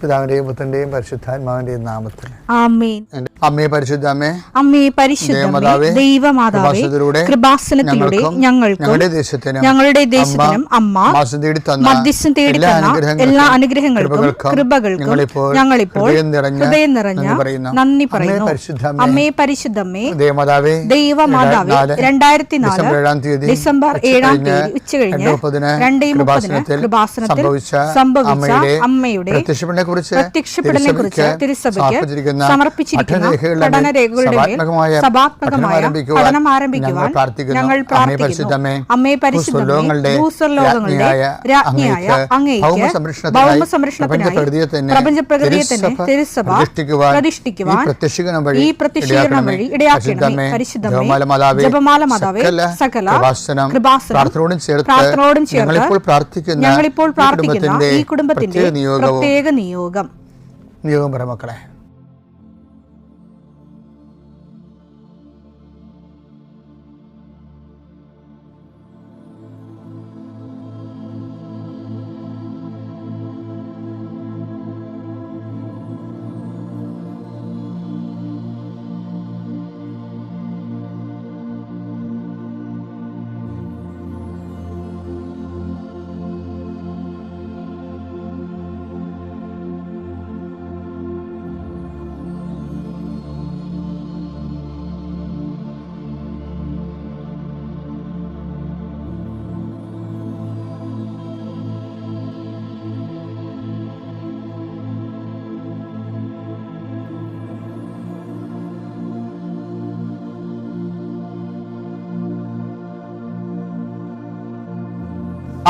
പിതാവിന്റെയും പുത്രന്റെയും പരിശുദ്ധാത്മാവിന്റെയും നാമത്തിൽ ആമേൻ. അമ്മേ പരിശുദ്ധ അമ്മേ, അമ്മേ പരിശുദ്ധമേ, ദൈവമാതാവേ, കൃപാസനത്തിലൂടെ ഞങ്ങൾക്കും ഞങ്ങളുടെ ദേശത്തിനും അമ്മ മധ്യസ്ഥം തേടി തന്ന എല്ലാ അനുഗ്രഹങ്ങൾക്കും കൃപകൾക്കും ഞങ്ങളിപ്പോൾ ഹൃദയം നിറഞ്ഞ നന്ദി പറയുന്നു. അമ്മേ പരിശുദ്ധമേ, ദൈവമാതാവേ, 2004 ഡിസംബർ 7 ഉച്ചകഴിഞ്ഞ് 2:30 കൃപാസനത്തിൽ സംഭവിച്ച അമ്മയുടെ പ്രത്യക്ഷപ്പെടലിനെ കുറിച്ച് തിരുസഭയ്ക്ക് സമർപ്പിച്ചിരിക്കുന്ന പഠനരേഖകളുടെ മേൽ സഭാത്മകമായ പഠനം ആരംഭിക്കുവാൻ ഞങ്ങൾ പ്രാർത്ഥിക്കുന്നു. അമ്മേ പരിശുദ്ധമേ, ഭൂസ്വർലോകങ്ങളുടെ രാജ്ഞിയായ അങ്ങേയ്ക്ക് ഭൗമ സംരക്ഷണത്തിനായി പ്രപഞ്ച പ്രകൃതിയെ തന്നെ തിരുസഭ പ്രതിഷ്ഠിക്കുവാൻ ഈ പ്രത്യക്ഷീകരണം വഴി ഇടയാക്കണമേ. പരിശുദ്ധമേ, ജപമാല മാതാവേ, സകല കൃപാസനം പ്രാർത്ഥനയോടും ചേർത്ത് ഞങ്ങളിപ്പോൾ പ്രാർത്ഥിക്കുന്ന ഈ കുടുംബത്തിന്റെ പ്രത്യേക നിയോഗം മക്കളെ.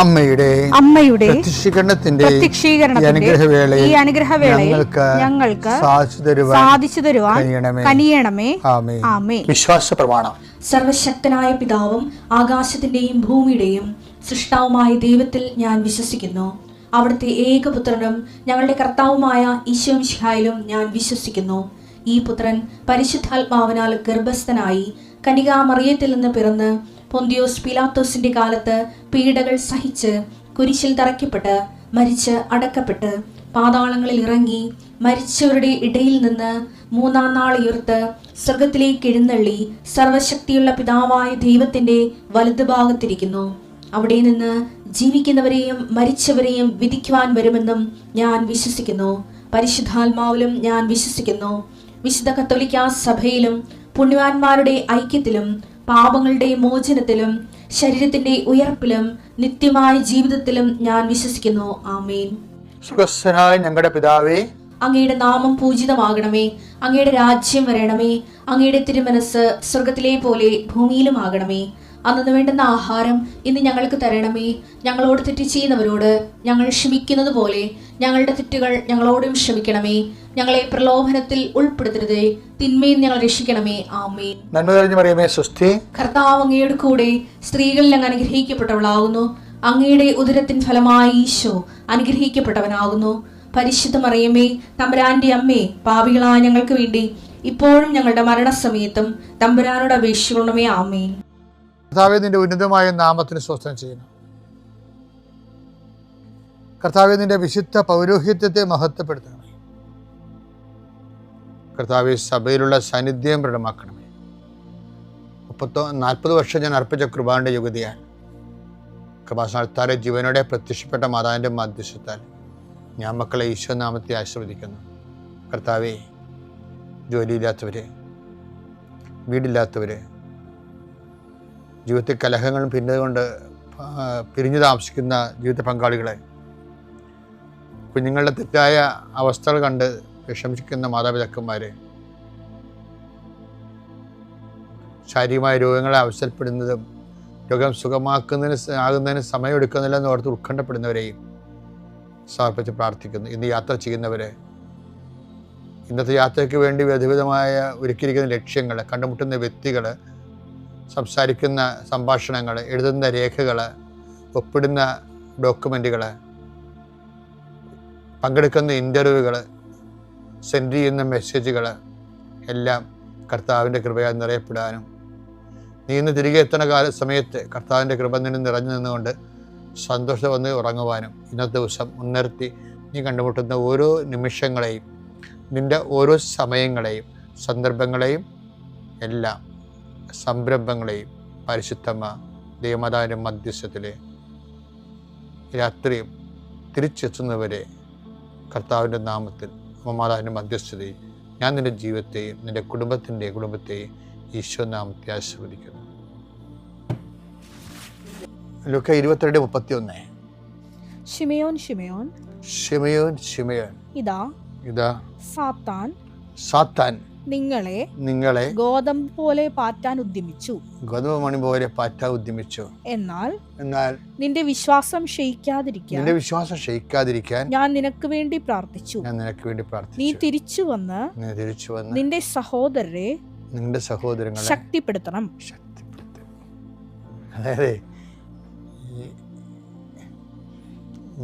അമ്മയുടെ പ്രത്യക്ഷീകരണത്തിന്റെ ഈ അനുഗ്രഹവേളയിൽ ഞങ്ങൾക്ക് സാധിച്ചു തരുവാൻ കനിയണമേ. ആമേൻ. വിശ്വാസ പ്രമാണം. സർവശക്തനായ പിതാവും ആകാശത്തിന്റെയും ഭൂമിയുടെയും സൃഷ്ടാവുമായ ദൈവത്തിൽ ഞാൻ വിശ്വസിക്കുന്നു. അവിടുത്തെ ഏകപുത്രനും ഞങ്ങളുടെ കർത്താവുമായ ഈശോ മിശിഹായിലും ഞാൻ വിശ്വസിക്കുന്നു. ഈ പുത്രൻ പരിശുദ്ധാത്മാവിനാൽ ഗർഭസ്ഥനായി കന്യകാമറിയത്തിൽ നിന്ന് പിറന്ന് പൊന്തിയോസ് പിലാത്തോസിന്റെ കാലത്ത് പീഡകൾ സഹിച്ച് കുരിശിൽ തറയ്ക്കപ്പെട്ട് മരിച്ച് അടക്കപ്പെട്ട് പാതാളങ്ങളിൽ ഇറങ്ങി മരിച്ചവരുടെ ഇടയിൽ നിന്ന് 3-ാം നാൾ ഉയർത്ത് സ്വർഗത്തിലേക്ക് എഴുന്നള്ളി സർവശക്തിയുള്ള പിതാവായ ദൈവത്തിന്റെ വലതുഭാഗത്തിരിക്കുന്നു. അവിടെ നിന്ന് ജീവിക്കുന്നവരെയും മരിച്ചവരെയും വിധിക്കുവാൻ വരുമെന്നും ഞാൻ വിശ്വസിക്കുന്നു. പരിശുദ്ധാത്മാവിലും ഞാൻ വിശ്വസിക്കുന്നു. വിശുദ്ധ കത്തോലിക്കാ സഭയിലും പുണ്യവാന്മാരുടെ ഐക്യത്തിലും പാപങ്ങളുടെ മോചനത്തിലും ശരീരത്തിന്റെ ഉയർപ്പിലും നിത്യമായ ജീവിതത്തിലും ഞാൻ വിശ്വസിക്കുന്നു. ആമേൻ. സ്വർഗ്ഗസ്ഥനായ ഞങ്ങളുടെ പിതാവേ, അങ്ങയുടെ നാമം പൂജിതമാകണമേ. അങ്ങയുടെ രാജ്യം വരണമേ. അങ്ങയുടെ തിരുമനസ് സ്വർഗത്തിലെ പോലെ ഭൂമിയിലും ആകണമേ. അന്നു വേണ്ടുന്ന ആഹാരം ഇന്ന് ഞങ്ങൾക്ക് തരണമേ. ഞങ്ങളോട് തെറ്റ് ചെയ്യുന്നവരോട് ഞങ്ങൾ ക്ഷമിക്കുന്നത് പോലെ ഞങ്ങളുടെ തെറ്റുകൾ ഞങ്ങളോടും ക്ഷമിക്കണമേ. ഞങ്ങളെ പ്രലോഭനത്തിൽ ഉൾപ്പെടുത്തരുതേ, തിന്മയിൽ ഞങ്ങൾ രക്ഷിക്കണമേ. ആമേൻ. നന്മ നിറഞ്ഞ മറിയമേ, സ്വസ്തി. കർത്താവ് അങ്ങയുടെ കൂടെ സ്ത്രീകളിൽ അങ്ങ് അനുഗ്രഹിക്കപ്പെട്ടവളാകുന്നു. അങ്ങയുടെ ഉദരത്തിൻ ഫലമായി ഈശോ അനുഗ്രഹിക്കപ്പെട്ടവനാകുന്നു. പരിശുദ്ധ മറിയമേ, തമ്പുരാന്റെ അമ്മേ, പാപികളായ ഞങ്ങൾക്ക് വേണ്ടി ഇപ്പോഴും ഞങ്ങളുടെ മരണസമയത്തും തമ്പുരാനോട് അപേക്ഷിക്കണമേ. ആമേൻ. കർത്താവേ, നിന്റെ ഉന്നതമായ നാമത്തിന് സ്വസ്ഥം ചെയ്യുന്നു. കർത്താവേ, നിന്റെ വിശുദ്ധ പൗരോഹിത്യത്തെ മഹത്വപ്പെടുത്തണമേ. കർത്താവേ, സഭയിലുള്ള സാന്നിധ്യം പ്രകടമാക്കണമേ. 40 വർഷം ഞാൻ അർപ്പിച്ച കൃപാന്റെ യുഗതിയാണ്. കൃപാസനത്താലെ ജീവനോടെ പ്രത്യക്ഷപ്പെട്ട മാതാവിൻ്റെ മധ്യസ്ഥത്താൽ ഞാൻ മക്കളെ ഈശോ നാമത്തെ ആശീർവദിക്കുന്നു. കർത്താവേ, ജോലിയില്ലാത്തവര്, വീടില്ലാത്തവര്, ജീവിതത്തിൽ കലഹങ്ങളും പിന്നതുകൊണ്ട് പിരിഞ്ഞു താമസിക്കുന്ന ജീവിത പങ്കാളികളെ, കുഞ്ഞുങ്ങളുടെ തെറ്റായ അവസ്ഥകൾ കണ്ട് വിഷമിക്കുന്ന മാതാപിതാക്കന്മാരെ, ശാരീരികമായ രോഗങ്ങളെ അവസരപ്പെടുന്നതും രോഗം ആകുന്നതിന് സമയമെടുക്കുന്നില്ലെന്ന് ഓർത്ത് ഉത്കണ്ഠപ്പെടുന്നവരെയും സമർപ്പിച്ച് പ്രാർത്ഥിക്കുന്നു. ഇന്ന് യാത്ര ചെയ്യുന്നവരെ, ഇന്നത്തെ യാത്രയ്ക്ക് വേണ്ടി വിവിധമായ ഒരുക്കിയിരിക്കുന്ന ലക്ഷ്യങ്ങൾ, കണ്ടുമുട്ടുന്ന വ്യക്തികൾ, സംസാരിക്കുന്ന സംഭാഷണങ്ങൾ, എഴുതുന്ന രേഖകൾ, ഒപ്പിടുന്ന ഡോക്യുമെൻറ്റുകൾ, പങ്കെടുക്കുന്ന ഇൻ്റർവ്യൂകൾ, സെൻഡ് ചെയ്യുന്ന മെസ്സേജുകൾ എല്ലാം കർത്താവിൻ്റെ കൃപയാൽ നിറയപ്പെടാനും നീ ഇന്ന് തിരികെ എത്തുന്ന സമയത്ത് കർത്താവിൻ്റെ കൃപ നിന്നും നിറഞ്ഞു നിന്നുകൊണ്ട് സന്തോഷം വന്ന് ഉറങ്ങുവാനും ഇന്നത്തെ ദിവസം മുൻനിർത്തി നീ കണ്ടുമുട്ടുന്ന ഓരോ നിമിഷങ്ങളെയും, നിൻ്റെ ഓരോ സമയങ്ങളെയും, സന്ദർഭങ്ങളെയും, എല്ലാം സംരംഭങ്ങളെയും പരിശുദ്ധമ്മ ദൈവമാതാവിൻ്റെ മധ്യസ്ഥത്തിൽ രാത്രിയും തിരിച്ചെത്തുന്നവരെ കർത്താവിൻ്റെ നാമത്തിൽ മാതാവിൻ്റെ മധ്യസ്ഥതയിൽ ഞാൻ നിൻ്റെ ജീവിതത്തെയും നിൻ്റെ കുടുംബത്തെയും ഈശോ നാമത്തെ ആശീർവദിക്കുന്നു. ലൂക്ക 22:31. ശിമയോൻ ശിമയോൻ ശിമയോൻ, ഇതാ സാത്താൻ നിങ്ങളെ ഗോതമ്പ് പോലെ പാറ്റാൻ ഉദ്യമിച്ചു, ഗോതമ്പ് മണി പോലെ പാറ്റാൻ ഉദ്യമിച്ചു. എന്നാൽ നിന്റെ വിശ്വാസം ക്ഷയിക്കാതിരിക്കാൻ ഞാൻ നിനക്ക് വേണ്ടി പ്രാർത്ഥിച്ചു. നീ തിരിച്ചു വന്ന് നിന്റെ സഹോദരങ്ങളെ ശക്തിപ്പെടുത്തണം. അതായത്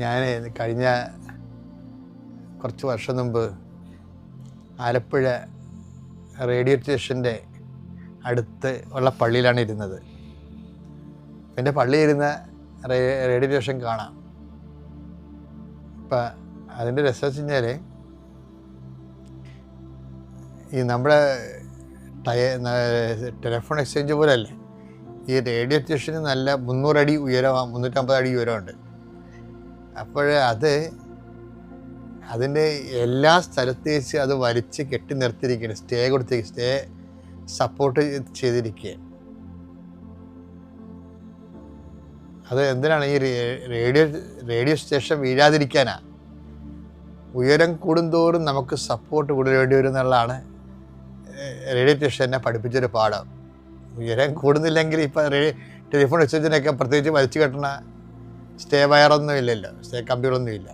ഞാൻ കഴിഞ്ഞ കുറച്ച് വർഷം മുമ്പ് ആലപ്പുഴ റേഡിയോ സ്റ്റേഷൻ്റെ അടുത്ത് ഉള്ള പള്ളിയിലാണ് ഇരുന്നത്. എൻ്റെ പള്ളി ഇരുന്ന റേഡിയോ സ്റ്റേഷൻ കാണാം. അപ്പം അതിൻ്റെ രസം വെച്ച് കഴിഞ്ഞാൽ ഈ നമ്മുടെ ടെലിഫോൺ എക്സ്ചേഞ്ച് പോലെയല്ലേ, ഈ റേഡിയോ സ്റ്റേഷന് നല്ല 300 അടി ഉയരമാണ്, 350 അടി ഉയരമുണ്ട്. അപ്പോൾ അതിൻ്റെ എല്ലാ സ്ഥലത്ത് വെച്ച് അത് വലിച്ച് കെട്ടി നിർത്തിയിരിക്കുകയാണ്, സ്റ്റേ സപ്പോർട്ട് ചെയ്തിരിക്കുക. അത് എന്തിനാണ്? ഈ റേഡിയോ സ്റ്റേഷൻ വീഴാതിരിക്കാനാ. ഉയരം കൂടുന്തോറും നമുക്ക് സപ്പോർട്ട് കൂടുതലേണ്ടി വരും എന്നുള്ളതാണ് റേഡിയോ സ്റ്റേഷനെ പഠിപ്പിച്ചൊരു പാഠം. ഉയരം കൂടുന്നില്ലെങ്കിൽ ഇപ്പം ടെലിഫോൺ എക്സ്ചേഞ്ചിനൊക്കെ പ്രത്യേകിച്ച് വലിച്ചു കെട്ടണ സ്റ്റേ വയറൊന്നും ഇല്ലല്ലോ, സ്റ്റേ കമ്പികളൊന്നും ഇല്ല.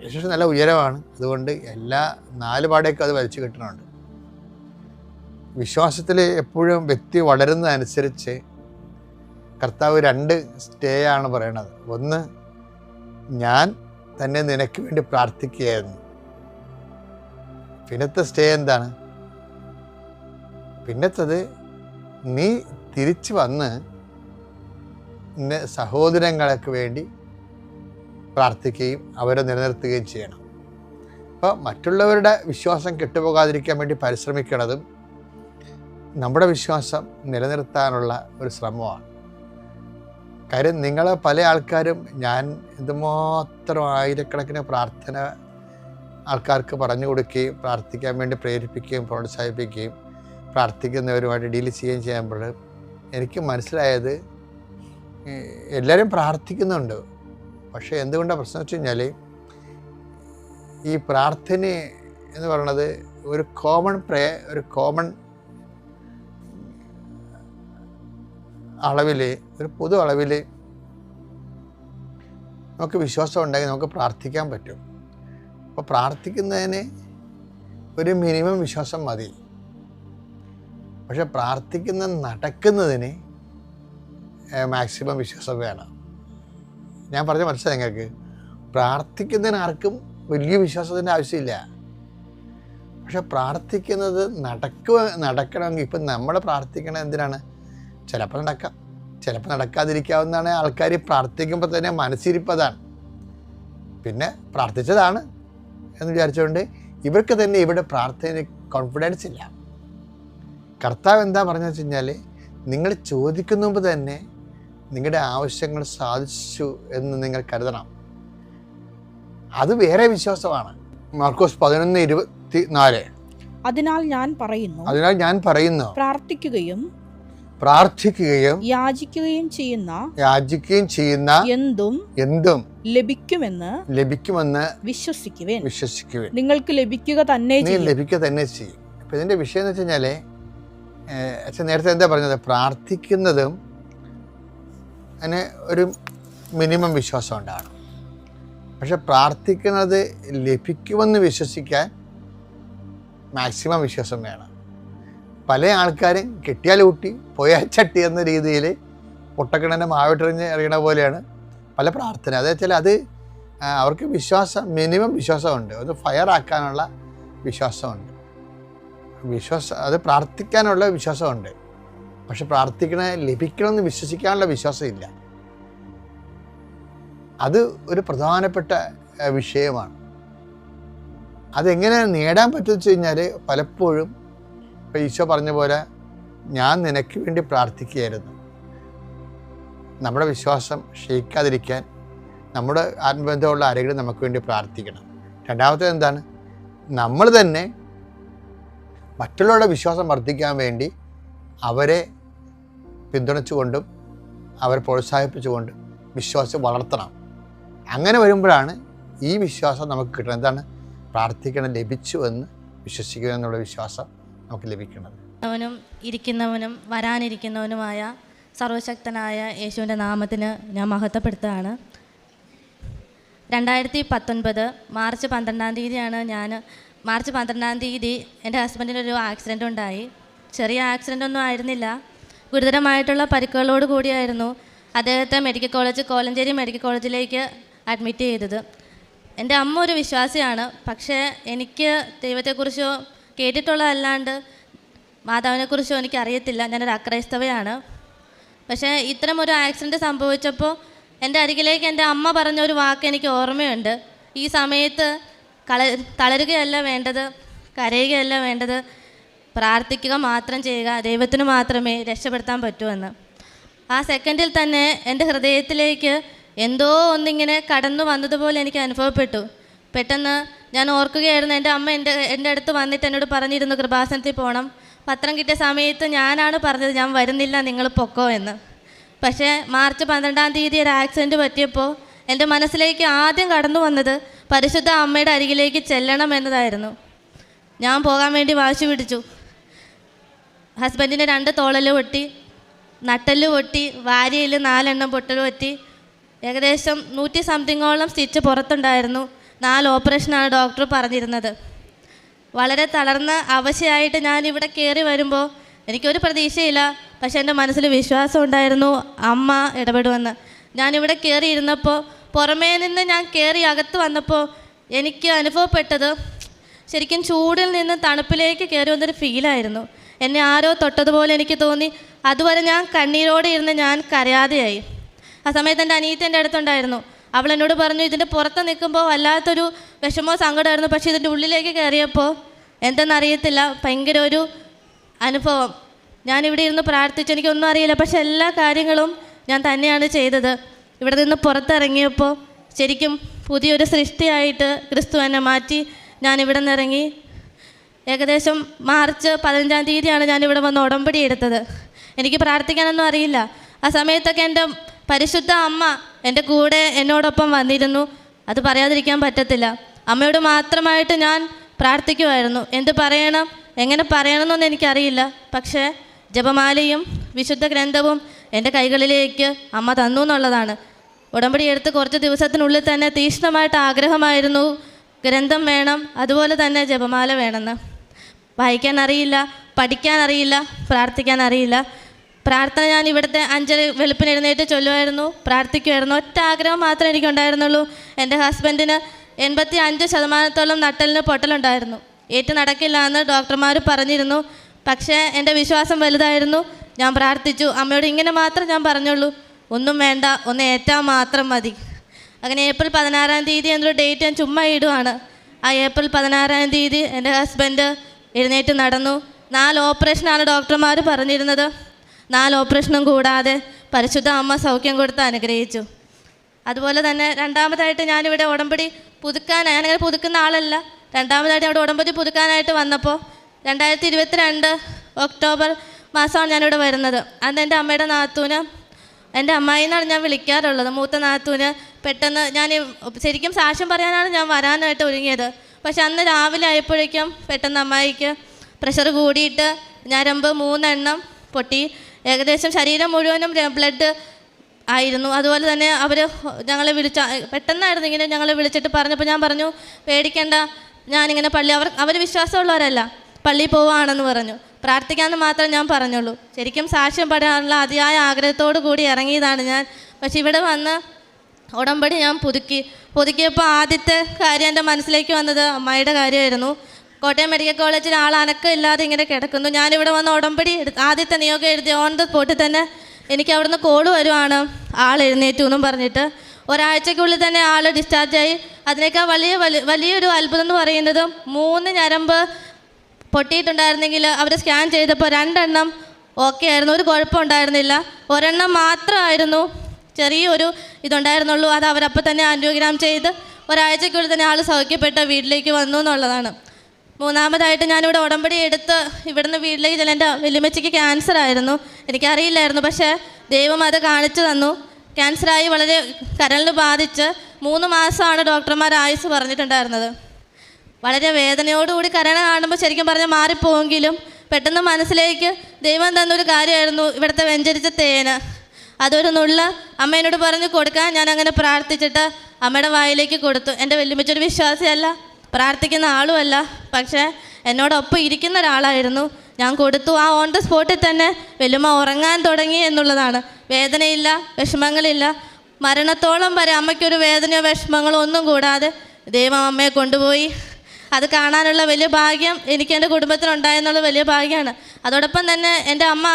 സ്റ്റേഷൻ നല്ല ഉയരമാണ്, അതുകൊണ്ട് എല്ലാ 4 പാടേക്കും അത് വലിച്ചു കെട്ടുന്നുണ്ട്. വിശ്വാസത്തിൽ എപ്പോഴും വ്യക്തി വളരുന്നതനുസരിച്ച് കർത്താവ് 2 സ്റ്റേ ആണ് പറയണത്. ഒന്ന്, ഞാൻ തന്നെ നിനക്ക് വേണ്ടി പ്രാർത്ഥിക്കുകയായിരുന്നു. പിന്നത്തെ സ്റ്റേ എന്താണ്? പിന്നത്തത്, നീ തിരിച്ചു വന്ന് നിന്റെ സഹോദരങ്ങൾക്ക് വേണ്ടി പ്രാർത്ഥിക്കുകയും അവരെ നിലനിർത്തുകയും ചെയ്യണം. അപ്പോൾ മറ്റുള്ളവരുടെ വിശ്വാസം കെട്ടുപോകാതിരിക്കാൻ വേണ്ടി പരിശ്രമിക്കുന്നതും നമ്മുടെ വിശ്വാസം നിലനിർത്താനുള്ള ഒരു ശ്രമമാണ്. കാര്യം നിങ്ങൾ പല ആൾക്കാരും, ഞാൻ എന്തുമാത്രം ആയിരക്കണക്കിന് പ്രാർത്ഥന ആൾക്കാർക്ക് പറഞ്ഞു കൊടുക്കുകയും പ്രാർത്ഥിക്കാൻ വേണ്ടി പ്രേരിപ്പിക്കുകയും പ്രോത്സാഹിപ്പിക്കുകയും പ്രാർത്ഥിക്കുന്നവരുമായിട്ട് ഡീൽ ചെയ്യുമ്പോൾ എനിക്ക് മനസ്സിലായത്, എല്ലാവരും പ്രാർത്ഥിക്കുന്നുണ്ട്. പക്ഷേ എന്തുകൊണ്ടാണ് പ്രശ്നം വെച്ച് കഴിഞ്ഞാൽ, ഈ പ്രാർത്ഥന എന്ന് പറയുന്നത് ഒരു കോമൺ അളവിൽ, ഒരു പൊതു അളവിൽ നമുക്ക് വിശ്വാസം ഉണ്ടെങ്കിൽ നമുക്ക് പ്രാർത്ഥിക്കാൻ പറ്റും. അപ്പോൾ പ്രാർത്ഥിക്കുന്നതിന് ഒരു മിനിമം വിശ്വാസം മതി. പക്ഷെ നടക്കുന്നതിന് മാക്സിമം വിശ്വാസം വേണം. ഞാൻ പറഞ്ഞ മനസ്സിലായി നിങ്ങൾക്ക്? പ്രാർത്ഥിക്കുന്നതിന് ആർക്കും വലിയ വിശ്വാസത്തിൻ്റെ ആവശ്യമില്ല. പക്ഷെ പ്രാർത്ഥിക്കുന്നത് നടക്കണമെങ്കിൽ, ഇപ്പം നമ്മൾ പ്രാർത്ഥിക്കണത് എന്തിനാണ്? ചിലപ്പോൾ നടക്കാം, ചിലപ്പോൾ നടക്കാതിരിക്കാവുന്നതാണ്. ആൾക്കാർ പ്രാർത്ഥിക്കുമ്പോൾ തന്നെ മനസ്സിരിപ്പതാണ്, പിന്നെ പ്രാർത്ഥിച്ചതാണ് എന്ന് വിചാരിച്ചുകൊണ്ട് ഇവർക്ക് തന്നെ ഇവിടെ പ്രാർത്ഥനയിൽ കോൺഫിഡൻസ് ഇല്ല. കർത്താവ് എന്താ പറഞ്ഞതെന്ന് വെച്ച് കഴിഞ്ഞാൽ, നിങ്ങൾ ചോദിക്കുന്ന മുമ്പ് തന്നെ നിങ്ങളുടെ ആവശ്യങ്ങൾ സാധിച്ചു എന്ന് നിങ്ങൾ കരുതണം. അത് വേറെ വിശ്വാസമാണ്. മാർക്കോസ് 11:24. അതിനാൽ ഞാൻ പറയുന്നു, പ്രാർത്ഥിക്കുകയും യാചിക്കുകയും ചെയ്യുന്ന എന്തും ലഭിക്കുമെന്ന് വിശ്വസിക്കുവിൻ. നിങ്ങൾക്ക് ലഭിക്കുക തന്നെ ചെയ്യും. അപ്പം ഇതിൻ്റെ വിഷയം എന്ന് വെച്ച് കഴിഞ്ഞാൽ, നേരത്തെ എന്താ പറഞ്ഞത്? പ്രാർത്ഥിക്കുന്നതും അതിന് ഒരു മിനിമം വിശ്വാസം ഉണ്ടാകണം. പക്ഷെ പ്രാർത്ഥിക്കുന്നത് ലഭിക്കുമെന്ന് വിശ്വസിക്കാൻ മാക്സിമം വിശ്വാസം വേണം. പല ആൾക്കാരും കെട്ടിയാൽ ഊട്ടി പോയാൽ ചട്ടി എന്ന രീതിയിൽ പൊട്ടക്കിണനെ മാവിട്ടെറിഞ്ഞ് എറിയണ പോലെയാണ് പല പ്രാർത്ഥന. അതെന്ന് വെച്ചാൽ അത് അവർക്ക് മിനിമം വിശ്വാസമുണ്ട്, അത് ഫയറാക്കാനുള്ള വിശ്വാസമുണ്ട്, അത് പ്രാർത്ഥിക്കാനുള്ള വിശ്വാസമുണ്ട്. പക്ഷെ ലഭിക്കണമെന്ന് വിശ്വസിക്കാനുള്ള വിശ്വാസമില്ല. അത് ഒരു പ്രധാനപ്പെട്ട വിഷയമാണ്. അതെങ്ങനെ നേടാൻ പറ്റുമെന്ന് വെച്ച് കഴിഞ്ഞാൽ പലപ്പോഴും ഇപ്പം ഈശോ പറഞ്ഞ പോലെ ഞാൻ നിനക്ക് വേണ്ടി പ്രാർത്ഥിക്കുകയായിരുന്നു. നമ്മുടെ വിശ്വാസം ക്ഷയിക്കാതിരിക്കാൻ നമ്മുടെ ആത്മബന്ധമുള്ള ആരെങ്കിലും നമുക്ക് വേണ്ടി പ്രാർത്ഥിക്കണം. രണ്ടാമത്തേത് എന്താണ്? നമ്മൾ തന്നെ മറ്റുള്ളവരുടെ വിശ്വാസം വർദ്ധിക്കാൻ വേണ്ടി അവരെ പിന്തുണച്ചുകൊണ്ടും അവരെ പ്രോത്സാഹിപ്പിച്ചുകൊണ്ടും വിശ്വാസം വളർത്തണം. അങ്ങനെ വരുമ്പോഴാണ് ഈ വിശ്വാസം നമുക്ക് കിട്ടുന്നത്. എന്താണ്? പ്രാർത്ഥിക്കണം ലഭിച്ചു എന്ന് വിശ്വസിക്കുക എന്നുള്ള വിശ്വാസം നമുക്ക് ലഭിക്കുന്നത്. അവനും ഇരിക്കുന്നവനും വരാനിരിക്കുന്നവനുമായ സർവശക്തനായ യേശുവിൻ്റെ നാമത്തിന് ഞാൻ മഹത്വപ്പെടുത്തുകയാണ്. 2019 മാർച്ച് 12-ാം തീയതിയാണ് മാർച്ച് 12-ാം തീയതി എൻ്റെ ഹസ്ബൻഡിനൊരു ആക്സിഡൻ്റ് ഉണ്ടായി. ചെറിയ ആക്സിഡൻ്റ് ഒന്നും ആയിരുന്നില്ല, ഗുരുതരമായിട്ടുള്ള പരിക്കുകളോട് കൂടിയായിരുന്നു അദ്ദേഹത്തെ മെഡിക്കൽ കോളേജ് കോലഞ്ചേരി മെഡിക്കൽ കോളേജിലേക്ക് അഡ്മിറ്റ് ചെയ്തത്. എൻ്റെ അമ്മ ഒരു വിശ്വാസിയാണ്, പക്ഷേ എനിക്ക് ദൈവത്തെക്കുറിച്ചോ കേട്ടിട്ടുള്ളതല്ലാണ്ട് മാതാവിനെക്കുറിച്ചോ എനിക്കറിയത്തില്ല. ഞാനൊരു അക്രൈസ്തവയാണ്. പക്ഷേ ഇത്തരമൊരു ആക്സിഡൻറ്റ് സംഭവിച്ചപ്പോൾ എൻ്റെ അരികിലേക്ക് എൻ്റെ അമ്മ പറഞ്ഞൊരു വാക്ക് എനിക്ക് ഓർമ്മയുണ്ട്. ഈ സമയത്ത് തളരുകയല്ല വേണ്ടത്, കരയുകയല്ല വേണ്ടത്, പ്രാർത്ഥിക്കുക മാത്രം ചെയ്യുക, ദൈവത്തിന് മാത്രമേ രക്ഷപ്പെടുത്താൻ പറ്റുമെന്ന്. ആ സെക്കൻഡിൽ തന്നെ എൻ്റെ ഹൃദയത്തിലേക്ക് എന്തോ ഒന്നിങ്ങനെ കടന്നു വന്നതുപോലെ എനിക്ക് അനുഭവപ്പെട്ടു. പെട്ടെന്ന് ഞാൻ ഓർക്കുകയായിരുന്നു, എൻ്റെ അമ്മ എൻ്റെ അടുത്ത് വന്നിട്ട് എന്നോട് പറഞ്ഞിരുന്നു കൃപാസനത്തിൽ പോകണം. പത്രം കിട്ടിയ സമയത്ത് ഞാനാണ് പറഞ്ഞത് ഞാൻ വരുന്നില്ല, നിങ്ങൾ പൊക്കോ എന്ന്. പക്ഷേ മാർച്ച് 12-ാം തീയതി ഒരു ആക്സിഡൻറ്റ് പറ്റിയപ്പോൾ എൻ്റെ മനസ്സിലേക്ക് ആദ്യം കടന്നു വന്നത് പരിശുദ്ധ അമ്മയുടെ അരികിലേക്ക് ചെല്ലണം എന്നതായിരുന്നു. ഞാൻ പോകാൻ വേണ്ടി വാശി പിടിച്ചു. ഹസ്ബൻഡിൻ്റെ 2 തോളല് പൊട്ടി, നട്ടല് പൊട്ടി, വാരിയിൽ 4 എണ്ണം പൊട്ടൽ പറ്റി. ഏകദേശം 100 സംതിങ്ങോളം സ്റ്റിച്ച് പുറത്തുണ്ടായിരുന്നു. 4 ഓപ്പറേഷനാണ് ഡോക്ടർ പറഞ്ഞിരുന്നത്. വളരെ തളർന്ന അവശയായിട്ട് ഞാനിവിടെ കയറി വരുമ്പോൾ എനിക്കൊരു പ്രതീക്ഷയില്ല, പക്ഷേ എൻ്റെ മനസ്സിൽ വിശ്വാസം ഉണ്ടായിരുന്നു അമ്മ ഇടപെടുമെന്ന്. ഞാനിവിടെ കയറി ഇരുന്നപ്പോൾ പുറമേ നിന്ന് ഞാൻ കയറി അകത്ത് വന്നപ്പോൾ എനിക്ക് അനുഭവപ്പെട്ടത് ശരിക്കും ചൂടിൽ നിന്ന് തണുപ്പിലേക്ക് കയറി വന്നൊരു ഫീലായിരുന്നു. എന്നെ ആരോ തൊട്ടതുപോലെ എനിക്ക് തോന്നി. അതുവരെ ഞാൻ കണ്ണീരോടെ ഇരുന്ന് ഞാൻ കരയാതെയായി. ആ സമയത്ത് എൻ്റെ അനിയത്തി എൻ്റെ അടുത്തുണ്ടായിരുന്നു. അവൾ എന്നോട് പറഞ്ഞു, ഇതിൻ്റെ പുറത്ത് നിൽക്കുമ്പോൾ വല്ലാത്തൊരു വിഷമോ സങ്കടമായിരുന്നു, പക്ഷേ ഇതിൻ്റെ ഉള്ളിലേക്ക് കയറിയപ്പോൾ എന്തെന്നറിയത്തില്ല, ഭയങ്കര ഒരു അനുഭവം. ഞാനിവിടെ ഇരുന്ന് പ്രാർത്ഥിച്ചു, എനിക്കൊന്നും അറിയില്ല, പക്ഷെ എല്ലാ കാര്യങ്ങളും ഞാൻ തന്നെയാണ് ചെയ്തത്. ഇവിടെ നിന്ന് പുറത്തിറങ്ങിയപ്പോൾ ശരിക്കും പുതിയൊരു സൃഷ്ടിയായിട്ട് ക്രിസ്തു എന്നെ മാറ്റി. ഞാനിവിടെ നിന്ന് ഇറങ്ങി. ഏകദേശം മാർച്ച് 15-ാം തീയതിയാണ് ഞാനിവിടെ വന്ന് ഉടമ്പടി എടുത്തത്. എനിക്ക് പ്രാർത്ഥിക്കാനൊന്നും അറിയില്ല. ആ സമയത്തൊക്കെ എൻ്റെ പരിശുദ്ധ അമ്മ എൻ്റെ കൂടെ എന്നോടൊപ്പം വന്നിരുന്നു. അത് പറയാതിരിക്കാൻ പറ്റത്തില്ല. അമ്മയോട് മാത്രമായിട്ട് ഞാൻ പ്രാർത്ഥിക്കുമായിരുന്നു. എന്ത് പറയണം, എങ്ങനെ പറയണമെന്നൊന്നും എനിക്കറിയില്ല. പക്ഷേ ജപമാലയും വിശുദ്ധ ഗ്രന്ഥവും എൻ്റെ കൈകളിലേക്ക് അമ്മ തന്നു എന്നുള്ളതാണ്. ഉടമ്പടി എടുത്ത് കുറച്ച് ദിവസത്തിനുള്ളിൽ തന്നെ തീക്ഷ്ണമായിട്ട് ആഗ്രഹമായിരുന്നു ഗ്രന്ഥം വേണം, അതുപോലെ തന്നെ ജപമാല വേണമെന്ന്. വായിക്കാൻ അറിയില്ല, പഠിക്കാൻ അറിയില്ല, പ്രാർത്ഥിക്കാൻ അറിയില്ല. പ്രാർത്ഥന ഞാൻ ഇവിടുത്തെ 5 വെളുപ്പിന് എഴുന്നേറ്റ് ചൊല്ലുമായിരുന്നു, പ്രാർത്ഥിക്കുമായിരുന്നു. ഒറ്റ ആഗ്രഹം മാത്രമേ എനിക്കുണ്ടായിരുന്നുള്ളൂ. എൻ്റെ ഹസ്ബൻഡിന് 85% നട്ടലിന് പൊട്ടലുണ്ടായിരുന്നു. ഏറ്റു നടക്കില്ല എന്ന് ഡോക്ടർമാർ പറഞ്ഞിരുന്നു. പക്ഷേ എൻ്റെ വിശ്വാസം വലുതായിരുന്നു. ഞാൻ പ്രാർത്ഥിച്ചു. അമ്മയോട് ഇങ്ങനെ മാത്രം ഞാൻ പറഞ്ഞുള്ളൂ, ഒന്നും വേണ്ട, ഒന്ന് ഏറ്റാൽ മാത്രം മതി. അങ്ങനെ ഏപ്രിൽ 16-ാം തീയതി എന്നൊരു ഡേറ്റ് ഞാൻ ചുമ്മാ ഇടുവാണ്. ആ ഏപ്രിൽ 16-ാം തീയതി എൻ്റെ ഹസ്ബൻഡ് എഴുന്നേറ്റ് നടന്നു. 4 ഓപ്പറേഷനാണ് ഡോക്ടർമാർ പറഞ്ഞിരുന്നത്. 4 ഓപ്പറേഷനും കൂടാതെ പരിശുദ്ധ അമ്മ സൗഖ്യം കൊടുത്ത് അനുഗ്രഹിച്ചു. അതുപോലെ തന്നെ രണ്ടാമതായിട്ട് ഞാനിവിടെ ഉടമ്പടി ഞാനങ്ങനെ പുതുക്കുന്ന ആളല്ല. രണ്ടാമതായിട്ട് അവിടെ ഉടമ്പടി പുതുക്കാനായിട്ട് വന്നപ്പോൾ 2022 ഒക്ടോബർ മാസമാണ് ഞാനിവിടെ വരുന്നത്. അന്ന് എൻ്റെ അമ്മയുടെ നാത്തൂന്, എൻ്റെ അമ്മായി എന്നാണ് ഞാൻ വിളിക്കാറുള്ളത്, മൂത്ത നാത്തൂന് പെട്ടെന്ന് ശരിക്കും സാക്ഷ്യം പറയാനാണ് ഞാൻ വരാനായിട്ട് ഒരുങ്ങിയത്. പക്ഷെ അന്ന് രാവിലെ ആയപ്പോഴേക്കും പെട്ടെന്ന് അമ്മായിക്ക് പ്രഷർ കൂടിയിട്ട് ഞരമ്പ് 3 എണ്ണം പൊട്ടി. ഏകദേശം ശരീരം മുഴുവനും ബ്ലഡ് ആയിരുന്നു. അതുപോലെ തന്നെ ഞങ്ങളെ പെട്ടെന്നായിരുന്നു ഇങ്ങനെ ഞങ്ങളെ വിളിച്ചിട്ട് പറഞ്ഞപ്പോൾ ഞാൻ പറഞ്ഞു, പേടിക്കേണ്ട, ഞാനിങ്ങനെ അവർ വിശ്വാസമുള്ളവരല്ല, പള്ളിയിൽ പോവുകയാണെന്ന് പറഞ്ഞു. പ്രാർത്ഥിക്കാമെന്ന് മാത്രം ഞാൻ പറഞ്ഞുള്ളൂ. ശരിക്കും സാക്ഷ്യം പറയാനുള്ള അതിയായ ആഗ്രഹത്തോടു കൂടി ഇറങ്ങിയതാണ് ഞാൻ. പക്ഷെ ഇവിടെ വന്ന് ഉടമ്പടി ഞാൻ പുതുക്കിയപ്പോൾ ആദ്യത്തെ കാര്യം എൻ്റെ മനസ്സിലേക്ക് വന്നത് അമ്മായിയുടെ കാര്യമായിരുന്നു. കോട്ടയം മെഡിക്കൽ കോളേജിൽ അനക്കം ഇല്ലാതെ ഇങ്ങനെ കിടക്കുന്നു. ഞാനിവിടെ വന്ന് ഉടമ്പടി ആദ്യത്തെ നിയോഗം എഴുതി ഓൺ ദ സ്പോട്ടിൽ തന്നെ എനിക്ക് അവിടുന്ന് കോള് വരുവാണ്, എഴുന്നേറ്റു എന്നും പറഞ്ഞിട്ട്. ഒരാഴ്ചയ്ക്കുള്ളിൽ തന്നെ ആൾ ഡിസ്ചാർജായി. അതിനേക്കാൾ വലിയൊരു അത്ഭുതം എന്ന് പറയുന്നത് 3 ഞരമ്പ് പൊട്ടിയിട്ടുണ്ടായിരുന്നെങ്കിൽ അവർ സ്കാൻ ചെയ്തപ്പോൾ 2 എണ്ണം ഓക്കെ ആയിരുന്നു, ഒരു കുഴപ്പമുണ്ടായിരുന്നില്ല. ഒരെണ്ണം മാത്രമായിരുന്നു ചെറിയൊരു ഇതുണ്ടായിരുന്നുള്ളൂ. അത് അവരപ്പോൾ തന്നെ ആൻജിയോഗ്രാം ചെയ്ത് ഒരാഴ്ചയ്ക്കുള്ളിൽ തന്നെ ആൾ സൗഖ്യപ്പെട്ട് വീട്ടിലേക്ക് വന്നു എന്നുള്ളതാണ്. 3-മതായിട്ട് ഞാനിവിടെ ഉടമ്പടി എടുത്ത് ഇവിടുന്ന് വീട്ടിലേക്ക് ചെല്ലാൻ. എൻ്റെ വലിയമ്മച്ചിക്ക് ക്യാൻസർ ആയിരുന്നു, എനിക്കറിയില്ലായിരുന്നു. പക്ഷേ ദൈവം അത് കാണിച്ചു തന്നു. ക്യാൻസറായി വളരെ കരളിന് ബാധിച്ച് 3 മാസമാണ് ഡോക്ടർമാർ ആയുസ് പറഞ്ഞിട്ടുണ്ടായിരുന്നത്. വളരെ വേദനയോടുകൂടി കരൾ കാണുമ്പോൾ ശരിക്കും പറഞ്ഞാൽ മാറിപ്പോയെങ്കിലും പെട്ടെന്ന് മനസ്സിലേക്ക് ദൈവം തന്നൊരു കാര്യമായിരുന്നു ഇവിടുത്തെ വെഞ്ചരിച്ച തേന്. അതൊരു നുള്ള അമ്മേനോട് പറഞ്ഞ് കൊടുക്കാൻ ഞാൻ അങ്ങനെ പ്രാർത്ഥിച്ചിട്ട് അമ്മയുടെ വായിലേക്ക് കൊടുത്തു. എൻ്റെ വലിയമ്മച്ചൊരു വിശ്വാസിയല്ല, പ്രാർത്ഥിക്കുന്ന ആളുമല്ല, പക്ഷേ എന്നോടൊപ്പം ഇരിക്കുന്ന ഒരാളായിരുന്നു. ഞാൻ കൊടുത്തു. ആ ഓൺ ദ സ്പോട്ടിൽ തന്നെ വല്യമ്മ ഉറങ്ങാൻ തുടങ്ങി എന്നുള്ളതാണ്. വേദനയില്ല, വിഷമങ്ങളില്ല. മരണത്തോളം വരെ അമ്മയ്ക്കൊരു വേദനയോ വിഷമങ്ങളോ ഒന്നും കൂടാതെ ദൈവം അമ്മയെ കൊണ്ടുപോയി. അത് കാണാനുള്ള വലിയ ഭാഗ്യം എനിക്ക് എൻ്റെ കുടുംബത്തിനുണ്ടായെന്നുള്ള വലിയ ഭാഗ്യമാണ്. അതോടൊപ്പം തന്നെ എൻ്റെ അമ്മ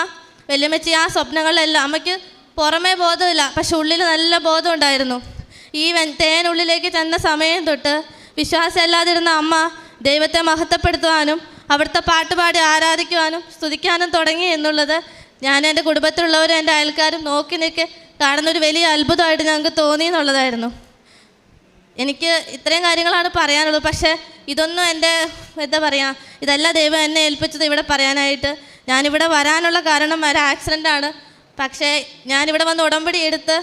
വല്യമ്മച്ചി ആ സ്വപ്നങ്ങളിലെല്ലാം അമ്മയ്ക്ക് പുറമേ ബോധമില്ല, പക്ഷെ ഉള്ളിൽ നല്ല ബോധം ഉണ്ടായിരുന്നു. ഈ തേനുള്ളിലേക്ക് ചെന്ന സമയം തൊട്ട് വിശ്വാസമില്ലാതിരുന്ന അമ്മ ദൈവത്തെ മഹത്വപ്പെടുത്തുവാനും അവിടുത്തെ പാട്ടുപാടി ആരാധിക്കുവാനും സ്തുതിക്കാനും തുടങ്ങി എന്നുള്ളത് ഞാൻ എൻ്റെ കുടുംബത്തിലുള്ളവരും എൻ്റെ അയൽക്കാരും നോക്കി നിൽക്കെ കാണുന്നൊരു വലിയ അത്ഭുതമായിട്ട് ഞങ്ങൾക്ക് തോന്നി എന്നുള്ളതായിരുന്നു. എനിക്ക് ഇത്രയും കാര്യങ്ങളാണ് പറയാനുള്ളത്. പക്ഷേ ഇതൊന്നും എൻ്റെ എന്താ പറയുക, ഇതല്ല ദൈവം എന്നെ ഏൽപ്പിച്ചത് ഇവിടെ പറയാനായിട്ട്. ഞാനിവിടെ വരാനുള്ള കാരണം ഒരു ആക്സിഡൻ്റാണ്. പക്ഷേ ഞാനിവിടെ വന്ന് ഉടമ്പടി എടുത്ത്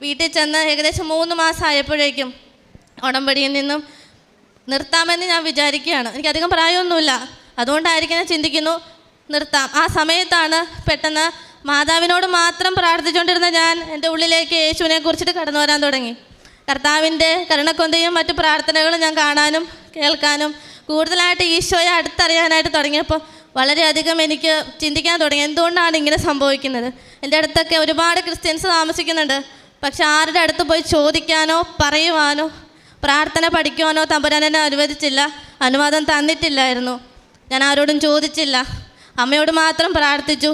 വീട്ടിൽ ചെന്ന് ഏകദേശം 3 മാസം ആയപ്പോഴേക്കും ഉടമ്പടിയിൽ നിന്നും നിർത്താമെന്ന് ഞാൻ വിചാരിക്കുകയാണ്. എനിക്കധികം പ്രായമൊന്നുമില്ല, അതുകൊണ്ടായിരിക്കും ഞാൻ ചിന്തിക്കുന്നു നിർത്താം. ആ സമയത്താണ് പെട്ടെന്ന് മാതാവിനോട് മാത്രം പ്രാർത്ഥിച്ചുകൊണ്ടിരുന്ന ഞാൻ എൻ്റെ ഉള്ളിലേക്ക് യേശുവിനെ കുറിച്ചിട്ട് കടന്നു വരാൻ തുടങ്ങി. കർത്താവിൻ്റെ കരുണക്കൊന്തയും മറ്റു പ്രാർത്ഥനകളും ഞാൻ കാണാനും കേൾക്കാനും കൂടുതലായിട്ട് ഈശോയെ അടുത്തറിയാനായിട്ട് തുടങ്ങിയപ്പോൾ വളരെയധികം എനിക്ക് ചിന്തിക്കാൻ തുടങ്ങി, എന്തുകൊണ്ടാണ് ഇങ്ങനെ സംഭവിക്കുന്നത്. എൻ്റെ അടുത്തൊക്കെ ഒരുപാട് ക്രിസ്ത്യൻസ് താമസിക്കുന്നുണ്ട്, പക്ഷെ ആരുടെ അടുത്ത് പോയി ചോദിക്കാനോ പറയുവാനോ പ്രാർത്ഥന പഠിക്കുവാനോ തമ്പുരാൻ എന്നെ അനുവദിച്ചില്ല, അനുവാദം തന്നിട്ടില്ലായിരുന്നു. ഞാൻ ആരോടും ചോദിച്ചില്ല, അമ്മയോട് മാത്രം പ്രാർത്ഥിച്ചു.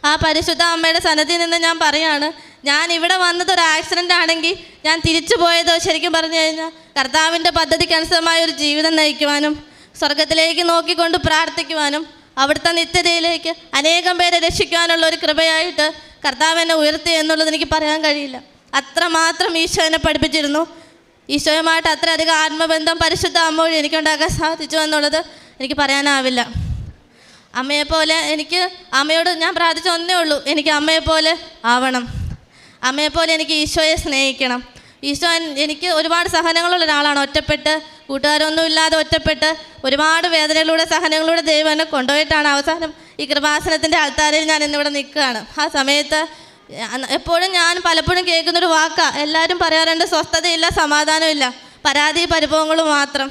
ആ പരിശുദ്ധ അമ്മയുടെ സന്നിധിയിൽ നിന്ന് ഞാൻ പറയാണ്, ഞാൻ ഇവിടെ വന്നത് ഒരു ആക്സിഡൻ്റ് ആണെങ്കിൽ ഞാൻ തിരിച്ചു പോയതോ ശരിക്കും പറഞ്ഞു കഴിഞ്ഞാൽ കർത്താവിൻ്റെ പദ്ധതിക്കനുസൃതമായ ഒരു ജീവിതം നയിക്കുവാനും സ്വർഗത്തിലേക്ക് നോക്കിക്കൊണ്ട് പ്രാർത്ഥിക്കുവാനും അവിടുത്തെ നിത്യതയിലേക്ക് അനേകം പേരെ രക്ഷിക്കുവാനുള്ള ഒരു കൃപയായിട്ട് കർത്താവ് എന്നെ ഉയർത്തി എന്നുള്ളത് എനിക്ക് പറയാൻ കഴിയില്ല. അത്രമാത്രം ഈശോ എന്നെ പഠിപ്പിച്ചിരുന്നു. ഈശോയുമായിട്ട് അത്രയധികം ആത്മബന്ധം പരിശുദ്ധ അമ്മ വഴി എനിക്കുണ്ടാക്കാൻ സാധിച്ചു എന്നുള്ളത് എനിക്ക് പറയാനാവില്ല. അമ്മയെപ്പോലെ എനിക്ക് അമ്മയോട് ഞാൻ പ്രാർത്ഥിച്ച ഒന്നേ ഉള്ളൂ, എനിക്ക് അമ്മയെപ്പോലെ ആവണം, അമ്മയെപ്പോലെ എനിക്ക് ഈശോയെ സ്നേഹിക്കണം. ഈശോ എനിക്ക് ഒരുപാട് സഹനങ്ങളുള്ള ഒരാളാണ്. ഒറ്റപ്പെട്ട് കൂട്ടുകാരൊന്നും ഇല്ലാതെ ഒറ്റപ്പെട്ട് ഒരുപാട് വേദനകളിലൂടെ സഹനങ്ങളിലൂടെ ദൈവം എന്നെ കൊണ്ടുപോയിട്ടാണ് അവസാനം ഈ കൃപാസനത്തിൻ്റെ ആൾത്താരിൽ ഞാൻ ഇന്നിവിടെ നിൽക്കുകയാണ്. ആ സമയത്ത് എപ്പോഴും ഞാൻ പലപ്പോഴും കേൾക്കുന്നൊരു വാക്കാണ്, എല്ലാവരും പറയാറുണ്ട് സ്വസ്ഥതയില്ല, സമാധാനമില്ല, പരാതി പരിഭവങ്ങളും മാത്രം.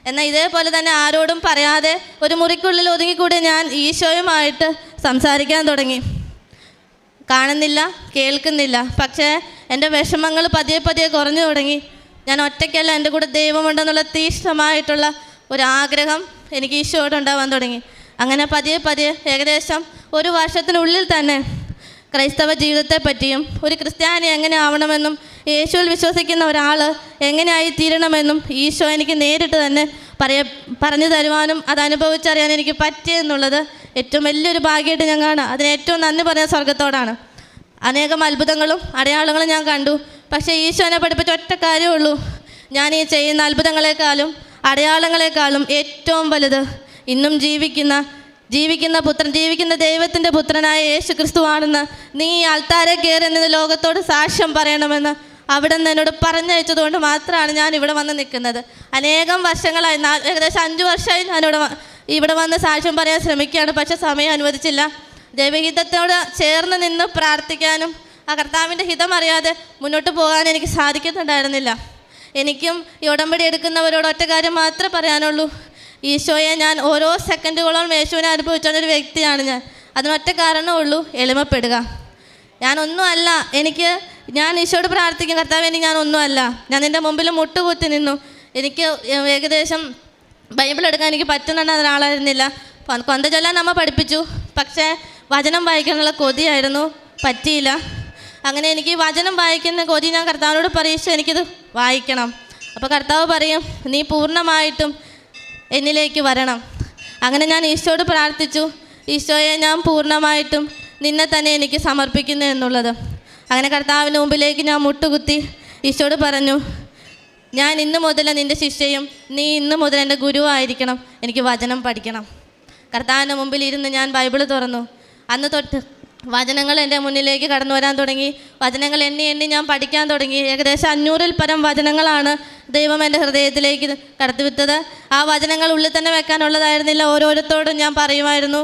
എന്നാൽ ഇതേപോലെ തന്നെ ആരോടും പറയാതെ ഒരു മുറിക്കുള്ളിൽ ഒതുങ്ങിക്കൂടി ഞാൻ ഈശോയുമായിട്ട് സംസാരിക്കാൻ തുടങ്ങി. കാണുന്നില്ല, കേൾക്കുന്നില്ല, പക്ഷേ എൻ്റെ വിഷമങ്ങൾ പതിയെ കുറഞ്ഞു തുടങ്ങി. ഞാൻ ഒറ്റയ്ക്കല്ല, എൻ്റെ കൂടെ ദൈവമുണ്ടെന്നുള്ള തീക്ഷ്ണമായിട്ടുള്ള ഒരാഗ്രഹം എനിക്ക് ഈശോയോട് ഉണ്ടാവാൻ തുടങ്ങി. അങ്ങനെ പതിയെ ഏകദേശം 1 വർഷത്തിനുള്ളിൽ തന്നെ ക്രൈസ്തവ ജീവിതത്തെ പറ്റിയും ഒരു ക്രിസ്ത്യാനി എങ്ങനെ ആവണമെന്നും യേശുവിൽ വിശ്വസിക്കുന്ന ഒരാൾ എങ്ങനെയായി തീരണമെന്നും ഈശോ എനിക്ക് നേരിട്ട് തന്നെ പറഞ്ഞു തരുവാനും അത് അനുഭവിച്ചറിയാൻ എനിക്ക് പറ്റിയെന്നുള്ളത് ഏറ്റവും വലിയൊരു ഭാഗ്യമായിട്ട് ഞാൻ കാണാം. അതിന് ഏറ്റവും നന്ദി പറയുന്ന സ്വർഗത്തോടാണ്. അനേകം അത്ഭുതങ്ങളും അടയാളങ്ങളും ഞാൻ കണ്ടു. പക്ഷേ ഈശോനെ പഠിപ്പിച്ച ഒറ്റ കാര്യമേ ഉള്ളൂ, ഞാൻ ഈ ചെയ്യുന്ന അത്ഭുതങ്ങളെക്കാളും അടയാളങ്ങളെക്കാളും ഏറ്റവും വലുത് ഇന്നും ജീവിക്കുന്ന പുത്രൻ, ജീവിക്കുന്ന ദൈവത്തിൻ്റെ പുത്രനായ യേശു ക്രിസ്തുവാണെന്ന് നീ ആൾത്താരെ കയറി നിന്ന് ലോകത്തോട് സാക്ഷ്യം പറയണമെന്ന് അവിടെ നിന്ന് എന്നോട് പറഞ്ഞയച്ചതുകൊണ്ട് മാത്രമാണ് ഞാൻ ഇവിടെ വന്ന് നിൽക്കുന്നത്. അനേകം വർഷങ്ങളായി, ഏകദേശം 5 വർഷമായി ഇവിടെ വന്ന് സാക്ഷ്യം പറയാൻ ശ്രമിക്കുകയാണ്. പക്ഷെ സമയം അനുവദിച്ചില്ല. ദൈവഹിതത്തോട് ചേർന്ന് നിന്ന് പ്രാർത്ഥിക്കാനും ആ കർത്താവിൻ്റെ ഹിതം അറിയാതെ മുന്നോട്ട് പോകാൻ എനിക്ക് സാധിക്കുന്നുണ്ടായിരുന്നില്ല. എനിക്കും ഈ ഉടമ്പടി എടുക്കുന്നവരോട് ഒറ്റ കാര്യം മാത്രമേ പറയാനുള്ളൂ, ഈശോയെ ഞാൻ ഓരോ സെക്കൻഡുകളോളം യേശുവിനെ അനുഭവിച്ചൊരു വ്യക്തിയാണ് ഞാൻ. അതിനൊറ്റ കാരണമേ ഉള്ളൂ, എളിമപ്പെടുക. ഞാനൊന്നുമല്ല, ഞാൻ ഈശോയോട് പ്രാർത്ഥിക്കും, കർത്താവിന് ഞാനൊന്നുമല്ല, ഞാൻ നിൻ്റെ മുമ്പിൽ മുട്ടുകുത്തി നിന്നു. എനിക്ക് ഏകദേശം ബൈബിൾ എടുക്കാൻ എനിക്ക് പറ്റുന്നുണ്ട് ഒരാളായിരുന്നില്ല. കൊന്ത ചൊല്ലാൻ നമ്മ പഠിപ്പിച്ചു, പക്ഷേ വചനം വായിക്കാനുള്ള കൊതിയായിരുന്നു, പറ്റിയില്ല. അങ്ങനെ എനിക്ക് വചനം വായിക്കുന്ന കൊതി ഞാൻ കർത്താവിനോട് പറയിച്ചു, എനിക്കിത് വായിക്കണം. അപ്പോൾ കർത്താവ് പറയും, നീ പൂർണ്ണമായിട്ടും എന്നിലേക്ക് വരണം. അങ്ങനെ ഞാൻ ഈശോയോട് പ്രാർത്ഥിച്ചു, ഈശോയെ ഞാൻ പൂർണ്ണമായിട്ടും നിന്നെ തന്നെ എനിക്ക് സമർപ്പിക്കുന്നു എന്നുള്ളത്. അങ്ങനെ കർത്താവിൻ്റെ മുമ്പിലേക്ക് ഞാൻ മുട്ടുകുത്തി ഈശോയോട് പറഞ്ഞു, ഞാൻ ഇന്ന് മുതൽ നിൻ്റെ ശിഷ്യയും നീ ഇന്ന് മുതൽ എൻ്റെ ഗുരുവായിരിക്കണം, എനിക്ക് വചനം പഠിക്കണം. കർത്താവിൻ്റെ മുമ്പിൽ ഇരുന്ന് ഞാൻ ബൈബിൾ തുറന്നു. അന്ന് തൊട്ട് വചനങ്ങൾ എൻ്റെ മുന്നിലേക്ക് കടന്നു വരാൻ തുടങ്ങി. വചനങ്ങൾ എണ്ണി ഞാൻ പഠിക്കാൻ തുടങ്ങി. ഏകദേശം 500-ൽ പരം വചനങ്ങളാണ് ദൈവം എൻ്റെ ഹൃദയത്തിലേക്ക് കടത്തിവിട്ടത്. ആ വചനങ്ങൾ ഉള്ളിൽ തന്നെ വെക്കാനുള്ളതായിരുന്നില്ല. ഓരോരുത്തോടും ഞാൻ പറയുമായിരുന്നു.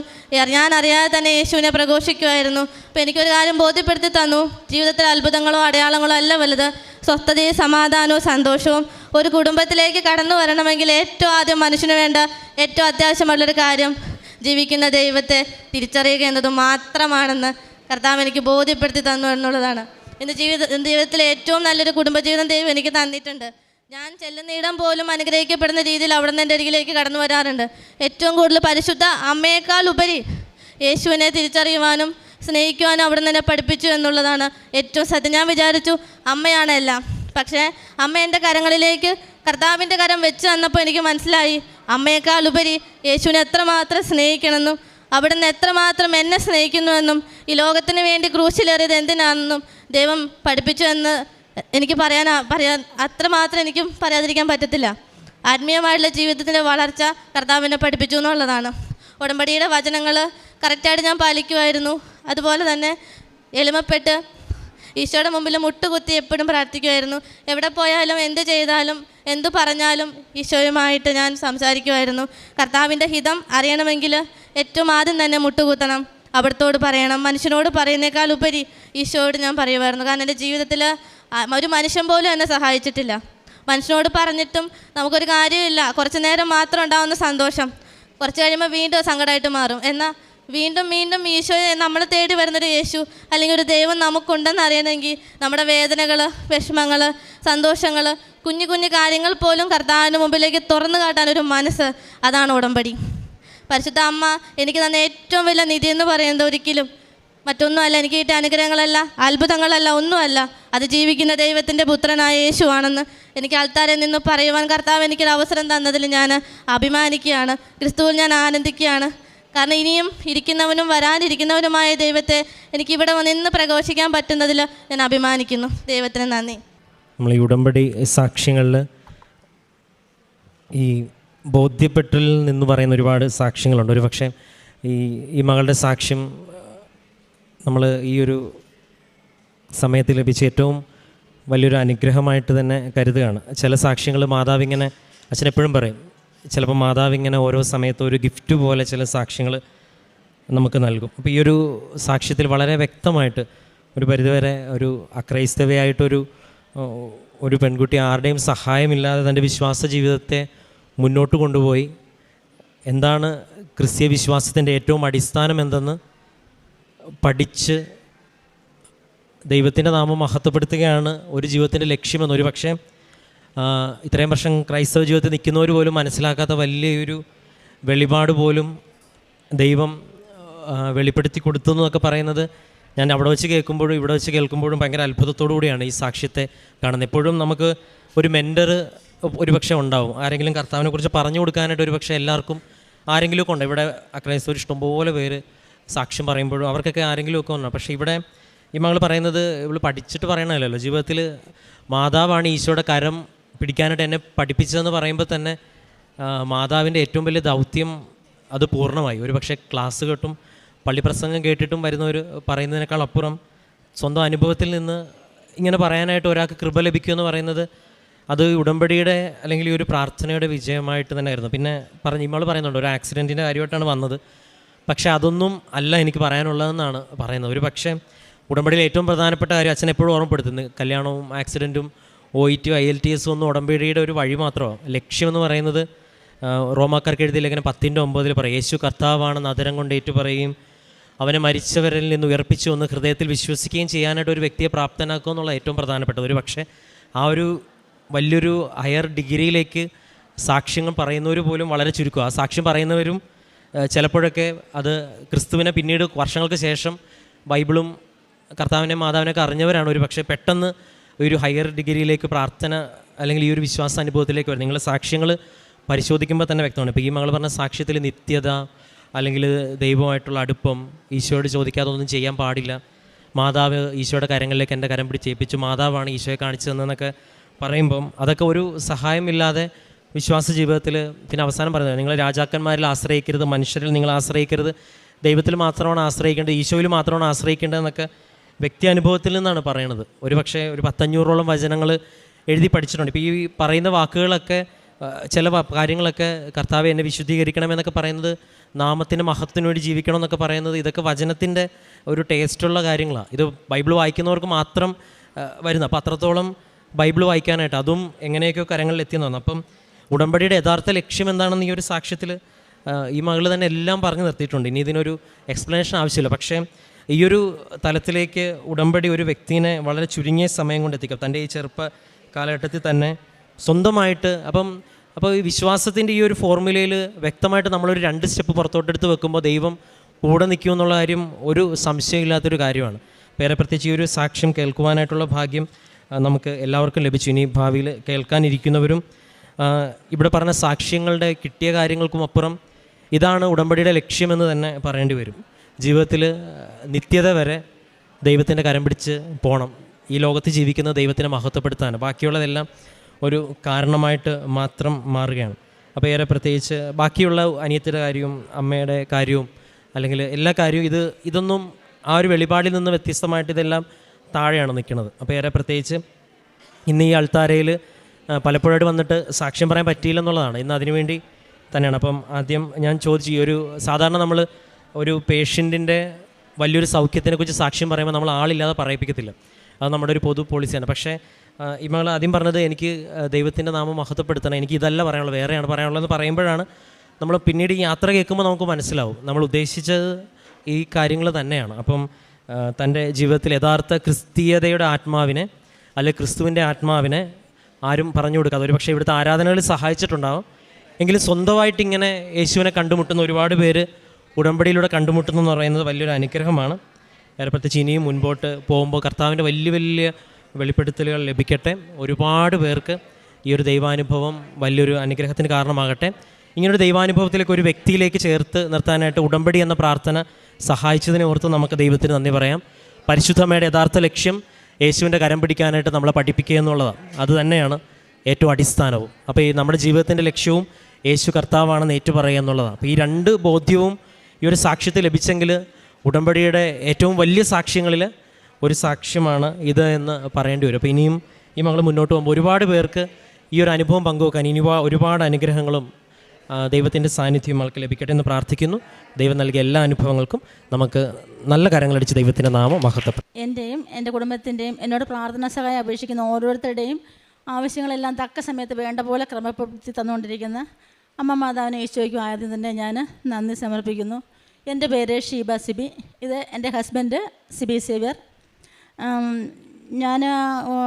ഞാൻ അറിയാതെ തന്നെ യേശുവിനെ പ്രഘോഷിക്കുമായിരുന്നു. അപ്പോൾ എനിക്കൊരു കാര്യം ബോധ്യപ്പെടുത്തി തന്നു, ജീവിതത്തിൽ അത്ഭുതങ്ങളോ അടയാളങ്ങളോ അല്ല വലുത്, സ്വസ്ഥതയും സമാധാനവും സന്തോഷവും. ഒരു കുടുംബത്തിലേക്ക് കടന്നു വരണമെങ്കിൽ ഏറ്റവും ആദ്യം മനുഷ്യന് വേണ്ട ഏറ്റവും അത്യാവശ്യമുള്ളൊരു കാര്യം ജീവിക്കുന്ന ദൈവത്തെ തിരിച്ചറിയുക എന്നത് മാത്രമാണെന്ന് കർത്താവ് എനിക്ക് ബോധ്യപ്പെടുത്തി തന്നു എന്നുള്ളതാണ്. എൻ്റെ ജീവിതത്തിലെ ഏറ്റവും നല്ലൊരു കുടുംബജീവിതം ദൈവം എനിക്ക് തന്നിട്ടുണ്ട്. ഞാൻ ചെല്ലുന്നിടം പോലും അനുഗ്രഹിക്കപ്പെടുന്ന രീതിയിൽ അവിടെ നിന്ന് എൻ്റെ അരികിലേക്ക് കടന്നു വരാറുണ്ട്. ഏറ്റവും കൂടുതൽ പരിശുദ്ധ അമ്മയേക്കാൾ ഉപരി യേശുവിനെ തിരിച്ചറിയുവാനും സ്നേഹിക്കുവാനും അവിടെ നിന്ന് എന്നെ പഠിപ്പിച്ചു എന്നുള്ളതാണ് ഏറ്റവും സത്യം. ഞാൻ വിചാരിച്ചു അമ്മയാണ് എല്ലാം. പക്ഷേ അമ്മ എൻ്റെ കരങ്ങളിലേക്ക് കർത്താവിൻ്റെ കരം വെച്ച് തന്നപ്പോൾ എനിക്ക് മനസ്സിലായി, അമ്മയേക്കാൾ ഉപരി യേശുവിനെ എത്രമാത്രം സ്നേഹിക്കണമെന്നും അവിടുന്ന് എത്രമാത്രം എന്നെ സ്നേഹിക്കുന്നുവെന്നും ഈ ലോകത്തിന് വേണ്ടി ക്രൂശിലേറിയത് എന്തിനാണെന്നും ദൈവം പഠിപ്പിച്ചു എന്ന് എനിക്ക് പറയാൻ അത്രമാത്രം എനിക്കും പറയാതിരിക്കാൻ പറ്റത്തില്ല. ആത്മീയമായിട്ടുള്ള ജീവിതത്തിൻ്റെ വളർച്ച കർത്താവിനെ പഠിപ്പിച്ചു എന്നുള്ളതാണ്. ഉടമ്പടിയുടെ വചനങ്ങൾ കറക്റ്റായിട്ട് ഞാൻ പാലിക്കുമായിരുന്നു. അതുപോലെ തന്നെ എളിമപ്പെട്ട് ഈശോയുടെ മുമ്പിൽ മുട്ടുകുത്തി എപ്പോഴും പ്രാർത്ഥിക്കുമായിരുന്നു. എവിടെ പോയാലും എന്ത് ചെയ്താലും എന്തു പറഞ്ഞാലും ഈശോയുമായിട്ട് ഞാൻ സംസാരിക്കുമായിരുന്നു. കർത്താവിൻ്റെ ഹിതം അറിയണമെങ്കിൽ ഏറ്റവും ആദ്യം തന്നെ മുട്ടുകുത്തണം, അവിടത്തോട് പറയണം. മനുഷ്യനോട് പറയുന്നേക്കാൾ ഉപരി ഈശോയോട് ഞാൻ പറയുമായിരുന്നു. കാരണം എൻ്റെ ജീവിതത്തിൽ ഒരു മനുഷ്യൻ പോലും എന്നെ സഹായിച്ചിട്ടില്ല. മനുഷ്യനോട് പറഞ്ഞിട്ടും നമുക്കൊരു കാര്യമില്ല. കുറച്ച് നേരം മാത്രം ഉണ്ടാകുന്ന സന്തോഷം കുറച്ച് കഴിയുമ്പോൾ വീണ്ടും സങ്കടമായിട്ട് മാറും. എന്നാൽ വീണ്ടും വീണ്ടും ഈശോയെ നമ്മൾ തേടി വരുന്നൊരു യേശു അല്ലെങ്കിൽ ഒരു ദൈവം നമുക്കുണ്ടെന്ന് അറിയണമെങ്കിൽ നമ്മുടെ വേദനകൾ, വിഷമങ്ങൾ, സന്തോഷങ്ങൾ, കുഞ്ഞു കുഞ്ഞു കാര്യങ്ങൾ പോലും കർത്താവിൻ്റെ മുമ്പിലേക്ക് തുറന്നു കാട്ടാനൊരു മനസ്സ്, അതാണ് ഉടമ്പടി. പരിശുദ്ധ അമ്മ എനിക്ക് തന്ന ഏറ്റവും വലിയ നിധി എന്ന് പറയുന്നത് ഒരിക്കലും മറ്റൊന്നുമല്ല, എനിക്ക് കിട്ടിയ അനുഗ്രഹങ്ങളല്ല, അത്ഭുതങ്ങളല്ല, ഒന്നുമല്ല. അത് ജീവിക്കുന്ന ദൈവത്തിൻ്റെ പുത്രനായ യേശുവാണെന്ന് എനിക്ക് ആൾത്താരിൽ നിന്ന് പറയുവാൻ കർത്താവ് എനിക്കൊരു അവസരം തന്നതിൽ ഞാൻ അഭിമാനിക്കുകയാണ്. ക്രിസ്തുവിൽ ഞാൻ ആനന്ദിക്കുകയാണ്. കാരണം ഇനിയും ഇരിക്കുന്നവനും വരാനിരിക്കുന്നവനുമായ ദൈവത്തെ എനിക്കിവിടെ നിന്ന് പ്രഘോഷിക്കാൻ പറ്റുന്നതിൽ ഞാൻ അഭിമാനിക്കുന്നു. ദൈവത്തിന് നന്ദി. നമ്മൾ ഈ ഉടമ്പടി സാക്ഷ്യങ്ങളിൽ ഈ ബോധ്യപ്പെട്ടിൽ നിന്ന് പറയുന്ന ഒരുപാട് സാക്ഷ്യങ്ങളുണ്ട്. ഒരു പക്ഷേ ഈ മകളുടെ സാക്ഷ്യം നമ്മൾ ഈ ഒരു സമയത്ത് ലഭിച്ച ഏറ്റവും വലിയൊരു അനുഗ്രഹമായിട്ട് തന്നെ കരുതുകയാണ്. ചില സാക്ഷ്യങ്ങൾ മാതാവിങ്ങനെ, അച്ഛനെപ്പോഴും പറയും, ചിലപ്പോൾ മാതാവിങ്ങനെ ഓരോ സമയത്തും ഒരു ഗിഫ്റ്റ് പോലെ ചില സാക്ഷ്യങ്ങൾ നമുക്ക് നൽകും. അപ്പോൾ ഈ ഒരു സാക്ഷ്യത്തിൽ വളരെ വ്യക്തമായിട്ട് ഒരു പരിധിവരെ ഒരു അക്രൈസ്തവയായിട്ടൊരു പെൺകുട്ടി ആരുടെയും സഹായമില്ലാതെ തൻ്റെ വിശ്വാസ ജീവിതത്തെ മുന്നോട്ട് കൊണ്ടുപോയി എന്താണ് ക്രിസ്തീയ വിശ്വാസത്തിൻ്റെ ഏറ്റവും അടിസ്ഥാനം എന്തെന്ന് പഠിച്ച് ദൈവത്തിൻ്റെ നാമം മഹത്വപ്പെടുത്തുകയാണ് ഒരു ജീവിതത്തിൻ്റെ ലക്ഷ്യമെന്ന്. ഒരു പക്ഷേ ഇത്രയും വർഷം ക്രൈസ്തവ ജീവിതത്തിൽ നിൽക്കുന്നവർ പോലും മനസ്സിലാക്കാത്ത വലിയൊരു വെളിപാട് പോലും ദൈവം വെളിപ്പെടുത്തി കൊടുത്തു എന്നൊക്കെ പറയുന്നത് ഞാൻ അവിടെ വെച്ച് കേൾക്കുമ്പോഴും ഇവിടെ വെച്ച് കേൾക്കുമ്പോഴും ഭയങ്കര അത്ഭുതത്തോടു കൂടിയാണ് ഈ സാക്ഷ്യത്തെ കാണുന്നത്. എപ്പോഴും നമുക്ക് ഒരു മെൻറ്റർ ഒരുപക്ഷെ ഉണ്ടാവും, ആരെങ്കിലും കർത്താവിനെ കുറിച്ച് പറഞ്ഞു കൊടുക്കാനായിട്ട് ഒരുപക്ഷെ എല്ലാവർക്കും ആരെങ്കിലുമൊക്കെ ഉണ്ട്. ഇവിടെ ക്രൈസ്തവർ ഇഷ്ടംപോലെ പേര് സാക്ഷ്യം പറയുമ്പോഴും അവർക്കൊക്കെ ആരെങ്കിലുമൊക്കെ ഉണ്ട്. പക്ഷേ ഇവിടെ ഈ മകൾ പറയുന്നത് ഇവൾ പഠിച്ചിട്ട് പറയണമല്ലോ, ജീവിതത്തിൽ മാതാവാണ് ഈശോയുടെ കരം പിടിക്കാനായിട്ട് എന്നെ പഠിപ്പിച്ചതെന്ന് പറയുമ്പോൾ തന്നെ മാതാവിൻ്റെ ഏറ്റവും വലിയ ദൗത്യം അത് പൂർണ്ണമായി. ഒരു പക്ഷേ ക്ലാസ് കേട്ടും പള്ളിപ്രസംഗം കേട്ടിട്ടും വരുന്നവർ പറയുന്നതിനേക്കാൾ അപ്പുറം സ്വന്തം അനുഭവത്തിൽ നിന്ന് ഇങ്ങനെ പറയാനായിട്ട് ഒരാൾക്ക് കൃപ ലഭിക്കുമെന്ന് പറയുന്നത് അത് ഉടമ്പടിയുടെ അല്ലെങ്കിൽ ഈ ഒരു പ്രാർത്ഥനയുടെ വിജയമായിട്ട് തന്നെ ആയിരുന്നു. പിന്നെ ഇമ്മൾ പറയുന്നുണ്ട് ഒരു ആക്സിഡൻറ്റിൻ്റെ കാര്യമായിട്ടാണ് വന്നത്, പക്ഷേ അതൊന്നും അല്ല എനിക്ക് പറയാനുള്ളതെന്നാണ് പറയുന്നത്. ഒരു പക്ഷേ ഉടമ്പടിയിൽ ഏറ്റവും പ്രധാനപ്പെട്ട കാര്യം അച്ഛൻ എപ്പോഴും ഓർമ്മപ്പെടുത്തുന്നത് കല്യാണവും ആക്സിഡൻറ്റും OET IELTS ഒന്നും ഉടമ്പടിയുടെ ഒരു വഴി മാത്രമാണ്. ലക്ഷ്യമെന്ന് പറയുന്നത് റോമാക്കാർക്ക് എഴുതിയ ലേഖനം 10:9 പറയും, യേശു കർത്താവാണെന്ന് അതരം കൊണ്ട് ഏറ്റുപറയുകയും അവനെ മരിച്ചവരിൽ നിന്ന് ഉയർപ്പിച്ചു എന്ന് ഹൃദയത്തിൽ വിശ്വസിക്കുകയും ചെയ്യാനായിട്ട് ഒരു വ്യക്തിയെ പ്രാപ്തനാക്കുക എന്നുള്ള ഏറ്റവും പ്രധാനപ്പെട്ടത്. ഒരു പക്ഷേ ആ ഒരു വലിയൊരു ഹയർ ഡിഗ്രിയിലേക്ക് സാക്ഷ്യങ്ങൾ പറയുന്നവർ പോലും വളരെ ചുരുക്കം. ആ സാക്ഷ്യം പറയുന്നവരും ചിലപ്പോഴൊക്കെ അത് ക്രിസ്തുവിനെ പിന്നീട് വർഷങ്ങൾക്ക് ശേഷം ബൈബിളും കർത്താവിനെ മാതാവിനൊക്കെ അറിഞ്ഞവരാണ് ഒരു പക്ഷേ പെട്ടെന്ന് ഒരു ഹയർ ഡിഗ്രിയിലേക്ക് പ്രാർത്ഥന അല്ലെങ്കിൽ ഈ ഒരു വിശ്വാസ അനുഭവത്തിലേക്ക് വരും. നിങ്ങളുടെ സാക്ഷ്യങ്ങൾ പരിശോധിക്കുമ്പോൾ തന്നെ വ്യക്തമാണ്. ഇപ്പോൾ ഈ മകൾ പറഞ്ഞ സാക്ഷ്യത്തിൽ നിത്യത, അല്ലെങ്കിൽ ദൈവമായിട്ടുള്ള അടുപ്പം, ഈശോയോട് ചോദിക്കാതെ ഒന്നും ചെയ്യാൻ പാടില്ല, മാതാവ് ഈശോയുടെ കരങ്ങളിലേക്ക് എൻ്റെ കരം പിടിച്ചേൽപ്പിച്ചു, മാതാവാണ് ഈശോയെ കാണിച്ചു തന്നതെന്നൊക്കെ പറയുമ്പം അതൊക്കെ ഒരു സഹായമില്ലാതെ വിശ്വാസ ജീവിതത്തിൽ പിന്നെ അവസാനം പറയുന്നത്, നിങ്ങൾ രാജാക്കന്മാരിൽ ആശ്രയിക്കരുത്, മനുഷ്യരിൽ നിങ്ങൾ ആശ്രയിക്കരുത്, ദൈവത്തിൽ മാത്രമാണ് ആശ്രയിക്കേണ്ടത്, ഈശോയിൽ മാത്രമാണ് ആശ്രയിക്കേണ്ടതെന്നൊക്കെ വ്യക്തി അനുഭവത്തിൽ നിന്നാണ് പറയണത്. ഒരു പക്ഷേ ഒരു 500-ഓളം വചനങ്ങൾ എഴുതി പഠിച്ചിട്ടുണ്ട്. ഇപ്പോൾ ഈ പറയുന്ന വാക്കുകളൊക്കെ ചില കാര്യങ്ങളൊക്കെ കർത്താവെ എന്നെ വിശുദ്ധീകരിക്കണമെന്നൊക്കെ പറയുന്നത്, നാമത്തിൻ്റെ മഹത്വത്തിന് വേണ്ടി ജീവിക്കണം എന്നൊക്കെ പറയുന്നത്, ഇതൊക്കെ വചനത്തിൻ്റെ ഒരു ടേസ്റ്റുള്ള കാര്യങ്ങളാണ്. ഇത് ബൈബിൾ വായിക്കുന്നവർക്ക് മാത്രം വരുന്നത്. അപ്പോൾ അത്രത്തോളം ബൈബിൾ വായിക്കാനായിട്ട് അതും എങ്ങനെയൊക്കെയോ കരങ്ങളിൽ എത്തിയെന്ന് തോന്നുന്നു. അപ്പം ഉടമ്പടിയുടെ യഥാർത്ഥ ലക്ഷ്യം എന്താണെന്ന് ഈ ഒരു സാക്ഷ്യത്തിൽ ഈ മകൾ തന്നെ എല്ലാം പറഞ്ഞു നിർത്തിയിട്ടുണ്ട്. ഇനി ഇതിനൊരു എക്സ്പ്ലനേഷൻ ആവശ്യമില്ല. പക്ഷേ ഈ ഒരു തലത്തിലേക്ക് ഉടമ്പടി ഒരു വ്യക്തിനെ വളരെ ചുരുങ്ങിയ സമയം കൊണ്ട് എത്തിക്കാം. തൻ്റെ ഈ ചെറുപ്പ കാലഘട്ടത്തിൽ തന്നെ സ്വന്തമായിട്ട് അപ്പോൾ ഈ വിശ്വാസത്തിൻ്റെ ഈ ഒരു ഫോർമുലയിൽ വ്യക്തമായിട്ട് നമ്മളൊരു 2 സ്റ്റെപ്പ് പുറത്തോട്ടെടുത്ത് വെക്കുമ്പോൾ ദൈവം കൂടെ നിൽക്കുമെന്നുള്ള കാര്യം ഒരു സംശയമില്ലാത്തൊരു കാര്യമാണ്. വേറെ പ്രത്യേകിച്ച് ഈ ഒരു സാക്ഷ്യം കേൾക്കുവാനായിട്ടുള്ള ഭാഗ്യം നമുക്ക് എല്ലാവർക്കും ലഭിച്ചു. ഇനി ഭാവിയിൽ കേൾക്കാനിരിക്കുന്നവരും ഇവിടെ പറഞ്ഞ സാക്ഷ്യങ്ങളുടെ കിട്ടിയ കാര്യങ്ങൾക്കും അപ്പുറം ഇതാണ് ഉടമ്പടിയുടെ ലക്ഷ്യമെന്ന് തന്നെ പറയേണ്ടി വരും. ജീവിതത്തിൽ നിത്യത വരെ ദൈവത്തിൻ്റെ കരം പിടിച്ച് പോകണം. ഈ ലോകത്ത് ജീവിക്കുന്ന ദൈവത്തിനെ മഹത്വപ്പെടുത്താൻ, ബാക്കിയുള്ളതെല്ലാം ഒരു കാരണമായിട്ട് മാത്രം മാറുകയാണ്. അപ്പോൾ ഏറെ പ്രത്യേകിച്ച് ബാക്കിയുള്ള അനിയത്തിയുടെ കാര്യവും അമ്മയുടെ കാര്യവും അല്ലെങ്കിൽ എല്ലാ കാര്യവും ഇതൊന്നും ആ ഒരു വെളിപാടിൽ നിന്ന് വ്യത്യസ്തമായിട്ട് ഇതെല്ലാം താഴെയാണ് നിൽക്കുന്നത്. അപ്പോൾ ഏറെ പ്രത്യേകിച്ച് ഇന്ന് ഈ അൾത്താരയിൽ പലപ്പോഴായിട്ട് വന്നിട്ട് സാക്ഷ്യം പറയാൻ പറ്റിയില്ലെന്നുള്ളതാണ്. ഇന്ന് അതിനുവേണ്ടി തന്നെയാണ്. അപ്പം ആദ്യം ഞാൻ ചോദിച്ചു, ഈ ഒരു സാധാരണ നമ്മൾ ഒരു പേഷ്യൻറ്റിൻ്റെ വലിയൊരു സൗഖ്യത്തിനെക്കുറിച്ച് സാക്ഷ്യം പറയുമ്പോൾ നമ്മൾ ആളില്ലാതെ പറയിപ്പിക്കത്തില്ല, അത് നമ്മുടെ ഒരു പൊതു പോളിസിയാണ്. പക്ഷേ ഈ മകൾ ആദ്യം പറഞ്ഞത് എനിക്ക് ദൈവത്തിൻ്റെ നാമം മഹത്വപ്പെടുത്തണം, എനിക്ക് ഇതല്ല പറയാനുള്ളത്, വേറെയാണ് പറയാനുള്ളതെന്ന് പറയുമ്പോഴാണ് നമ്മൾ പിന്നീട് ഈ യാത്ര കേൾക്കുമ്പോൾ നമുക്ക് മനസ്സിലാവും നമ്മൾ ഉദ്ദേശിച്ചത് ഈ കാര്യങ്ങൾ തന്നെയാണ്. അപ്പം തൻ്റെ ജീവിതത്തിൽ യഥാർത്ഥ ക്രിസ്തീയതയുടെ ആത്മാവിനെ അല്ലെങ്കിൽ ക്രിസ്തുവിൻ്റെ ആത്മാവിനെ ആരും പറഞ്ഞു കൊടുക്കാതെ, ഒരു പക്ഷേ ഇവിടുത്തെ ആരാധനകളിൽ സഹായിച്ചിട്ടുണ്ടാവും, എങ്കിലും സ്വന്തമായിട്ട് ഇങ്ങനെ യേശുവിനെ കണ്ടുമുട്ടുന്ന ഒരുപാട് പേര് ഉടമ്പടിയിലൂടെ കണ്ടുമുട്ടുന്നു എന്ന് പറയുന്നത് വലിയൊരു അനുഗ്രഹമാണ്. വേറെ പ്രത്യേകിച്ച് ഇനിയും മുൻപോട്ട് പോകുമ്പോൾ കർത്താവിൻ്റെ വലിയ വലിയ വെളിപ്പെടുത്തലുകൾ ലഭിക്കട്ടെ. ഒരുപാട് പേർക്ക് ഈ ഒരു ദൈവാനുഭവം വലിയൊരു അനുഗ്രഹത്തിന് കാരണമാകട്ടെ. ഇങ്ങനൊരു ദൈവാനുഭവത്തിലേക്ക് ഒരു വ്യക്തിയിലേക്ക് ചേർത്ത് നിർത്താനായിട്ട് ഉടമ്പടി എന്ന പ്രാർത്ഥന സഹായിച്ചതിനെ ഓർത്ത് നമുക്ക് ദൈവത്തിന് നന്ദി പറയാം. പരിശുദ്ധമ്മയുടെ യഥാർത്ഥ ലക്ഷ്യം യേശുവിൻ്റെ കരം പിടിക്കാനായിട്ട് നമ്മളെ പഠിപ്പിക്കുക എന്നുള്ളതാണ്. അത് തന്നെയാണ് ഏറ്റവും അടിസ്ഥാനവും. അപ്പോൾ ഈ നമ്മുടെ ജീവിതത്തിൻ്റെ ലക്ഷ്യവും യേശു കർത്താവാണെന്ന് ഏറ്റുപറയുക എന്നുള്ളതാണ്. അപ്പോൾ ഈ 2 ബോധ്യവും ഈ ഒരു സാക്ഷ്യത്തിൽ ലഭിച്ചെങ്കിൽ ഉടമ്പടിയുടെ ഏറ്റവും വലിയ സാക്ഷ്യങ്ങളിൽ ഒരു സാക്ഷ്യമാണ് ഇത് എന്ന് പറയേണ്ടി വരും. അപ്പോൾ ഇനിയും ഈ മകൾ മുന്നോട്ട് പോകുമ്പോൾ ഒരുപാട് പേർക്ക് ഈ ഒരു അനുഭവം പങ്കുവെക്കാൻ ഇനി ഒരുപാട് അനുഗ്രഹങ്ങളും ദൈവത്തിൻ്റെ സാന്നിധ്യം ആൾക്ക് ലഭിക്കട്ടെ എന്ന് പ്രാർത്ഥിക്കുന്നു. ദൈവം നൽകിയ എല്ലാ അനുഭവങ്ങൾക്കും നമുക്ക് നല്ല കരങ്ങളടിച്ച് ദൈവത്തിൻ്റെ നാമം മഹത്വപ്പെടും. എൻ്റെയും എൻ്റെ കുടുംബത്തിൻ്റെയും എന്നോട് പ്രാർത്ഥനാ സഹായം അപേക്ഷിക്കുന്ന ഓരോരുത്തരുടെയും ആവശ്യങ്ങളെല്ലാം തക്ക സമയത്ത് വേണ്ട പോലെ ക്രമപ്പെടുത്തി തന്നുകൊണ്ടിരിക്കുന്ന അമ്മ മാതാവിനെ ഈശോയ്ക്കും ആദ്യം തന്നെ ഞാൻ നന്ദി സമർപ്പിക്കുന്നു. എൻ്റെ പേര് ഷീബ സിബി, ഇത് എൻ്റെ ഹസ്ബൻഡ് സിബി സേവ്യർ. ഞാൻ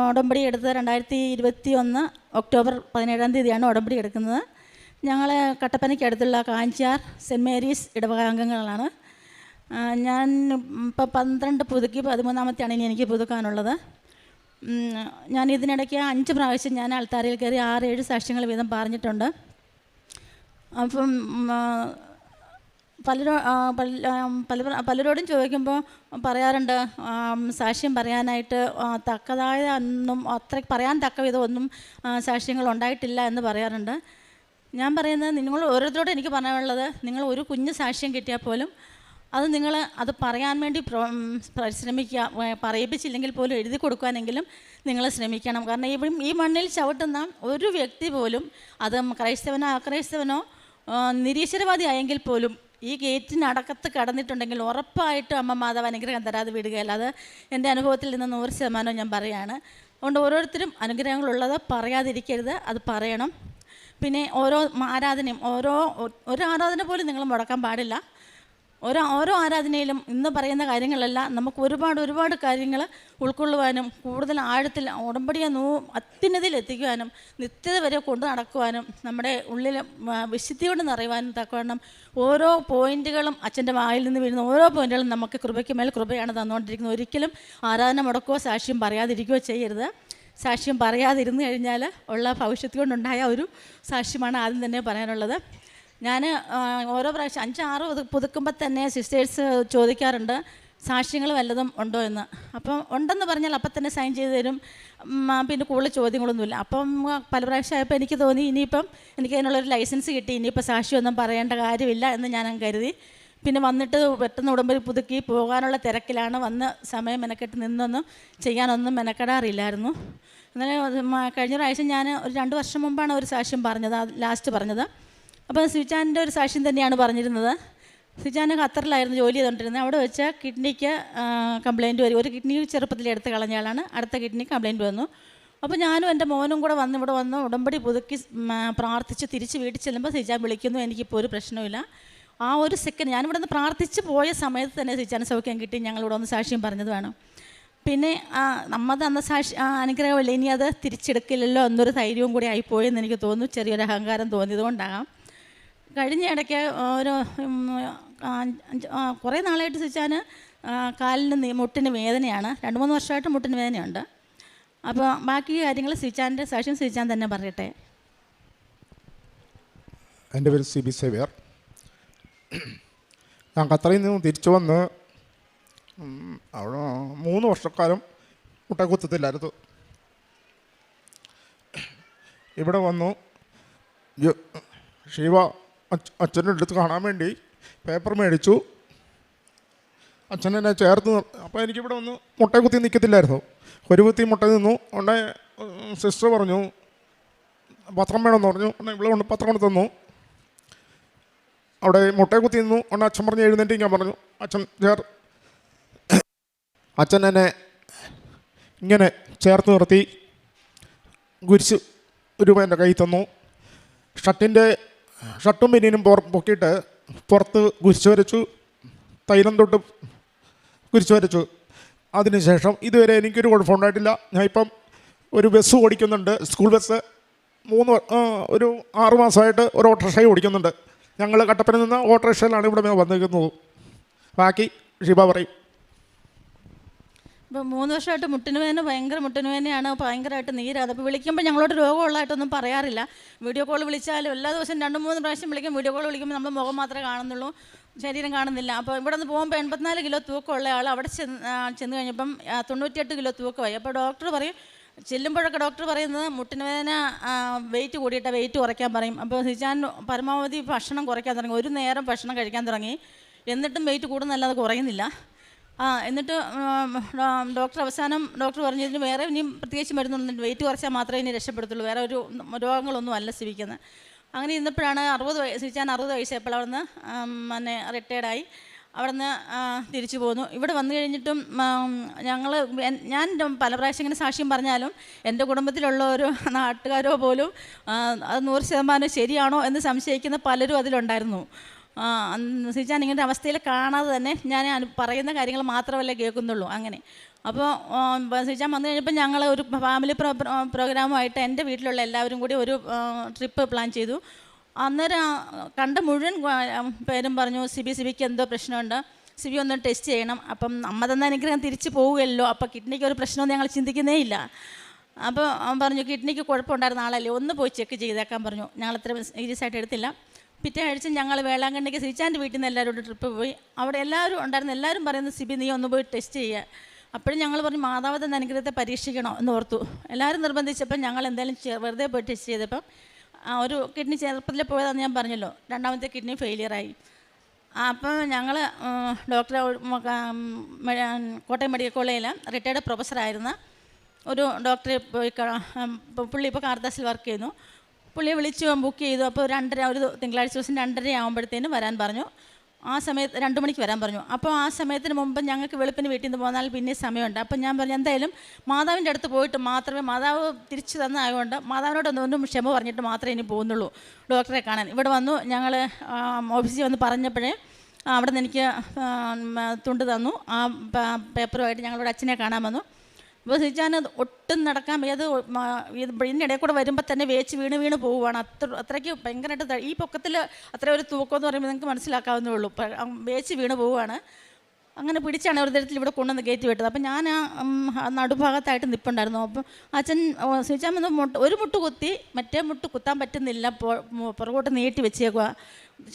ഉടമ്പടി എടുത്തത് 2021 ഒക്ടോബർ 17-ാം തീയതിയാണ് ഉടമ്പടി എടുക്കുന്നത്. ഞങ്ങൾ കട്ടപ്പനയ്ക്കടുത്തുള്ള കാഞ്ചാർ സെൻറ്റ് മേരീസ് ഇടവക അംഗങ്ങളാണ്. ഞാൻ ഇപ്പോൾ 12 പുതുക്കി 13ാമത്തെയാണ് ഇനി എനിക്ക് പുതുക്കാനുള്ളത്. ഞാൻ ഇതിനിടയ്ക്ക് 5 പ്രാവശ്യം ഞാൻ അൾത്താരയിൽ കയറി 6-7 സാക്ഷ്യങ്ങൾ വീതം പറഞ്ഞിട്ടുണ്ട്. അപ്പം പലരോടും ചോദിക്കുമ്പോൾ പറയാറുണ്ട് സാക്ഷ്യം പറയാനായിട്ട് തക്കതായ ഒന്നും അത്ര പറയാൻ തക്ക വിധം ഒന്നും സാക്ഷ്യങ്ങൾ ഉണ്ടായിട്ടില്ല എന്ന് പറയാറുണ്ട്. ഞാൻ പറയുന്നത് നിങ്ങൾ ഓരോരുത്തരോടും എനിക്ക് പറയാനുള്ളത്, നിങ്ങൾ ഒരു കുഞ്ഞ് സാക്ഷ്യം കിട്ടിയാൽ പോലും അത് പറയാൻ വേണ്ടി ശ്രമിക്കുക. പറയിപ്പിച്ചില്ലെങ്കിൽ പോലും എഴുതി കൊടുക്കാനെങ്കിലും നിങ്ങൾ ശ്രമിക്കണം. കാരണം ഈ മണ്ണിൽ ചവിട്ടുന്ന ഒരു വ്യക്തി പോലും, അത് ക്രൈസ്തവനോ അക്രൈസ്തവനോ നിരീശ്വരവാദി ആയെങ്കിൽ പോലും ഈ ഗേറ്റിനടക്കത്ത് കടന്നിട്ടുണ്ടെങ്കിൽ ഉറപ്പായിട്ടും അമ്മ മാതാവ് അനുഗ്രഹം തരാതെ വിടുകയല്ല. അത് എൻ്റെ അനുഭവത്തിൽ നിന്ന് 100% ഞാൻ പറയുകയാണ്. അതുകൊണ്ട് ഓരോരുത്തരും അനുഗ്രഹങ്ങളുള്ളത് പറയാതിരിക്കരുത്, അത് പറയണം. പിന്നെ ഓരോ ആരാധനയും ഒരു ആരാധന പോലും നിങ്ങൾ മുടക്കാൻ പാടില്ല. ഓരോ ആരാധനയിലും ഇന്ന് പറയുന്ന കാര്യങ്ങളെല്ലാം നമുക്ക് ഒരുപാട് കാര്യങ്ങൾ ഉൾക്കൊള്ളുവാനും കൂടുതൽ ആഴത്തിൽ ഉടമ്പടിയെ അത്യുന്നതിയിൽ എത്തിക്കുവാനും നിത്യത വരെ കൊണ്ടു നടക്കുവാനും നമ്മുടെ ഉള്ളിൽ വിശുദ്ധി കൊണ്ട് നിറയുവാനും തക്കവണ്ണം ഓരോ പോയിന്റുകളും അച്ഛൻ്റെ വായിൽ നിന്ന് വീഴുന്ന ഓരോ പോയിന്റുകളും നമുക്ക് കൃപയ്ക്ക് മേൽ കൃപയാണ് തന്നുകൊണ്ടിരിക്കുന്നത്. ഒരിക്കലും ആരാധന മുടക്കുകയോ സാക്ഷ്യം പറയാതിരിക്കുകയോ ചെയ്യരുത്. സാക്ഷ്യം പറയാതിരുന്നു കഴിഞ്ഞാൽ ഉള്ള ഭവിഷ്യത്ത് കൊണ്ടുണ്ടായ ഒരു സാക്ഷ്യമാണ് ആദ്യം തന്നെ പറയാനുള്ളത്. ഞാൻ ഓരോ പ്രാവശ്യം 5-6 പുതുക്കുമ്പോൾ തന്നെ സിസ്റ്റേഴ്സ് ചോദിക്കാറുണ്ട് സാക്ഷ്യങ്ങൾ വല്ലതും ഉണ്ടോ എന്ന്. അപ്പം ഉണ്ടെന്ന് പറഞ്ഞാൽ അപ്പം തന്നെ സൈൻ ചെയ്ത് തരും. പിന്നെ കൂടുതൽ ചോദ്യങ്ങളൊന്നുമില്ല. അപ്പം പല പ്രാവശ്യമായപ്പോൾ എനിക്ക് തോന്നി ഇനിയിപ്പം എനിക്ക് അതിനുള്ളൊരു ലൈസൻസ് കിട്ടി, ഇനിയിപ്പോൾ സാക്ഷ്യമൊന്നും പറയേണ്ട കാര്യമില്ല എന്ന് ഞാൻ കരുതി. പിന്നെ വന്നിട്ട് പെട്ടെന്ന് ഉടമ്പടി പുതുക്കി പോകാനുള്ള തിരക്കിലാണ്. വന്ന് സമയം മെനക്കെട്ട് നിന്നൊന്നും ചെയ്യാനൊന്നും മെനക്കെടാറില്ലായിരുന്നു. എന്നാലും കഴിഞ്ഞ പ്രാവശ്യം ഞാൻ ഒരു 2 വർഷം മുമ്പാണ് ഒരു സാക്ഷ്യം പറഞ്ഞത്, ലാസ്റ്റ് പറഞ്ഞത്. അപ്പോൾ സിജാൻ്റെ ഒരു സാക്ഷ്യം തന്നെയാണ് പറഞ്ഞിരുന്നത്. സിജാൻ ഖത്തറിലായിരുന്നു ജോലി ചെയ്തുകൊണ്ടിരുന്നത്. അവിടെ വെച്ച് കിഡ്നിക്ക് കംപ്ലയിൻറ്റ് വരും. ഒരു കിഡ്നി ചെറുപ്പത്തിൽ എടുത്ത് കളഞ്ഞയാളാണ്, അടുത്ത കിഡ്നി കംപ്ലയിൻറ്റ് വന്നു. അപ്പോൾ ഞാനും എൻ്റെ മോനും കൂടെ ഇവിടെ വന്ന് ഉടമ്പടി പുതുക്കി പ്രാർത്ഥിച്ച് തിരിച്ച് വീട്ടിൽ ചെല്ലുമ്പോൾ സിജാൻ വിളിക്കുന്നു, എനിക്കിപ്പോൾ ഒരു പ്രശ്നമില്ല. ആ ഒരു സെക്കൻഡ് ഞാനിവിടെ നിന്ന് പ്രാർത്ഥിച്ച് പോയ സമയത്ത് തന്നെ സിജാൻ സൗഖ്യം കിട്ടി. ഞങ്ങളിവിടെ ഒന്ന് സാക്ഷ്യം പറഞ്ഞത് വേണം. പിന്നെ നമ്മൾ തന്ന അനുഗ്രഹമല്ല, ഇനി അത് തിരിച്ചെടുക്കില്ലല്ലോ എന്നൊരു ധൈര്യവും കൂടി ആയിപ്പോയെന്ന് എനിക്ക് തോന്നുന്നു. ചെറിയൊരു അഹങ്കാരം തോന്നിയതുകൊണ്ടാകാം. കഴിഞ്ഞ ഇടയ്ക്ക് ഒരു കുറേ നാളായിട്ട് സിജാൻ കാലിന് മുട്ടിന് വേദനയാണ്. 2-3 വർഷമായിട്ട് മുട്ടിന് വേദനയുണ്ട്. അപ്പോൾ ബാക്കി കാര്യങ്ങൾ സിജാൻ്റെ സാക്ഷ്യം സിജാൻ തന്നെ പറയട്ടെ. എൻ്റെ പേര് CB സേവ്യർ. ഞാൻ ഖത്തറിൽ നിന്ന് തിരിച്ചു വന്ന് അവിടെ 3 വർഷക്കാലം മുട്ടക്കുത്തില്ലായിരുന്നു. ഇവിടെ വന്നു ശിവ അച്ഛൻ്റെ അടുത്ത് കാണാൻ വേണ്ടി പേപ്പർ മേടിച്ചു. അച്ഛനെന്നെ ചേർത്ത്. അപ്പോൾ എനിക്കിവിടെ വന്ന് മുട്ടക്കുത്തി നിൽക്കത്തില്ലായിരുന്നു. ഒരു കുത്തി മുട്ട നിന്നു. ഉടനെ സിസ്റ്റർ പറഞ്ഞു പത്രം വേണമെന്ന് പറഞ്ഞു. ഉടനെ ഇവിടെ കൊണ്ട് പത്രം കൊണ്ട് തന്നു. അവിടെ മുട്ടയെ കുത്തി നിന്നു. ഉടനെ അച്ഛൻ പറഞ്ഞ് എഴുന്നേറ്റ് ഞാൻ പറഞ്ഞു. അച്ഛൻ എന്നെ ഇങ്ങനെ ചേർത്ത് നിർത്തി കുരിശ് രൂപ എൻ്റെ കയ്യിൽ തന്നു. ഷർട്ടും ബനിയനും പൊക്കിയിട്ട് പുറത്ത് കുരിശ് വരച്ചു. തൈലം തൊട്ട് കുരിശ് വരച്ചു. അതിനുശേഷം ഇതുവരെ എനിക്കൊരു കുഴപ്പമുണ്ടായിട്ടില്ല. ഞാൻ ഇപ്പം ഒരു ബസ് ഓടിക്കുന്നുണ്ട്, സ്കൂൾ ബസ്. ഒരു 6 മാസമായിട്ട് ഒരു ഓട്ടോറിക്ഷ ഓടിക്കുന്നുണ്ട്. ഞങ്ങൾ കട്ടപ്പനയിൽ നിന്ന് ഓട്ടോറിക്ഷയിലാണ് ഇവിടെ വന്നിരിക്കുന്നത്. ബാക്കി ഷിബ പറയും. ഇപ്പോൾ 3 വർഷമായിട്ട് ഭയങ്കര മുട്ടിന് വേദനയാണ്, ഭയങ്കരമായിട്ട് നീരാണ്. അപ്പോൾ വിളിക്കുമ്പോൾ ഞങ്ങളോട് രോഗമുള്ളതായിട്ടൊന്നും പറയാറില്ല. വീഡിയോ കോൾ വിളിച്ചാലും എല്ലാ ദിവസവും 2-3 പ്രാവശ്യം വിളിക്കും. വീഡിയോ കോൾ വിളിക്കുമ്പോൾ നമ്മൾ മുഖം മാത്രമേ കാണുന്നുള്ളൂ, ശരീരം കാണുന്നില്ല. അപ്പോൾ ഇവിടെ നിന്ന് പോകുമ്പോൾ 84 കിലോ തൂക്കമുള്ള ആൾ അവിടെ ചെന്ന് കഴിഞ്ഞപ്പം 98 കിലോ തൂക്കമായി. അപ്പോൾ ഡോക്ടർ പറയും, ചെല്ലുമ്പോഴൊക്കെ ഡോക്ടർ പറയുന്നത് മുട്ടിന് വേദന വെയിറ്റ് കൂടിയിട്ട് വെയിറ്റ് കുറയ്ക്കാൻ പറയും. അപ്പോൾ സിജാൻ പരമാവധി ഭക്ഷണം കുറയ്ക്കാൻ തുടങ്ങി. ഒരു നേരം ഭക്ഷണം കഴിക്കാൻ തുടങ്ങി. എന്നിട്ടും വെയിറ്റ് കൂടുന്നല്ലാതെ കുറയുന്നില്ല. എന്നിട്ട് അവസാനം ഡോക്ടർ പറഞ്ഞു ഇതിന് വേറെ ഇനിയും പ്രത്യേകിച്ച് മരുന്നൊന്നും, വെയിറ്റ് കുറച്ചാൽ മാത്രമേ ഇനി രക്ഷപ്പെടുത്തുള്ളൂ, വേറെ ഒരു രോഗങ്ങളൊന്നും അല്ല സ്ഥിതിക്കുന്നത്. അങ്ങനെ ഇരുന്നപ്പോഴാണ് 60 വയസ്സായപ്പോൾ അവിടെ നിന്ന് റിട്ടയർഡായി. അവിടെ നിന്ന് തിരിച്ചു പോന്നു. ഇവിടെ വന്നു കഴിഞ്ഞിട്ടും ഞാൻ പല പ്രാവശ്യം ഇങ്ങനെ സാക്ഷ്യം പറഞ്ഞാലും എൻ്റെ കുടുംബത്തിലുള്ള ഒരു നാട്ടുകാരോ പോലും അത് 100% ശരിയാണോ എന്ന് സംശയിക്കുന്ന പലരും അതിലുണ്ടായിരുന്നു. സിജാൻ ഇങ്ങനത്തെ അവസ്ഥയിൽ കാണാതെ തന്നെ ഞാൻ പറയുന്ന കാര്യങ്ങൾ മാത്രമല്ലേ കേൾക്കുന്നുള്ളൂ. അങ്ങനെ അപ്പോൾ സിജാൻ വന്നു കഴിഞ്ഞപ്പോൾ ഞങ്ങൾ ഒരു ഫാമിലി പ്രോഗ്രാമുമായിട്ട് എൻ്റെ വീട്ടിലുള്ള എല്ലാവരും കൂടി ഒരു ട്രിപ്പ് പ്ലാൻ ചെയ്തു. അന്നേരം കണ്ട മുഴുവൻ പേരും പറഞ്ഞു സിബിക്ക് എന്തോ പ്രശ്നമുണ്ട്, സിബി ഒന്ന് ടെസ്റ്റ് ചെയ്യണം. അപ്പം അമ്മ തന്ന അനുഗ്രഹം തിരിച്ചു പോവുകയല്ലോ, അപ്പോൾ കിഡ്നിക്ക് ഒരു പ്രശ്നമൊന്നും ഞങ്ങൾ ചിന്തിക്കുന്നേ ഇല്ല. അപ്പോൾ പറഞ്ഞു കിഡ്നിക്ക് കുഴപ്പമുണ്ടായിരുന്ന ആളല്ലേ, ഒന്ന് പോയി ചെക്ക് ചെയ്തേക്കാൻ പറഞ്ഞു. ഞങ്ങൾ അത്ര സീരിയസ് ആയിട്ട് എടുത്തില്ല. പിറ്റേ ആഴ്ച ഞങ്ങൾ വേളാങ്കണ്ണിക്ക് സിജാൻ്റെ വീട്ടിൽ നിന്ന് എല്ലാവരും ട്രിപ്പ് പോയി. അവിടെ എല്ലാവരും ഉണ്ടായിരുന്നു. എല്ലാവരും പറയുന്നത് സിബി നീ ഒന്ന് പോയി ടെസ്റ്റ് ചെയ്യുക. അപ്പോഴും ഞങ്ങൾ പറഞ്ഞു മാതാവ് തന്ന അനുഗ്രഹത്തെ പരീക്ഷിക്കണോ എന്ന് ഓർത്തു. എല്ലാവരും നിർബന്ധിച്ചപ്പോൾ ഞങ്ങൾ എന്തായാലും വെറുതെ പോയി ടെസ്റ്റ് ചെയ്തപ്പം ഒരു കിഡ്നി ചെറുപ്പത്തിൽ പോയതാണെന്ന് ഞാൻ പറഞ്ഞല്ലോ, 2ാമത്തെ കിഡ്നി ഫെയിലിയറായി. അപ്പം ഞങ്ങൾ ഡോക്ടറെ കോട്ടയം മെഡിക്കൽ കോളേജിൽ റിട്ടയർഡ് പ്രൊഫസറായിരുന്ന ഒരു ഡോക്ടറെ പോയി, പുള്ളി ഇപ്പോൾ കാർദാസിൽ വർക്ക് ചെയ്യുന്നു. പുള്ളിയെ വിളിച്ചു ബുക്ക് ചെയ്തു. അപ്പോൾ 2:30 ഒരു തിങ്കളാഴ്ച ദിവസം 2:30 ആകുമ്പോഴത്തേനും വരാൻ പറഞ്ഞു. ആ സമയത്ത് 2 മണിക്ക് വരാൻ പറഞ്ഞു. അപ്പോൾ ആ സമയത്തിന് മുമ്പ് ഞങ്ങൾക്ക് വെളുപ്പിന് വീട്ടിൽ നിന്ന് പോന്നാൽ പിന്നെ സമയമുണ്ട്. അപ്പം ഞാൻ പറഞ്ഞു എന്തായാലും മാതാവിൻ്റെ അടുത്ത് പോയിട്ട് മാത്രമേ, മാതാവ് തിരിച്ചു തന്നതായതുകൊണ്ട് മാതാവിനോട് ഒന്നും ക്ഷമ പറഞ്ഞിട്ട് മാത്രമേ ഇനി പോകുന്നുള്ളൂ ഡോക്ടറെ കാണാൻ. ഇവിടെ വന്നു ഞങ്ങൾ ഓഫീസിൽ വന്ന് പറഞ്ഞപ്പോഴേ അവിടെ നിന്ന് എനിക്ക് തുണ്ട് തന്നു. ആ പേപ്പറുമായിട്ട് ഞങ്ങളുടെ അച്ഛനെ കാണാൻ വന്നു. അപ്പോൾ സിജാൻ ഒട്ടും നടക്കാൻ വയ്യാതെ ഇതിൻ്റെ ഇടയിൽ കൂടെ വരുമ്പോൾ തന്നെ വേച്ച് വീണ് പോവുകയാണ്. അത്രയ്ക്ക് ഭയങ്കരമായിട്ട് ഈ പൊക്കത്തിൽ അത്ര ഒരു തൂക്കമെന്ന് പറയുമ്പോൾ നിങ്ങൾക്ക് മനസ്സിലാക്കാവുന്നേ ഉള്ളൂ. വേച്ച് വീണ് പോവുകയാണ്. അങ്ങനെ പിടിച്ചാണ് ഒരു തരത്തിൽ ഇവിടെ കൊണ്ടുവന്ന് കയറ്റി വിട്ടത്. അപ്പം ഞാൻ ആ നടുഭാഗത്തായിട്ട് നിൽപ്പുണ്ടായിരുന്നു. അപ്പം അച്ഛൻ സിജാൻ വന്ന് ഒരു മുട്ട് കുത്തി, മറ്റേ മുട്ട് കുത്താൻ പറ്റുന്നില്ല, പുറകോട്ട് നീട്ടി വെച്ചേക്കുക.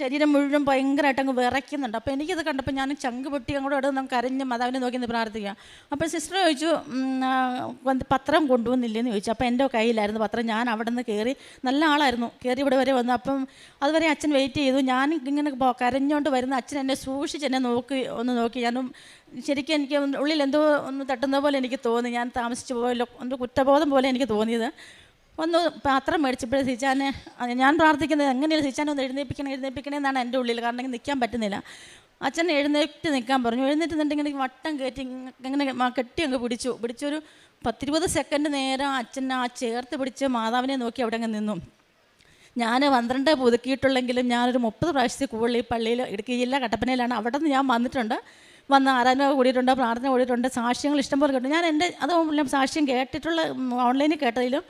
ശരീരം മുഴുവൻ ഭയങ്കരമായിട്ട് അങ്ങ് വിറയ്ക്കുന്നുണ്ട്. അപ്പോൾ എനിക്കത് കണ്ടപ്പോൾ ഞാൻ ചങ്ക് പൊട്ടി അങ്ങോട്ട് ഇവിടെ നമുക്ക് കരഞ്ഞ് മാതാവിനെ നോക്കി നിന്ന് പ്രാർത്ഥിക്കുക. അപ്പോൾ സിസ്റ്റർ ചോദിച്ചു, പത്രം കൊണ്ടുവന്നില്ലെന്ന് ചോദിച്ചു. അപ്പോൾ എൻ്റെ കയ്യിലായിരുന്നു പത്രം. ഞാൻ അവിടെ നിന്ന് കയറി, നല്ല ആളായിരുന്നു, കയറി ഇവിടെ വരെ വന്നു. അപ്പം അതുവരെ അച്ഛൻ വെയിറ്റ് ചെയ്തു. ഞാൻ ഇങ്ങനെ കരഞ്ഞുകൊണ്ട് വരുന്ന അച്ഛൻ എന്നെ സൂക്ഷിച്ച് എന്നെ നോക്കി. ഞാനും ശരിക്കും എനിക്ക് ഉള്ളിൽ എന്തോ ഒന്ന് തട്ടുന്ന പോലെ എനിക്ക് തോന്നി. ഞാൻ താമസിച്ചു പോയല്ലോ, ഒരു കുറ്റബോധം പോലെ എനിക്ക് തോന്നിയത്. ഒന്ന് പാത്രം മേടിച്ചപ്പോഴേ സിജാനെ, ഞാൻ പ്രാർത്ഥിക്കുന്നത് എങ്ങനെയാണ് സിജാനെ ഒന്ന് എഴുന്നേൽപ്പിക്കണേ എന്നാണ് എൻ്റെ ഉള്ളിൽ. കാരണം നിൽക്കാൻ പറ്റുന്നില്ല. അച്ഛൻ എഴുന്നേറ്റ് നിൽക്കാൻ പറഞ്ഞു. എഴുന്നേറ്റുന്നുണ്ടെങ്കിൽ എനിക്ക് വട്ടം കയറ്റി ഇങ്ങനെ കെട്ടി അങ്ങ് പിടിച്ചൊരു 10-20 സെക്കൻഡ് നേരം അച്ഛൻ ആ ചേർത്ത് പിടിച്ച് മാതാവിനെ നോക്കി അവിടെ അങ്ങ് നിന്നു. ഞാൻ 12 പുതുക്കിയിട്ടുള്ളെങ്കിലും ഞാനൊരു 30 പ്രാവശ്യത്തിൽ കൂടുതൽ ഈ പള്ളിയിൽ, ഇടുക്കി ജില്ല കട്ടപ്പനയിലാണ്, അവിടെ നിന്ന് ഞാൻ വന്നിട്ടുണ്ട്. വന്ന് ആരാധന കൂടിയിട്ടുണ്ട്, പ്രാർത്ഥന കൂടിയിട്ടുണ്ട്, സാക്ഷ്യങ്ങൾ ഇഷ്ടംപോലെ കേട്ടു. ഞാൻ എൻ്റെ അതെല്ലാം സാക്ഷ്യം കേട്ടിട്ടുള്ള ഓൺലൈനിൽ കേട്ടതിലും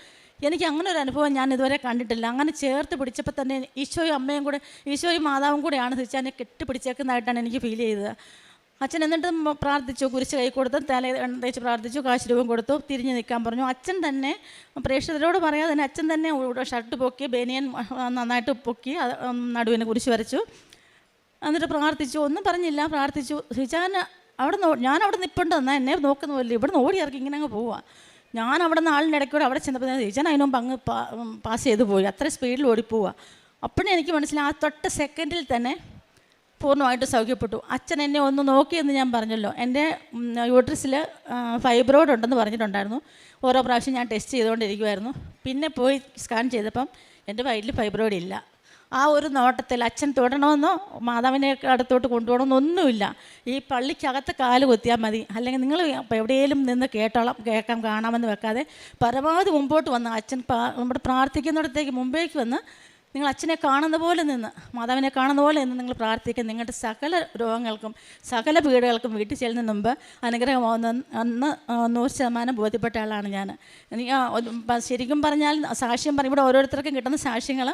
എനിക്ക് അങ്ങനെ ഒരു അനുഭവം ഞാൻ ഇതുവരെ കണ്ടിട്ടില്ല. അങ്ങനെ ചേർത്ത് പിടിച്ചപ്പോൾ തന്നെ ഈശോയും അമ്മയും കൂടെ, ഈശോയും മാതാവും കൂടെയാണ് സിജാനെ കെട്ടിപ്പിടിച്ചേക്കുന്നതായിട്ടാണ് എനിക്ക് ഫീൽ ചെയ്തത്. അച്ഛൻ എന്നിട്ട് പ്രാർത്ഥിച്ചു, കുരിശ് കൈ കൊടുത്ത് തല തേച്ച് പ്രാർത്ഥിച്ചു, കാശ് രൂപം കൊടുത്തു, തിരിഞ്ഞ് നിൽക്കാൻ പറഞ്ഞു. അച്ഛൻ തന്നെ പ്രേക്ഷകരോട് പറയാതെ തന്നെ അച്ഛൻ തന്നെ ഷർട്ട് പൊക്കി, ബനിയൻ നന്നായിട്ട് പൊക്കി, നടുവിന് കുരിശ് വരച്ചു. എന്നിട്ട് പ്രാർത്ഥിച്ചു, ഒന്നും പറഞ്ഞില്ല, പ്രാർത്ഥിച്ചു. സിജാൻ ഞാൻ അവിടെ നിൽപ്പുണ്ട്, എന്നാൽ എന്നെ നോക്കുന്ന പോലെ ഇവിടെ നിന്ന് ഓടി ഇറക്കി ഇങ്ങനെ അങ്ങ് പോവുക. ഞാൻ അവിടെ നിന്ന് ആളിൻ്റെ ഇടയ്ക്കൂടെ അവിടെ ചെന്നപ്പോൾ സിജാൻ അതിന് മുമ്പ് അങ്ങ് പാസ് ചെയ്ത് പോയി, അത്ര സ്പീഡിൽ ഓടിപ്പോവുക. അപ്പോഴേ എനിക്ക് മനസ്സിലായി, ആ തൊട്ട സെക്കൻഡിൽ തന്നെ പൂർണ്ണമായിട്ട് സൗഖ്യപ്പെട്ടു. അച്ഛൻ എന്നെ ഒന്ന് നോക്കിയെന്ന് ഞാൻ പറഞ്ഞല്ലോ. എൻ്റെ യൂട്രസിൽ ഫൈബ്രോയിഡ് ഉണ്ടെന്ന് പറഞ്ഞിട്ടുണ്ടായിരുന്നു. ഓരോ പ്രാവശ്യം ഞാൻ ടെസ്റ്റ് ചെയ്തുകൊണ്ടിരിക്കുമായിരുന്നു. പിന്നെ പോയി സ്കാൻ ചെയ്തപ്പം എൻ്റെ വയറ്റിൽ ഫൈബ്രോയിഡ് ഇല്ല. ആ ഒരു നോട്ടത്തിൽ അച്ഛൻ തൊടണമെന്നോ മാതാവിനെ അടുത്തോട്ട് കൊണ്ടുപോകണമെന്നൊന്നുമില്ല. ഈ പള്ളിക്കകത്ത് കാല് കുത്തിയാൽ മതി, അല്ലെങ്കിൽ നിങ്ങൾ എവിടെയെങ്കിലും നിന്ന് കേൾക്കാം കാണാമെന്ന് വെക്കാതെ പരമാവധി മുമ്പോട്ട് വന്ന് അച്ഛൻ നമ്മുടെ പ്രാർത്ഥിക്കുന്നിടത്തേക്ക് മുമ്പേക്ക് വന്ന് നിങ്ങൾ അച്ഛനെ കാണുന്ന പോലെ നിന്ന്, മാതാവിനെ കാണുന്ന പോലെ നിന്ന് നിങ്ങൾ പ്രാർത്ഥിക്കുക. നിങ്ങളുടെ സകല രോഗങ്ങൾക്കും സകല പീഡകൾക്കും വീട്ടിൽ ചെല്ലുന്നതിന് മുമ്പ് അനുഗ്രഹമാവുന്ന 100% ബോധ്യപ്പെട്ട ആളാണ് ഞാൻ. എനിക്ക് ശരിക്കും പറഞ്ഞാൽ സാക്ഷ്യം ഇവിടെ ഓരോരുത്തർക്കും കിട്ടുന്ന സാക്ഷ്യങ്ങൾ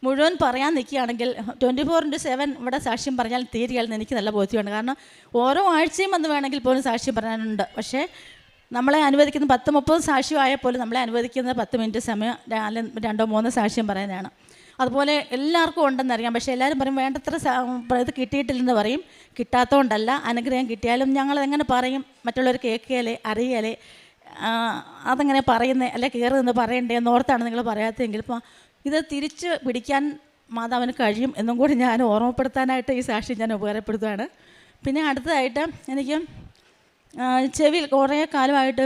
മുഴുവൻ പറയാൻ നിൽക്കുകയാണെങ്കിൽ 24/7 ഇവിടെ സാക്ഷ്യം പറഞ്ഞാൽ തീരുകയാണെന്ന് എനിക്ക് നല്ല ബോധ്യമാണ്. കാരണം ഓരോ ആഴ്ചയും വന്ന് വേണമെങ്കിൽ പോലും സാക്ഷ്യം പറയാനുണ്ട്. പക്ഷേ നമ്മളെ അനുവദിക്കുന്ന 10-30 സാക്ഷ്യം ആയാൽ പോലും നമ്മളെ അനുവദിക്കുന്നത് 10 മിനിറ്റ് സമയം, 2-3 സാക്ഷ്യം പറയാനാണ്. അതുപോലെ എല്ലാവർക്കും ഉണ്ടെന്നറിയാം. പക്ഷേ എല്ലാവരും പറയും വേണ്ടത്ര ഇത് കിട്ടിയിട്ടില്ലെന്ന് പറയും. കിട്ടാത്തതുകൊണ്ടല്ല, അനുഗ്രഹം കിട്ടിയാലും ഞങ്ങളെങ്ങനെ പറയും, മറ്റുള്ളവർ കേൾക്കുകയല്ലേ അറിയലേ, അതെങ്ങനെ പറയുന്നത്, അല്ലെ കയറി നിന്ന് പറയണ്ടേ എന്നോർത്താണ് നിങ്ങൾ പറയാത്തതെങ്കിൽ ഇപ്പോൾ ഇത് തിരിച്ച് പിടിക്കാൻ മാതാവിന് കഴിയും എന്നും കൂടി ഞാൻ ഓർമ്മപ്പെടുത്താനായിട്ട് ഈ സാക്ഷി ഞാൻ ഉപകാരപ്പെടുത്തുകയാണ്. പിന്നെ അടുത്തതായിട്ട് എനിക്ക് ചെവിയിൽ കുറേ കാലമായിട്ട്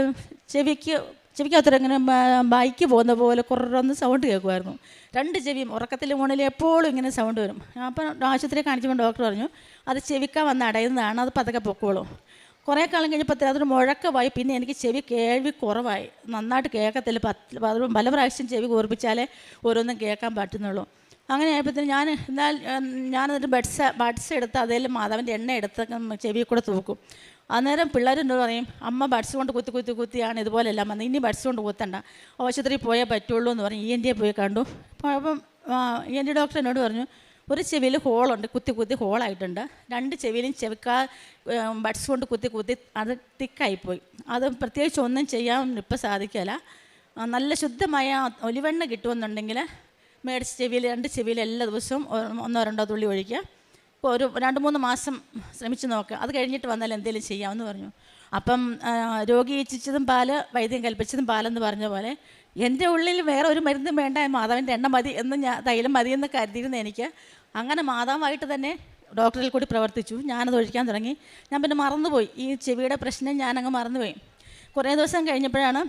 ചെവിക്കകത്തോടെ ഇങ്ങനെ ബൈക്ക് പോകുന്ന പോലെ കുറൊന്ന് സൗണ്ട് കേൾക്കുമായിരുന്നു. 2 ചെവിയും ഉറക്കത്തിലും ഊണിലും എപ്പോഴും ഇങ്ങനെ സൗണ്ട് വരും. അപ്പം ആശുപത്രി കാണിച്ചപ്പോൾ ഡോക്ടർ പറഞ്ഞു അത് ചെവിക്കാൻ വന്ന് അടയുന്നതാണ്, അത് പതുക്കെ പൊക്കോളും. കുറേ കാലം കഴിഞ്ഞപ്പോൾ അതൊരു മുഴക്കമായി. പിന്നെ എനിക്ക് ചെവി കേൾവി കുറവായി, നന്നായിട്ട് കേൾക്കത്തില്ല. പല പ്രാവശ്യം ചെവി കൂർപ്പിച്ചാലേ ഓരോന്നും കേൾക്കാൻ പറ്റുന്നുള്ളൂ. അങ്ങനെ ആയപ്പോഴത്തേന് ഞാനതിൻ്റെ ബഡ്സ് എടുത്ത് അതേലും മാതാവിൻ്റെ എണ്ണ എടുത്ത് ചെവി കൂടെ തൂക്കും. അന്നേരം പിള്ളേരെന്നോട് പറയും അമ്മ ബഡ്സ് കൊണ്ട് കുത്തിയാണ് ഇതുപോലെല്ലാം വന്നത്, ഇനി ബഡ്സ് കൊണ്ട് കുത്തണ്ട, ആശുപത്രിയിൽ പോയേ പറ്റുള്ളൂ എന്ന് പറഞ്ഞ് ENT പോയി കണ്ടു. അപ്പം ENT ഡോക്ടർ എന്നോട് പറഞ്ഞു ഒരു ചെവിയിൽ ഹോളുണ്ട്, കുത്തി ഹോളായിട്ടുണ്ട്. 2 ചെവിയിലും ബഡ്സ് കൊണ്ട് കുത്തി അത് തിക്കായിപ്പോയി. അത് പ്രത്യേകിച്ച് ഒന്നും ചെയ്യാൻ ഇപ്പം സാധിക്കില്ല. നല്ല ശുദ്ധമായ ഒലിവെണ്ണ കിട്ടുമെന്നുണ്ടെങ്കിൽ മേടിച്ച് ചെവിയിൽ 2 ചെവിയിൽ എല്ലാ ദിവസവും 1-2 തുള്ളി ഒഴിക്കുക. ഇപ്പോൾ ഒരു 2-3 മാസം ശ്രമിച്ച് നോക്കുക. അത് കഴിഞ്ഞിട്ട് വന്നാൽ എന്തെങ്കിലും ചെയ്യാമെന്ന് പറഞ്ഞു. അപ്പം രോഗി ഇച്ഛിച്ചതും പാല്, വൈദ്യം കൽപ്പിച്ചതും പാലെന്ന് പറഞ്ഞ പോലെ എൻ്റെ ഉള്ളിൽ വേറെ ഒരു മരുന്നും വേണ്ട, മാതാവിൻ്റെ എണ്ണ മതി എന്ന് തൈലം മതിയെന്ന് കരുതിയിരുന്ന എനിക്ക് അങ്ങനെ മാതാവായിട്ട് തന്നെ ഡോക്ടറിൽ കൂടി പ്രവർത്തിച്ചു. ഞാനത് ഒഴിക്കാൻ തുടങ്ങി. ഞാൻ പിന്നെ മറന്നുപോയി, ഈ ചെവിയുടെ പ്രശ്നം ഞാനങ്ങ് മറന്നുപോയി. കുറേ ദിവസം കഴിഞ്ഞപ്പോഴാണ്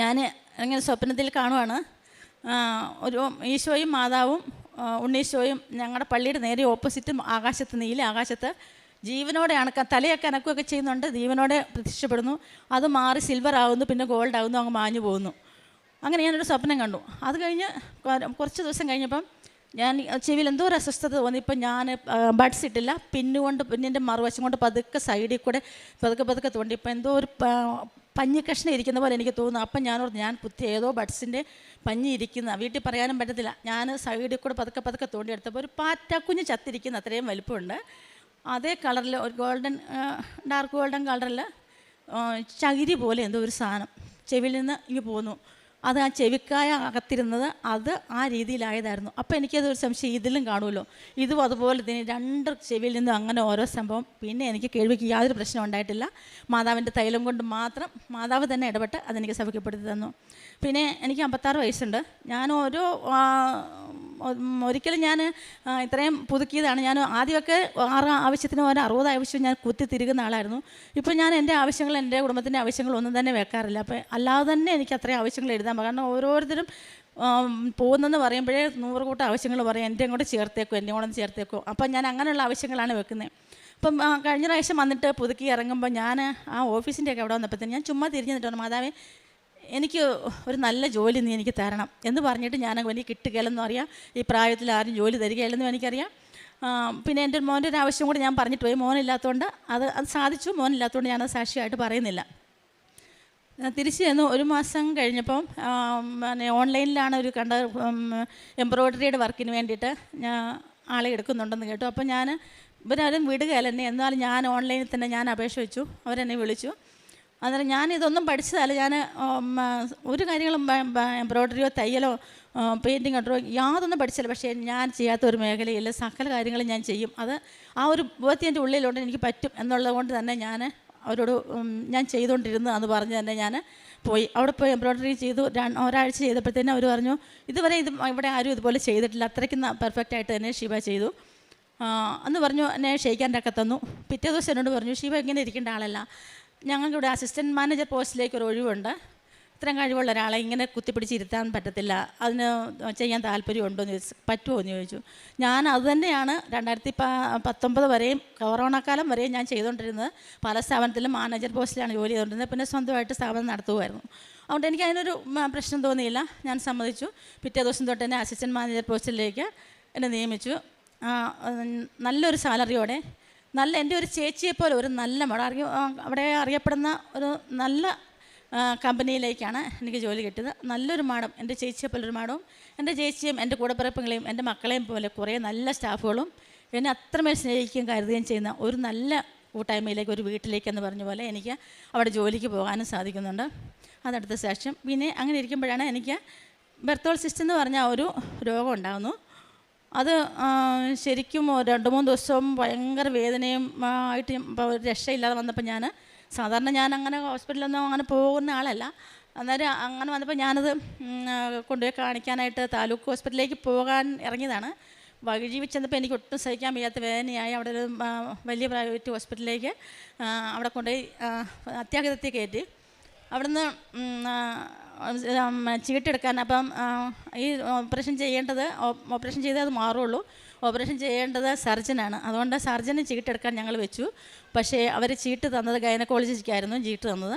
ഞാൻ ഇങ്ങനെ സ്വപ്നത്തിൽ കാണുവാണ് ഒരു ഈശോയും മാതാവും ഉണ്ണീശോയും ഞങ്ങളുടെ പള്ളിയുടെ നേരെ ഓപ്പോസിറ്റും ആകാശത്ത്, നീല ആകാശത്ത് ജീവനോടെ തലയൊക്കെ അനക്കുകയൊക്കെ ചെയ്യുന്നുണ്ട്, ജീവനോടെ പ്രത്യക്ഷപ്പെടുന്നു. അത് മാറി സിൽവർ ആകുന്നു, പിന്നെ ഗോൾഡ് ആകുന്നു, അങ്ങ് മാഞ്ഞു പോകുന്നു. അങ്ങനെ ഞാനൊരു സ്വപ്നം കണ്ടു. അത് കഴിഞ്ഞ് കുറച്ച് ദിവസം കഴിഞ്ഞപ്പം ഞാൻ ചെവിയിൽ എന്തോ ഒരു അസ്വസ്ഥത തോന്നി. ഇപ്പം ഞാൻ ബഡ്സ് ഇട്ടില്ല, പിന്നിൻ്റെ മറുവശം കൊണ്ട് പതുക്കെ സൈഡിൽ കൂടെ പതുക്കെ തോണ്ടി. ഇപ്പം എന്തോ ഒരു പഞ്ഞി കഷ്ണം ഇരിക്കുന്ന പോലെ എനിക്ക് തോന്നുന്നു. അപ്പം ഞാൻ കുത്തി ഏതോ ബഡ്സിൻ്റെ പഞ്ഞി ഇരിക്കുന്ന, വീട്ടിൽ പറയാനും പറ്റത്തില്ല. ഞാൻ സൈഡിൽ കൂടെ പതുക്കെ തോണ്ടിയെടുത്തപ്പോൾ ഒരു പാറ്റക്കുഞ്ഞ് ചത്തിരിക്കുന്ന അത്രയും വലിപ്പമുണ്ട്. അതേ കളറിൽ ഒരു ഡാർക്ക് ഗോൾഡൻ കളറിൽ ചകിരി പോലെ എന്തോ ഒരു സാധനം ചെവിയിൽ നിന്ന് ഇങ്ങ് പോന്നു. അത് ആ ചെവിക്കായ അകത്തിരുന്നത് അത് ആ രീതിയിലായതായിരുന്നു. അപ്പോൾ എനിക്കതൊരു സംശയം, ഇതിലും കാണുമല്ലോ. ഇതും അതുപോലെ തന്നെ 2 ചെവിയിൽ നിന്നും അങ്ങനെ ഓരോ സംഭവം. പിന്നെ എനിക്ക് കേൾവിക്ക് യാതൊരു പ്രശ്നം ഉണ്ടായിട്ടില്ല. മാതാവിൻ്റെ തൈലം കൊണ്ട് മാത്രം മാതാവ് തന്നെ ഇടപെട്ട് അതെനിക്ക് സൗഖ്യപ്പെടുത്തി തന്നു. പിന്നെ എനിക്ക് 56 വയസ്സുണ്ട്. ഞാൻ ഒരിക്കലും ഞാൻ ഇത്രയും പുതുക്കിയതാണ്. ഞാൻ ആദ്യമൊക്കെ 6 ആവശ്യത്തിന് 60 ആവശ്യം ഞാൻ കുത്തി തിരികുന്ന ആളായിരുന്നു. ഇപ്പോൾ ഞാൻ എൻ്റെ ആവശ്യങ്ങൾ, എൻ്റെ കുടുംബത്തിൻ്റെ ആവശ്യങ്ങൾ ഒന്നും തന്നെ വെക്കാറില്ല. അപ്പോൾ അല്ലാതെ തന്നെ എനിക്ക് അത്രയും ആവശ്യങ്ങൾ എഴുതാൻ. കാരണം ഓരോരുത്തരും പോകുന്നെന്ന് പറയുമ്പോഴേ 100 കൂട്ടം ആവശ്യങ്ങൾ പറയും. എൻ്റെ കൂടെ ചേർത്തേക്കോ, എൻ്റെ കൂടെ ചേർത്തേക്കോ. അപ്പം ഞാൻ അങ്ങനെയുള്ള ആവശ്യങ്ങളാണ് വെക്കുന്നത്. അപ്പം കഴിഞ്ഞ പ്രാവശ്യം വന്നിട്ട് പുതുക്കി ഇറങ്ങുമ്പോൾ ഞാൻ ആ ഓഫീസിൻ്റെയൊക്കെ അവിടെ വന്നപ്പോഴത്തേന് ഞാൻ ചുമ്മാ തിരിഞ്ഞു നിന്നിട്ട് മാതാവേ, എനിക്ക് ഒരു നല്ല ജോലി നീ എനിക്ക് തരണം എന്ന് പറഞ്ഞിട്ട് എനിക്ക് കിട്ടുകയില്ലെന്നും അറിയാം. ഈ പ്രായത്തിൽ ആരും ജോലി തരികയില്ലെന്നും എനിക്കറിയാം. പിന്നെ എൻ്റെ മോൻ്റെ ഒരു ആവശ്യം കൂടി ഞാൻ പറഞ്ഞിട്ട് പോയി. മോനില്ലാത്തതുകൊണ്ട് അത് സാധിച്ചു. മോനില്ലാത്തതുകൊണ്ട് ഞാനത് സാക്ഷിയായിട്ട് പറയുന്നില്ല. തിരിച്ചു ചെന്നു. 1 മാസം കഴിഞ്ഞപ്പം ഓൺലൈനിലാണ് ഒരു എംബ്രോയ്ഡറിയുടെ വർക്കിന് വേണ്ടിയിട്ട് ആളെ എടുക്കുന്നുണ്ടെന്ന് കേട്ടു. അപ്പോൾ ഞാൻ ഇവരാരും വിടുകയില്ല എന്നെ. എന്നാലും ഞാൻ ഓൺലൈനിൽ തന്നെ ഞാൻ അപേക്ഷ വെച്ചു. അവരെന്നെ വിളിച്ചു. അന്നേരം ഞാനിതൊന്നും പഠിച്ചതല്ല. ഞാൻ ഒരു കാര്യങ്ങളും എംബ്രോയ്ഡറിയോ തയ്യലോ പെയിൻറ്റിങ്ങോ യാതൊന്നും പഠിച്ചില്ല. പക്ഷേ ഞാൻ ചെയ്യാത്ത ഒരു മേഖലയിൽ സകല കാര്യങ്ങളും ഞാൻ ചെയ്യും. അത് ആ ഒരു ബോധ്യം എൻ്റെ ഉള്ളിലുണ്ട്, എനിക്ക് പറ്റും എന്നുള്ളത് കൊണ്ട് തന്നെ ഞാൻ അവരോട് ഞാൻ ചെയ്തുകൊണ്ടിരുന്നു എന്ന് പറഞ്ഞ് തന്നെ ഞാൻ പോയി. അവിടെ പോയി എംബ്രോയ്ഡറി ചെയ്തു. ഒരാഴ്ച ചെയ്തപ്പോഴത്തേനും അവർ പറഞ്ഞു, ഇതുവരെ ഇവിടെ ആരും ഇതുപോലെ ചെയ്തിട്ടില്ല, അത്രയ്ക്കും പെർഫെക്റ്റായിട്ട് തന്നെ ഷീബ ചെയ്തു എന്ന് പറഞ്ഞു. എന്നെ ഷെയ്ക്കാൻ്റെയൊക്കെ തന്നു. പിറ്റേ ദിവസം എന്നോട് പറഞ്ഞു, ഷീബ ഇങ്ങനെ ഇരിക്കേണ്ട ആളല്ല, ഞങ്ങൾക്കിവിടെ അസിസ്റ്റൻറ്റ് മാനേജർ പോസ്റ്റിലേക്ക് ഒരു ഒഴിവുണ്ട്, ഇത്രയും കഴിവുള്ള ഒരാളെ ഇങ്ങനെ കുത്തിപ്പിടിച്ചിരുത്താൻ പറ്റത്തില്ല, അതിന് ചെയ്യാൻ താല്പര്യമുണ്ടോ എന്ന് ചോദിച്ചു. പറ്റുമോ എന്ന് ചോദിച്ചു. ഞാൻ അത് തന്നെയാണ് 2019 വരെയും കൊറോണ കാലം വരെയും ഞാൻ ചെയ്തുകൊണ്ടിരുന്നത്. പല സ്ഥാപനത്തിലും മാനേജർ പോസ്റ്റിലാണ് ജോലി ചെയ്തുകൊണ്ടിരുന്നത്. പിന്നെ സ്വന്തമായിട്ട് സ്ഥാപനം നടത്തുമായിരുന്നു. അതുകൊണ്ട് എനിക്ക് അതിനൊരു പ്രശ്നം തോന്നിയില്ല, ഞാൻ സമ്മതിച്ചു. പിറ്റേ ദിവസം തൊട്ട് തന്നെ അസിസ്റ്റൻറ്റ് മാനേജർ പോസ്റ്റിലേക്ക് എന്നെ നിയമിച്ചു. നല്ലൊരു സാലറിയോടെ, എൻ്റെ ഒരു ചേച്ചിയെപ്പോലെ ഒരു നല്ല അവിടെ അറിയപ്പെടുന്ന ഒരു നല്ല കമ്പനിയിലേക്കാണ് എനിക്ക് ജോലി കിട്ടിയത്. നല്ലൊരു മാഡം, എൻ്റെ ചേച്ചിയെപ്പോലെ ഒരു മാഡവും, എൻ്റെ ചേച്ചിയും എൻ്റെ കൂടപ്പിറപ്പുകളെയും എൻ്റെ മക്കളെയും പോലെ കുറേ നല്ല സ്റ്റാഫുകളും എന്നെ അത്രമേൽ സ്നേഹിക്കുകയും കരുതുകയും ചെയ്യുന്ന ഒരു നല്ല കൂട്ടായ്മയിലേക്ക്, ഒരു വീട്ടിലേക്കെന്ന് പറഞ്ഞ പോലെ എനിക്ക് അവിടെ ജോലിക്ക് പോകാനും സാധിക്കുന്നുണ്ട്. അതടുത്ത സാക്ഷ്യം. പിന്നെ അങ്ങനെ ഇരിക്കുമ്പോഴാണ് എനിക്ക് ബെർത്തോൾ സിസ്റ്റ് എന്ന് പറഞ്ഞ ഒരു രോഗം ഉണ്ടാകുന്നു. അത് ശരിക്കും 2-3 ദിവസവും ഭയങ്കര വേദനയും ആയിട്ട് ഒരു രക്ഷയില്ലാതെ വന്നപ്പോൾ സാധാരണ ഞാൻ അങ്ങനെ ഹോസ്പിറ്റലൊന്നും അങ്ങനെ പോകുന്ന ആളല്ല. അന്നേരം അങ്ങനെ വന്നപ്പോൾ ഞാനത് കൊണ്ടുപോയി കാണിക്കാനായിട്ട് താലൂക്ക് ഹോസ്പിറ്റലിലേക്ക് പോകാൻ ഇറങ്ങിയതാണ്. വഴി ചെന്നപ്പോൾ എനിക്ക് ഒട്ടും സഹിക്കാൻ വയ്യാത്ത വേദനയായി. അവിടെ ഒരു വലിയ പ്രൈവറ്റ് ഹോസ്പിറ്റലിലേക്ക് അവിടെ കൊണ്ടുപോയി അത്യാഹിതത്തിൽ കയറ്റി. അവിടുന്ന് ചീട്ടെടുക്കാൻ, അപ്പം ഈ ഓപ്പറേഷൻ ചെയ്തേ അത് മാറുള്ളൂ. ഓപ്പറേഷൻ ചെയ്യേണ്ടത് സർജനാണ്. അതുകൊണ്ട് സർജന് ചീട്ടെടുക്കാൻ ഞങ്ങൾ വെച്ചു. പക്ഷേ അവർ ചീട്ട് തന്നത് ഗൈനക്കോളജിക്കായിരുന്നു ചീട്ട് തന്നത്.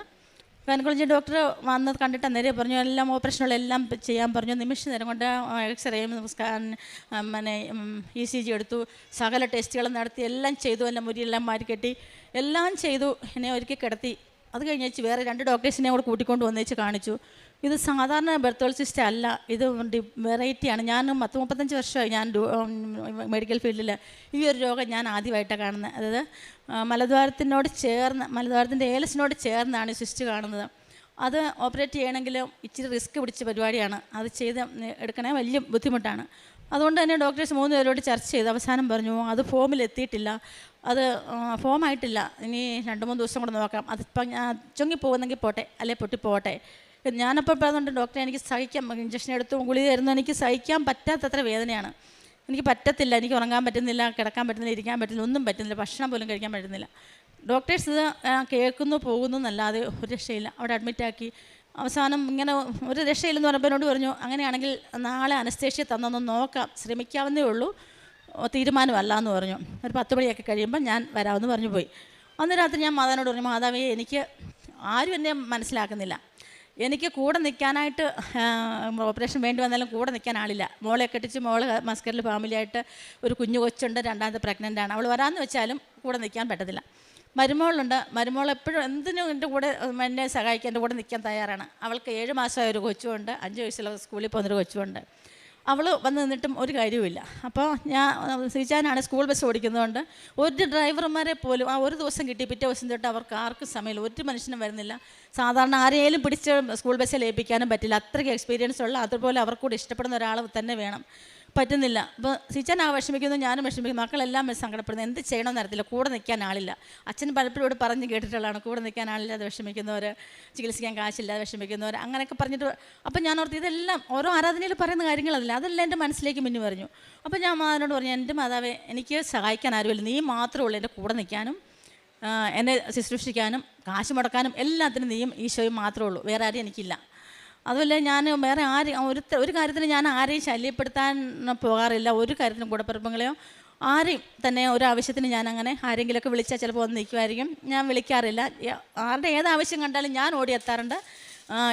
ഗൈനക്കോളജി ഡോക്ടർ വന്നത് കണ്ടിട്ട് അന്നേരം പറഞ്ഞു, എല്ലാം ഓപ്പറേഷനുകളെല്ലാം ചെയ്യാൻ പറഞ്ഞു. നിമിഷ നേരം കൊണ്ട് എക്സ്റേയും ECG എടുത്തു, സകല ടെസ്റ്റുകളും നടത്തി, എല്ലാം ചെയ്തു. എല്ലാം മുരിയെല്ലാം മാറ്റിക്കെട്ടി എല്ലാം ചെയ്തു. എന്നെ ഒരുക്കി കിടത്തി. അത് കഴിഞ്ഞ് വേറെ 2 ഡോക്ടേഴ്സിനെ കൂടെ കൂട്ടിക്കൊണ്ട് വന്നേച്ച് കാണിച്ചു. ഇത് സാധാരണ ബെർത്തോൾ സിസ്റ്റ് അല്ല, ഇത് വെറൈറ്റിയാണ്. ഞാൻ 35 വർഷമായി ഞാൻ മെഡിക്കൽ ഫീൽഡിൽ. ഈ ഒരു രോഗം ഞാൻ ആദ്യമായിട്ടാണ് കാണുന്നത്. അതായത് മലദ്വാരത്തിൻ്റെ ഏലസിനോട് ചേർന്നാണ് ഈ സിസ്റ്റ് കാണുന്നത്. അത് ഓപ്പറേറ്റ് ചെയ്യണമെങ്കിലും ഇച്ചിരി റിസ്ക് പിടിച്ച പരിപാടിയാണ്. അത് എടുക്കണേ വലിയ ബുദ്ധിമുട്ടാണ്. അതുകൊണ്ട് തന്നെ ഡോക്ടേഴ്സ് 3 പേരോട് ചർച്ച ചെയ്ത് അവസാനം പറഞ്ഞു, അത് ഫോമിലെത്തിയിട്ടില്ല, അത് ഫോമായിട്ടില്ല, ഇനി 2-3 ദിവസം കൂടെ നോക്കാം, അതിപ്പം ചൊങ്ങിപ്പോകുന്നെങ്കിൽ പോട്ടെ, അല്ലെ പൊട്ടിപ്പോട്ടെ. ഞാനപ്പോൾ പറയുന്നുണ്ട്, ഡോക്ടറെ എനിക്ക് സഹിക്കാം, ഇഞ്ചക്ഷൻ എടുത്തു ഗുളിക തരുന്നു, എനിക്ക് സഹിക്കാൻ പറ്റാത്തത്ര വേദനയാണ്, എനിക്ക് പറ്റത്തില്ല, എനിക്ക് ഉറങ്ങാൻ പറ്റുന്നില്ല, കിടക്കാൻ പറ്റുന്നില്ല, ഇരിക്കാൻ പറ്റുന്നില്ല, ഒന്നും പറ്റുന്നില്ല, ഭക്ഷണം പോലും കഴിക്കാൻ പറ്റുന്നില്ല. ഡോക്ടേഴ്സ് ഇത് കേൾക്കുന്നു പോകുന്നു എന്നല്ലാതെ ഒരു രക്ഷയില്ല. അവിടെ അഡ്മിറ്റാക്കി. അവസാനം ഇങ്ങനെ ഒരു രക്ഷയില്ലെന്ന് പറഞ്ഞപ്പോൾ എന്നോട് പറഞ്ഞു, അങ്ങനെയാണെങ്കിൽ നാളെ അനസ്തേഷ്യ തന്നൊന്ന് നോക്കാം, ശ്രമിക്കാവുന്നേ ഉള്ളൂ, തീരുമാനമല്ല എന്ന് പറഞ്ഞു. ഒരു 10 മണിയൊക്കെ കഴിയുമ്പോൾ ഞാൻ വരാമെന്ന് പറഞ്ഞു പോയി. അന്ന് രാത്രി ഞാൻ മാതാവിനോട് പറഞ്ഞു, മാതാവേ, എനിക്ക് ആരും എന്നെ മനസ്സിലാക്കുന്നില്ല, എനിക്ക് കൂടെ നിൽക്കാനായിട്ട് ഓപ്പറേഷൻ വേണ്ടി വന്നാലും കൂടെ നിൽക്കാൻ ആളില്ല. മോളെ കെട്ടിച്ച് മോള് മസ്കറിൽ ഫാമിലിയായിട്ട് ഒരു കുഞ്ഞു കൊച്ചുണ്ട്, 2ാമത്തെ പ്രഗ്നൻ്റാണ്. അവൾ വരാമെന്ന് വെച്ചാലും കൂടെ നിൽക്കാൻ പറ്റത്തില്ല. മരുമോളുണ്ട്, മരുമോൾ എപ്പോഴും എന്തിനും എൻ്റെ കൂടെ എന്നെ സഹായിക്കാൻ എൻ്റെ കൂടെ നിൽക്കാൻ തയ്യാറാണ്. അവൾക്ക് 7 മാസമായ ഒരു കൊച്ചുമുണ്ട്, 5 വയസ്സുള്ള സ്കൂളിൽ പോകുന്നൊരു കൊച്ചുമുണ്ട്. അവൾ വന്ന് നിന്നിട്ടും ഒരു കാര്യവുമില്ല. അപ്പോൾ ഞാൻ ശ്രീചാനാണ് സ്കൂൾ ബസ് ഓടിക്കുന്നതുകൊണ്ട് ഒരു ഡ്രൈവർമാരെ പോലും ആ ഒരു ദിവസം കിട്ടി, പിറ്റേ ദിവസം തൊട്ട് അവർക്ക് ആർക്കും സമയമില്ല, ഒരു മനുഷ്യനും വരുന്നില്ല. സാധാരണ ആരെയും പിടിച്ച് സ്കൂൾ ബസ്സിൽ ഏൽപ്പിക്കാനും പറ്റില്ല, അത്രയ്ക്ക് എക്സ്പീരിയൻസ് ഉള്ള, അതുപോലെ അവർക്കൂടെ ഇഷ്ടപ്പെടുന്ന ഒരാൾ തന്നെ വേണം, പറ്റുന്നില്ല. അപ്പോൾ ശ്രീചാൻ വിഷമിക്കുന്നു, ഞാനും വിഷമിക്കുന്നു, മക്കളെല്ലാം സങ്കടപ്പെടുന്നു, എന്ത് ചെയ്യണമെന്ന് അറിയത്തില്ല, കൂടെ നിൽക്കാൻ ആളില്ല. അച്ഛൻ പലപ്പോഴും പറഞ്ഞ് കേട്ടിട്ടുള്ളതാണ്, കൂടെ നിൽക്കാൻ ആളില്ലാതെ വിഷമിക്കുന്നവർ, ചികിത്സിക്കാൻ കാശില്ലാതെ വിഷമിക്കുന്നവർ, അങ്ങനെയൊക്കെ പറഞ്ഞിട്ട്. അപ്പം ഞാൻ ഓർത്ത് ഇതെല്ലാം ഓരോ ആരാധനയിൽ പറയുന്ന കാര്യങ്ങളല്ല, അതെല്ലാം എൻ്റെ മനസ്സിലേക്ക് മുന്നു പറഞ്ഞു. അപ്പോൾ ഞാൻ മാതാവിനോട് പറഞ്ഞു, എൻ്റെ മാതാവേ, എനിക്ക് സഹായിക്കാൻ ആരുമില്ല, നീ മാത്രമേ ഉള്ളൂ എൻ്റെ കൂടെ നിൽക്കാനും എന്നെ ശുശ്രൂഷിക്കാനും കാശ് മുടക്കാനും എല്ലാത്തിനും നീയും ഈശോയും മാത്രമേ ഉള്ളൂ, വേറെ ആരും എനിക്കില്ല. അതുപോലെ ഞാൻ വേറെ ഒരു കാര്യത്തിന് ഞാൻ ആരെയും ശല്യപ്പെടുത്താൻ പോകാറില്ല. ഒരു കാര്യത്തിനും കൂടപ്പിറപ്പുകളെയോ ആരെയും തന്നെ ഒരാവശ്യത്തിന് ഞാൻ അങ്ങനെ ആരെങ്കിലുമൊക്കെ വിളിച്ചാൽ ചിലപ്പോൾ വന്ന് നിൽക്കുമായിരിക്കും, ഞാൻ വിളിക്കാറില്ല. ആരുടെ ഏതാവശ്യം കണ്ടാലും ഞാൻ ഓടി എത്താറുണ്ട്.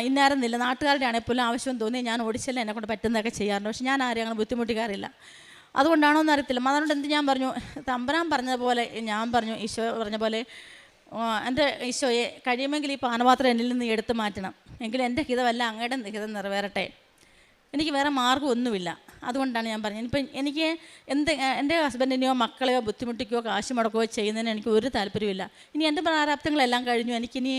ഇന്നാരെന്നില്ല, നാട്ടുകാരുടെ ആണെങ്കിൽ പോലും ആവശ്യം തോന്നി ഞാൻ ഓടിച്ചല്ല എന്നെക്കൊണ്ട് പറ്റുന്നതൊക്കെ ചെയ്യാറുണ്ട്. പക്ഷെ ഞാൻ ആരെയും അങ്ങനെ ബുദ്ധിമുട്ടിക്കാറില്ല. അതുകൊണ്ടാണോ എന്ന് അറിയത്തില്ല. അതുകൊണ്ട് എന്ത് ഞാൻ പറഞ്ഞു, തമ്പുരാൻ പറഞ്ഞതുപോലെ ഞാൻ പറഞ്ഞു, ഈശോ പറഞ്ഞ പോലെ, എൻ്റെ ഈശോയെ കഴിയുമെങ്കിൽ ഈ പാനപാത്രം എന്നിൽ നിന്ന് എടുത്തു മാറ്റണം, എങ്കിലും എൻ്റെ ഹിതമല്ല അങ്ങയുടെ ഹിതം നിറവേറട്ടെ, എനിക്ക് വേറെ മാർഗ്ഗമൊന്നുമില്ല. അതുകൊണ്ടാണ് ഞാൻ പറഞ്ഞത്. ഇപ്പം എനിക്ക് എൻ്റെ ഹസ്ബൻഡിനെയോ മക്കളെയോ ബുദ്ധിമുട്ടിക്കുകയോ കാശ് മുടക്കുകയോ ചെയ്യുന്നതിന് എനിക്ക് ഒരു താല്പര്യമില്ല. ഇനി എൻ്റെ പ്രാരാബ്ദങ്ങളെല്ലാം കഴിഞ്ഞു, എനിക്കിനി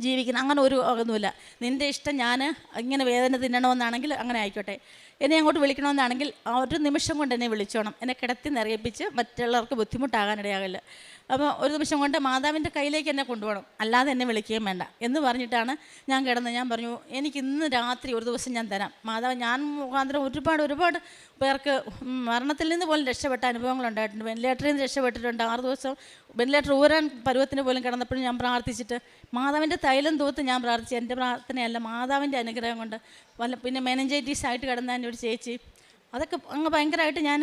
ജീവിക്കണം അങ്ങനെ ഒരു ഒന്നുമില്ല. നിൻ്റെ ഇഷ്ടം, ഞാൻ ഇങ്ങനെ വേദന തിന്നണമെന്നാണെങ്കിൽ അങ്ങനെ ആയിക്കോട്ടെ, എന്നെ അങ്ങോട്ട് വിളിക്കണമെന്നാണെങ്കിൽ ഒരു നിമിഷം കൊണ്ട് എന്നെ വിളിച്ചോണം, എന്നെ കിടത്തി നിറയിപ്പിച്ച് മറ്റുള്ളവർക്ക് ബുദ്ധിമുട്ടാകാനിടയാകില്ല. അപ്പോൾ ഒരു നിമിഷം കൊണ്ട് മാതാവിൻ്റെ കയ്യിലേക്ക് എന്നെ കൊണ്ടുപോകണം, അല്ലാതെ എന്നെ വിളിക്കുകയും വേണ്ട എന്ന് പറഞ്ഞിട്ടാണ് ഞാൻ കിടന്ന്. ഞാൻ പറഞ്ഞു, എനിക്ക് ഇന്ന് രാത്രി ഒരു ദിവസം ഞാൻ തരാം മാതാവ്. ഞാൻ മുഖാന്തരം ഒരുപാട് പേർക്ക് മരണത്തിൽ നിന്ന് പോലും രക്ഷപ്പെട്ട അനുഭവങ്ങളുണ്ടായിട്ടുണ്ട്. വെന്റിലേറ്ററിൽ നിന്ന് രക്ഷപ്പെട്ടിട്ടുണ്ട്. 6 ദിവസം വെന്റിലേറ്റർ ഊരാൻ പരുവത്തിന് പോലും കിടന്നപ്പോഴും ഞാൻ പ്രാർത്ഥിച്ചിട്ട് മാതാവിൻ്റെ തൈലം തൂത്ത് ഞാൻ പ്രാർത്ഥിച്ചു. എൻ്റെ പ്രാർത്ഥനയല്ല, മാതാവിൻ്റെ അനുഗ്രഹം കൊണ്ട്. പിന്നെ മെനഞ്ചൈറ്റീസ് ആയിട്ട് കിടന്ന എൻ്റെ ഒരു ചേച്ചി, അതൊക്കെ അങ്ങ് ഭയങ്കരമായിട്ട് ഞാൻ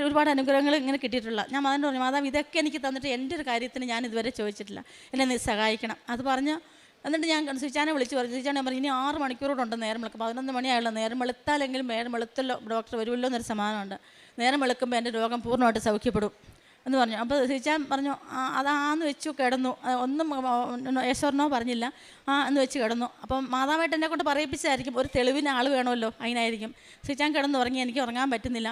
ഒരുപാട് അനുഗ്രഹങ്ങൾ ഇങ്ങനെ കിട്ടിയിട്ടുള്ള. ഞാൻ മാതാവിനോട് പറഞ്ഞു, മാതാവ് ഇതൊക്കെ എനിക്ക് തന്നിട്ട് എൻ്റെ ഒരു കാര്യത്തിന് ഞാൻ ഇതുവരെ ചോദിച്ചിട്ടില്ല, എന്നെ നീ സഹായിക്കണം. അത് പറഞ്ഞ് എന്നിട്ട് ഞാൻ ശ്രീചാനെ വിളിച്ച് പറഞ്ഞു. ശ്രീചാനെ പറഞ്ഞു, ഇനി 6 മണിക്കൂറോടുണ്ട് നേരം വെളുക്കും, 11 മണിയായുള്ള നേരം വെളുത്താലെങ്കിലും നേരം വെളുത്തല്ലോ ഡോക്ടർ വരുമല്ലോ എന്നൊരു സമാധാനമുണ്ട്. നേരം വെളുക്കുമ്പോൾ എൻ്റെ രോഗം പൂർണ്ണമായിട്ട് സൗഖ്യപ്പെടും എന്ന് പറഞ്ഞു. അപ്പോൾ ശ്രീചാൻ പറഞ്ഞു, അതാന്ന് വെച്ചു കിടന്നു, ഒന്നും യേശോർണോ പറഞ്ഞില്ല, എന്ന് വെച്ച് കിടന്നു. അപ്പം മാതാവായിട്ട് എന്നെ കൊണ്ട് പറയിപ്പിച്ചായിരിക്കും, ഒരു തെളിവിന് ആൾ വേണമല്ലോ, അതിനായിരിക്കും. ശ്രീചാൻ കിടന്ന് ഉറങ്ങി, എനിക്ക് ഉറങ്ങാൻ പറ്റുന്നില്ല.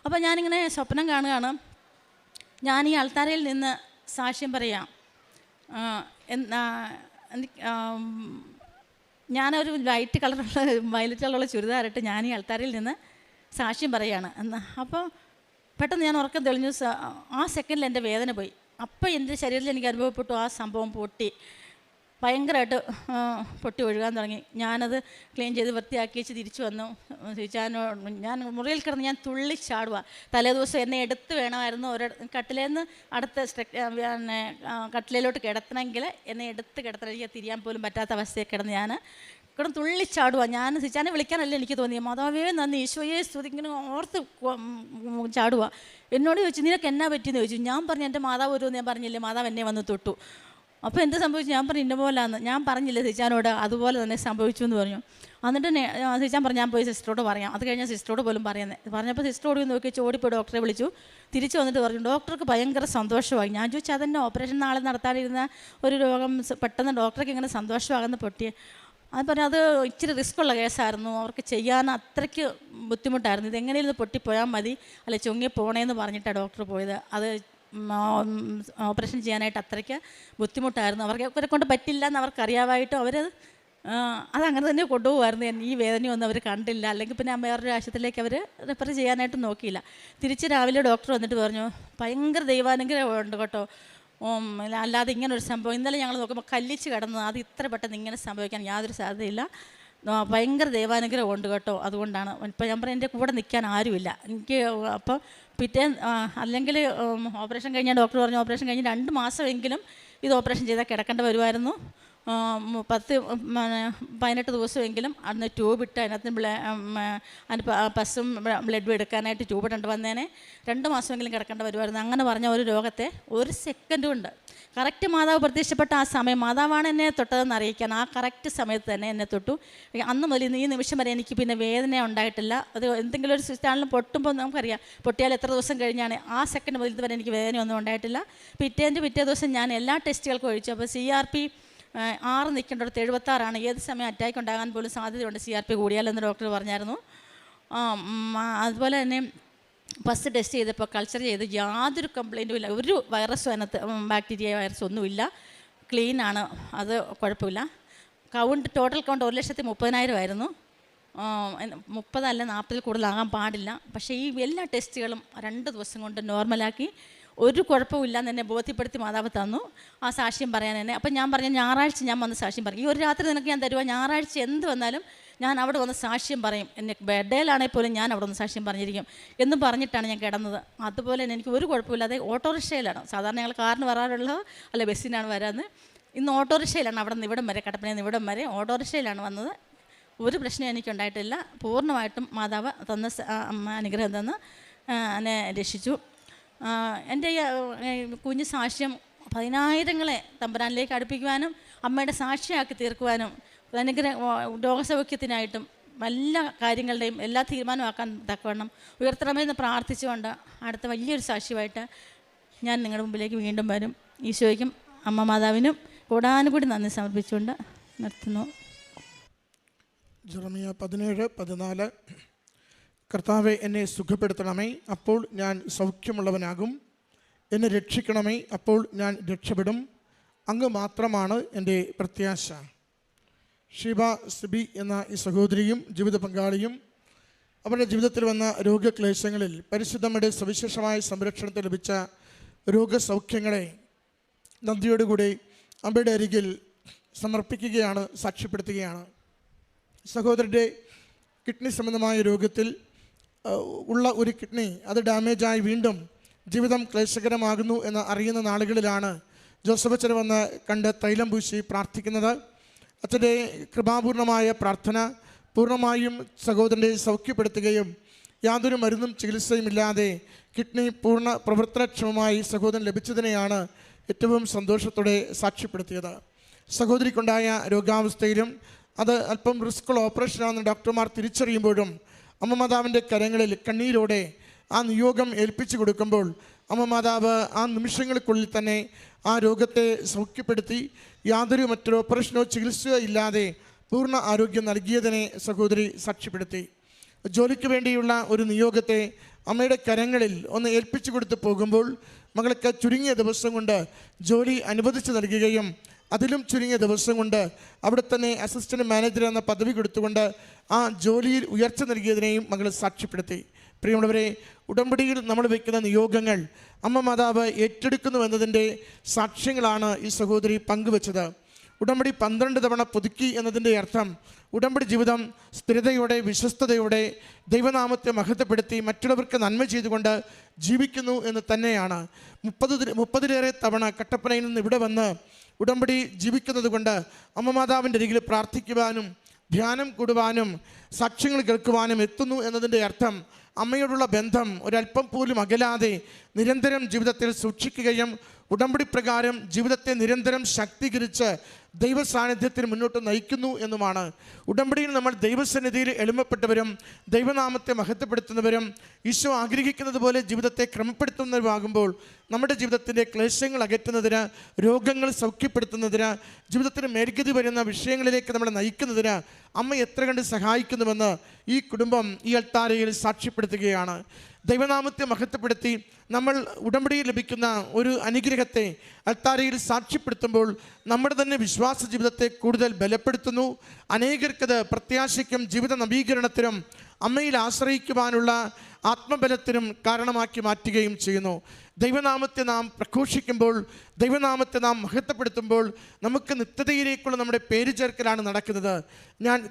അപ്പോൾ ഞാനിങ്ങനെ സ്വപ്നം കാണുകയാണ്, ഞാൻ ഈ അൾത്താരയിൽ നിന്ന് സാക്ഷ്യം പറയാം. ഞാനൊരു വയലറ്റ് കളറുള്ള ചുരിദാറിട്ട് ഞാൻ ഈ അൾത്താരയിൽ നിന്ന് സാക്ഷ്യം പറയുകയാണ് എന്ന്. അപ്പോൾ പെട്ടെന്ന് ഞാൻ ഉറക്കം തെളിഞ്ഞു. ആ സെക്കൻഡിൽ എൻ്റെ വേദന പോയി. അപ്പോൾ എൻ്റെ ശരീരത്തിൽ എനിക്ക് അനുഭവപ്പെട്ടു, ആ സംഭവം ഭയങ്കരമായിട്ട് പൊട്ടി ഒഴുകാൻ തുടങ്ങി. ഞാനത് ക്ലീൻ ചെയ്ത് വൃത്തിയാക്കി വെച്ച് തിരിച്ചു വന്നു. ഞാൻ മുറിയിൽ കിടന്ന് ഞാൻ തുള്ളിച്ചാടുക. തലേദിവസം എന്നെ എടുത്ത് വേണമായിരുന്നു കട്ടിലേന്ന് അടുത്ത പിന്നെ കട്ടിലയിലോട്ട് കിടത്തണമെങ്കിൽ എന്നെ എടുത്ത് കിടത്തണം. എനിക്ക് തിരിയാൻ പോലും പറ്റാത്ത അവസ്ഥയിൽ കിടന്ന് ഞാൻ കിടന്ന് തുള്ളിച്ചാടുക. ഞാൻ സിച്ചാനെ വിളിക്കാനല്ല എനിക്ക് തോന്നിയത്, മാതാവേ നന്ദി, ഈശോയെ സ്തുതി, ഇങ്ങനെ ഓർത്ത് ചാടുക. എന്നോട് ചോദിച്ചു, നിനക്ക് എന്നാ പറ്റിയെന്ന് ചോദിച്ചു. ഞാൻ പറഞ്ഞു, എൻ്റെ മാതാവ് ഒരു ഞാൻ പറഞ്ഞില്ലേ, മാതാവ് എന്നെ വന്ന് തൊട്ടു. അപ്പോൾ എന്ത് സംഭവിച്ചു? ഞാൻ പറഞ്ഞു, ഇന്ന പോലാന്ന്. ഞാൻ പറഞ്ഞില്ല സിച്ചാനോട്, അതുപോലെ തന്നെ സംഭവിച്ചു എന്ന് പറഞ്ഞു. എന്നിട്ട് സിച്ചാൻ പറഞ്ഞു, ഞാൻ പോയി സിസ്റ്ററോട് പറയാം. അത് കഴിഞ്ഞാൽ സിസ്റ്ററോട് പോലും പറയുന്നത്. പറഞ്ഞപ്പോൾ സിസ്റ്ററോട് നോക്കി ഓടിപ്പോയി ഡോക്ടറെ വിളിച്ചു. തിരിച്ചു വന്നിട്ട് പറഞ്ഞു, ഡോക്ടർക്ക് ഭയങ്കര സന്തോഷമായി. ഞാൻ ചോദിച്ചു, അതെന്നെ ഓപ്പറേഷൻ നാളെ നടത്താനിരുന്ന ഒരു രോഗം പെട്ടെന്ന് ഡോക്ടർക്ക് ഇങ്ങനെ സന്തോഷമാകുന്ന പൊട്ടിയെ. അത് പറഞ്ഞു, അത് ഇച്ചിരി റിസ്ക്കുള്ള കേസായിരുന്നു, അവർക്ക് ചെയ്യാൻ അത്രയ്ക്ക് ബുദ്ധിമുട്ടായിരുന്നു. ഇതെങ്ങനെയൊന്ന് പൊട്ടിപ്പോയാൽ മതി, അല്ലെ ചുങ്ങി പോണേന്ന് പറഞ്ഞിട്ടാണ് ഡോക്ടർ പോയത്. അത് ഓപ്പറേഷൻ ചെയ്യാനായിട്ട് അത്രയ്ക്ക് ബുദ്ധിമുട്ടായിരുന്നു. അവരെ കൊണ്ട് പറ്റില്ല എന്ന് അവർക്കറിയാമായിട്ടും അതങ്ങനെ തന്നെ കൊണ്ടുപോകുമായിരുന്നു. ഈ വേദനയൊന്നും അവർ കണ്ടില്ല. അല്ലെങ്കിൽ പിന്നെ വേറൊരു ആശുപത്രിയിലേക്ക് അവർ റെഫർ ചെയ്യാനായിട്ട് നോക്കിയില്ല. തിരിച്ച് രാവിലെ ഡോക്ടർ വന്നിട്ട് പറഞ്ഞു, ഭയങ്കര ദൈവാനുഗ്രഹമുണ്ട് കേട്ടോ, അല്ലാതെ ഇങ്ങനൊരു സംഭവം ഇന്നലെ ഞങ്ങൾ നോക്കുമ്പോൾ കല്ലിച്ച് കിടന്നത്, അത് ഇത്ര പെട്ടെന്ന് ഇങ്ങനെ സംഭവിക്കാൻ യാതൊരു സാധ്യതയില്ല, ഭയങ്കര ദൈവാനുഗ്രഹം ഉണ്ട് കേട്ടോ. അതുകൊണ്ടാണ് ഇപ്പോൾ ഞാൻ പറഞ്ഞ എൻ്റെ കൂടെ നിൽക്കാൻ ആരുമില്ല എനിക്ക്. അപ്പോൾ അല്ലെങ്കിൽ ഓപ്പറേഷൻ കഴിഞ്ഞാൽ ഡോക്ടർ പറഞ്ഞു, ഓപ്പറേഷൻ കഴിഞ്ഞ് 2 മാസമെങ്കിലും ഇത് ഓപ്പറേഷൻ ചെയ്താൽ കിടക്കേണ്ടി വരുമായിരുന്നു. 18 ദിവസമെങ്കിലും അന്ന് ട്യൂബ് ഇട്ട് അതിന് പസും ബ്ലഡും എടുക്കാനായിട്ട് ട്യൂബ് ഇട്ടുണ്ട് വന്നേനെ 2 മാസമെങ്കിലും കിടക്കേണ്ട വരുമായിരുന്നു. അങ്ങനെ പറഞ്ഞ ഒരു രോഗത്തെ 1 സെക്കൻഡ് കൊണ്ട് കറക്റ്റ് മാതാവ് പ്രത്യക്ഷപ്പെട്ട ആ സമയം, മാതാവാണ് എന്നെ തൊട്ടതെന്ന് അറിയിക്കാൻ ആ കറക്റ്റ് സമയത്ത് തന്നെ എന്നെ തൊട്ടു. അന്ന് മുതൽ ഈ നിമിഷം വരെ എനിക്ക് പിന്നെ വേദന ഉണ്ടായിട്ടില്ല. അത് എന്തെങ്കിലും ഒരു സ്വിച്ചാണെങ്കിലും പൊട്ടുമ്പോൾ നമുക്കറിയാം പൊട്ടിയാൽ എത്ര ദിവസം കഴിഞ്ഞാണ്. ആ സെക്കൻഡ് മുതൽ ഇതുവരെ എനിക്ക് വേദനയൊന്നും ഉണ്ടായിട്ടില്ല. പിറ്റേ ദിവസം ഞാൻ എല്ലാ ടെസ്റ്റുകൾക്കും ഒഴിച്ചു. അപ്പോൾ CRP 6 നിൽക്കേണ്ടടുത്ത് 76 ഏത് സമയം അറ്റാക്ക് ഉണ്ടാകാൻ പോലും സാധ്യതയുണ്ട് CRP കൂടിയാലെന്ന് ഡോക്ടർ പറഞ്ഞായിരുന്നു. അതുപോലെ തന്നെ ഫസ്റ്റ് ടെസ്റ്റ് ചെയ്തപ്പോൾ കൾച്ചർ ചെയ്ത് യാതൊരു കംപ്ലൈൻറ്റും ഇല്ല. ഒരു വൈറസും അതിനകത്ത് ബാക്ടീരിയ വൈറസ് ഒന്നുമില്ല. ക്ലീനാണ്, അത് കുഴപ്പമില്ല. ടോട്ടൽ കൗണ്ട് 1,30,000 ആയിരുന്നു. 30 അല്ല 40 കൂടുതലാകാൻ പാടില്ല. പക്ഷേ ഈ എല്ലാ ടെസ്റ്റുകളും 2 ദിവസം കൊണ്ട് നോർമലാക്കി ഒരു കുഴപ്പമില്ല എന്ന് എന്നെ ബോധ്യപ്പെടുത്തി മാതാവ് തന്നു ആ സാക്ഷ്യം പറയാൻ എന്നെ. അപ്പം ഞാൻ പറഞ്ഞു ഞായറാഴ്ച ഞാൻ വന്ന് സാക്ഷ്യം പറയും. ഈ ഒരു രാത്രി നിനക്ക് ഞാൻ തരുക, ഞായറാഴ്ച എന്ത് വന്നാലും ഞാൻ അവിടെ വന്ന് സാക്ഷ്യം പറയും. എന്നെ ബെഡേലാണെങ്കിൽ പോലും ഞാൻ അവിടെ വന്ന് സാക്ഷ്യം പറഞ്ഞിരിക്കും എന്ന് പറഞ്ഞിട്ടാണ് ഞാൻ കിടന്നത്. അതുപോലെ തന്നെ എനിക്ക് ഒരു കുഴപ്പമില്ലാതെ ഓട്ടോറിക്ഷയിലാണ്, സാധാരണ ഞങ്ങൾ കാറിന് വരാറുള്ളത് അല്ല ബസ്സിനാണ് വരാറ്. ഇന്ന് ഓട്ടോറിക്ഷയിലാണ് അവിടെ നിന്ന് ഇവിടം വരെ, കട്ടപ്പനയിൽ നിന്ന് ഇവിടം വരെ ഓട്ടോറിക്ഷയിലാണ് വന്നത്. ഒരു പ്രശ്നം എനിക്കുണ്ടായിട്ടില്ല. പൂർണ്ണമായിട്ടും മാതാവ് തന്ന അനുഗ്രഹം തന്ന് എന്നെ രക്ഷിച്ചു. എൻ്റെ കുഞ്ഞ് സാക്ഷ്യം 10,000-ങ്ങളെ തമ്പുരാനിലേക്ക് അടുപ്പിക്കുവാനും അമ്മയുടെ സാക്ഷിയാക്കി തീർക്കുവാനും രോഗസൗഖ്യത്തിനായിട്ടും എല്ലാ കാര്യങ്ങളുടെയും എല്ലാ തീരുമാനമാക്കാൻ തക്കവണ്ണം ഉയർത്തണമെന്ന് പ്രാർത്ഥിച്ചുകൊണ്ട് അടുത്ത വലിയൊരു സാക്ഷ്യമായിട്ട് ഞാൻ നിങ്ങളുടെ മുമ്പിലേക്ക് വീണ്ടും വരും. ഈശോയ്ക്കും അമ്മ മാതാവിനും കൂടാനുകൂടി നന്ദി സമർപ്പിച്ചുകൊണ്ട് നിർത്തുന്നു. ജെറമിയ 17:14 കർത്താവെ എന്നെ സുഖപ്പെടുത്തണമേ, അപ്പോൾ ഞാൻ സൗഖ്യമുള്ളവനാകും. എന്നെ രക്ഷിക്കണമേ, അപ്പോൾ ഞാൻ രക്ഷപ്പെടും. അങ്ങ് മാത്രമാണ് എൻ്റെ പ്രത്യാശ. ഷീബ സിബി എന്ന ഈ സഹോദരിയും ജീവിത പങ്കാളിയും അവരുടെ ജീവിതത്തിൽ വന്ന രോഗക്ലേശങ്ങളിൽ പരിശുദ്ധമ്മയുടെ സവിശേഷമായ സംരക്ഷണത്തിൽ ലഭിച്ച രോഗസൗഖ്യങ്ങളെ നന്ദിയോടുകൂടി അമ്മയുടെ അരികിൽ സമർപ്പിക്കുകയാണ്, സാക്ഷ്യപ്പെടുത്തുകയാണ്. സഹോദരൻ്റെ കിഡ്നി സംബന്ധമായ രോഗത്തിൽ ഉള്ള ഒരു കിഡ്നി അത് ഡാമേജായി വീണ്ടും ജീവിതം ക്ലേശകരമാകുന്നു എന്ന് അറിയുന്ന നാളുകളിലാണ് ജോസഫ് അച്ഛൻ വന്ന് കണ്ട് തൈലം പൂശി പ്രാർത്ഥിക്കുന്നത്. അച്ഛൻ്റെ കൃപാപൂർണമായ പ്രാർത്ഥന പൂർണ്ണമായും സഹോദരനെ സൗഖ്യപ്പെടുത്തുകയും യാതൊരു മരുന്നും ചികിത്സയും ഇല്ലാതെ കിഡ്നി പൂർണ്ണ പ്രവർത്തനക്ഷമമായി സഹോദരൻ ലഭിച്ചതിനെയാണ് ഏറ്റവും സന്തോഷത്തോടെ സാക്ഷ്യപ്പെടുത്തിയത്. സഹോദരിക്കുണ്ടായ രോഗാവസ്ഥയിലും അത് അല്പം റിസ്ക്കുള്ള ഓപ്പറേഷനാണെന്ന് ഡോക്ടർമാർ തിരിച്ചറിയുമ്പോഴും അമ്മ മാതാവിൻ്റെ കരങ്ങളിൽ കണ്ണീരോടെ ആ നിയോഗം ഏൽപ്പിച്ചു കൊടുക്കുമ്പോൾ അമ്മ മാതാവ് ആ നിമിഷങ്ങൾക്കുള്ളിൽ തന്നെ ആ രോഗത്തെ സൗഖ്യപ്പെടുത്തി യാതൊരു മറ്റൊരു ഓപ്പറേഷനോ ചികിത്സയോ ഇല്ലാതെ പൂർണ്ണ ആരോഗ്യം നൽകിയതിനെ സഹോദരി സാക്ഷ്യപ്പെടുത്തി. ജോലിക്ക് വേണ്ടിയുള്ള ഒരു നിയോഗത്തെ അമ്മയുടെ കരങ്ങളിൽ ഒന്ന് ഏൽപ്പിച്ചു കൊടുത്ത് പോകുമ്പോൾ മകൾക്ക് ചുരുങ്ങിയ ദിവസം കൊണ്ട് ജോലി അനുവദിച്ച് നൽകുകയും അതിലും ചുരുങ്ങിയ ദിവസം കൊണ്ട് അവിടെ തന്നെ അസിസ്റ്റൻറ്റ് മാനേജർ എന്ന പദവി കൊടുത്തുകൊണ്ട് ആ ജോലിയിൽ ഉയർച്ച നൽകിയതിനെയും മകൾ സാക്ഷ്യപ്പെടുത്തി. പ്രിയമുള്ളവരെ, ഉടമ്പടിയിൽ നമ്മൾ വയ്ക്കുന്ന നിയോഗങ്ങൾ അമ്മ മാതാവ് ഏറ്റെടുക്കുന്നു എന്നതിൻ്റെ സാക്ഷ്യങ്ങളാണ് ഈ സഹോദരി പങ്കുവച്ചത്. ഉടമ്പടി 12 തവണ പുതുക്കി എന്നതിൻ്റെ അർത്ഥം ഉടമ്പടി ജീവിതം സ്ഥിരതയോടെ വിശ്വസ്തയോടെ ദൈവനാമത്തെ മഹത്വപ്പെടുത്തി മറ്റുള്ളവർക്ക് നന്മ ചെയ്തുകൊണ്ട് ജീവിക്കുന്നു എന്ന് തന്നെയാണ്. 30-ലേറെ തവണ കട്ടപ്പനയിൽ നിന്ന് ഇവിടെ വന്ന് ഉടമ്പടി ജീവിക്കുന്നത് കൊണ്ട് അമ്മ മാതാവിൻ്റെ അരികിൽ പ്രാർത്ഥിക്കുവാനും ധ്യാനം കൂടുവാനും സാക്ഷ്യങ്ങൾ കേൾക്കുവാനും എത്തുന്നു എന്നതിൻ്റെ അർത്ഥം അമ്മയോടുള്ള ബന്ധം ഒരല്പം പോലും അകലാതെ നിരന്തരം ജീവിതത്തിൽ സൂക്ഷിക്കുകയും ഉടമ്പടി പ്രകാരം ജീവിതത്തെ നിരന്തരം ശക്തീകരിച്ച് ദൈവ സാന്നിധ്യത്തിന് മുന്നോട്ട് നയിക്കുന്നു എന്നുമാണ്. ഉടമ്പടിയിൽ നമ്മൾ ദൈവസന്നിധിയിൽ എളിമപ്പെട്ടവരും ദൈവനാമത്തെ മഹത്വപ്പെടുത്തുന്നവരും ഈശോ ആഗ്രഹിക്കുന്നത് പോലെ ജീവിതത്തെ ക്രമപ്പെടുത്തുന്നവരുമാകുമ്പോൾ നമ്മുടെ ജീവിതത്തിൻ്റെ ക്ലേശങ്ങൾ അകറ്റുന്നതിന്, രോഗങ്ങൾ സൗഖ്യപ്പെടുത്തുന്നതിന്, ജീവിതത്തിന് മേൽഗതി വരുന്ന വിഷയങ്ങളിലേക്ക് നമ്മളെ നയിക്കുന്നതിന് അമ്മ എത്ര കണ്ട് സഹായിക്കുന്നുവെന്ന് ഈ കുടുംബം ഈ അൾത്താരയിൽ സാക്ഷ്യപ്പെടുത്തുകയാണ്. ദൈവനാമത്തെ മഹത്വപ്പെടുത്തി നമ്മൾ ഉടമ്പടിയിൽ ലഭിക്കുന്ന ഒരു അനുഗ്രഹത്തെ അൾത്താരയിൽ സാക്ഷ്യപ്പെടുത്തുമ്പോൾ നമ്മുടെ തന്നെ വിശ്വാസ ജീവിതത്തെ കൂടുതൽ ബലപ്പെടുത്തുന്നു. അനേകർക്കത് പ്രത്യാശയ്ക്കും ജീവിത നവീകരണത്തിനും അമ്മയിൽ ആശ്രയിക്കുവാനുള്ള ആത്മബലത്തിനും കാരണമാക്കി മാറ്റുകയും ചെയ്യുന്നു. ദൈവനാമത്തെ നാം പ്രഘോഷിക്കുമ്പോൾ, ദൈവനാമത്തെ നാം മഹത്വപ്പെടുത്തുമ്പോൾ നമുക്ക് നിത്യതയിലേക്കുള്ള നമ്മുടെ പേര് ചേർക്കലാണ് നടക്കുന്നത്.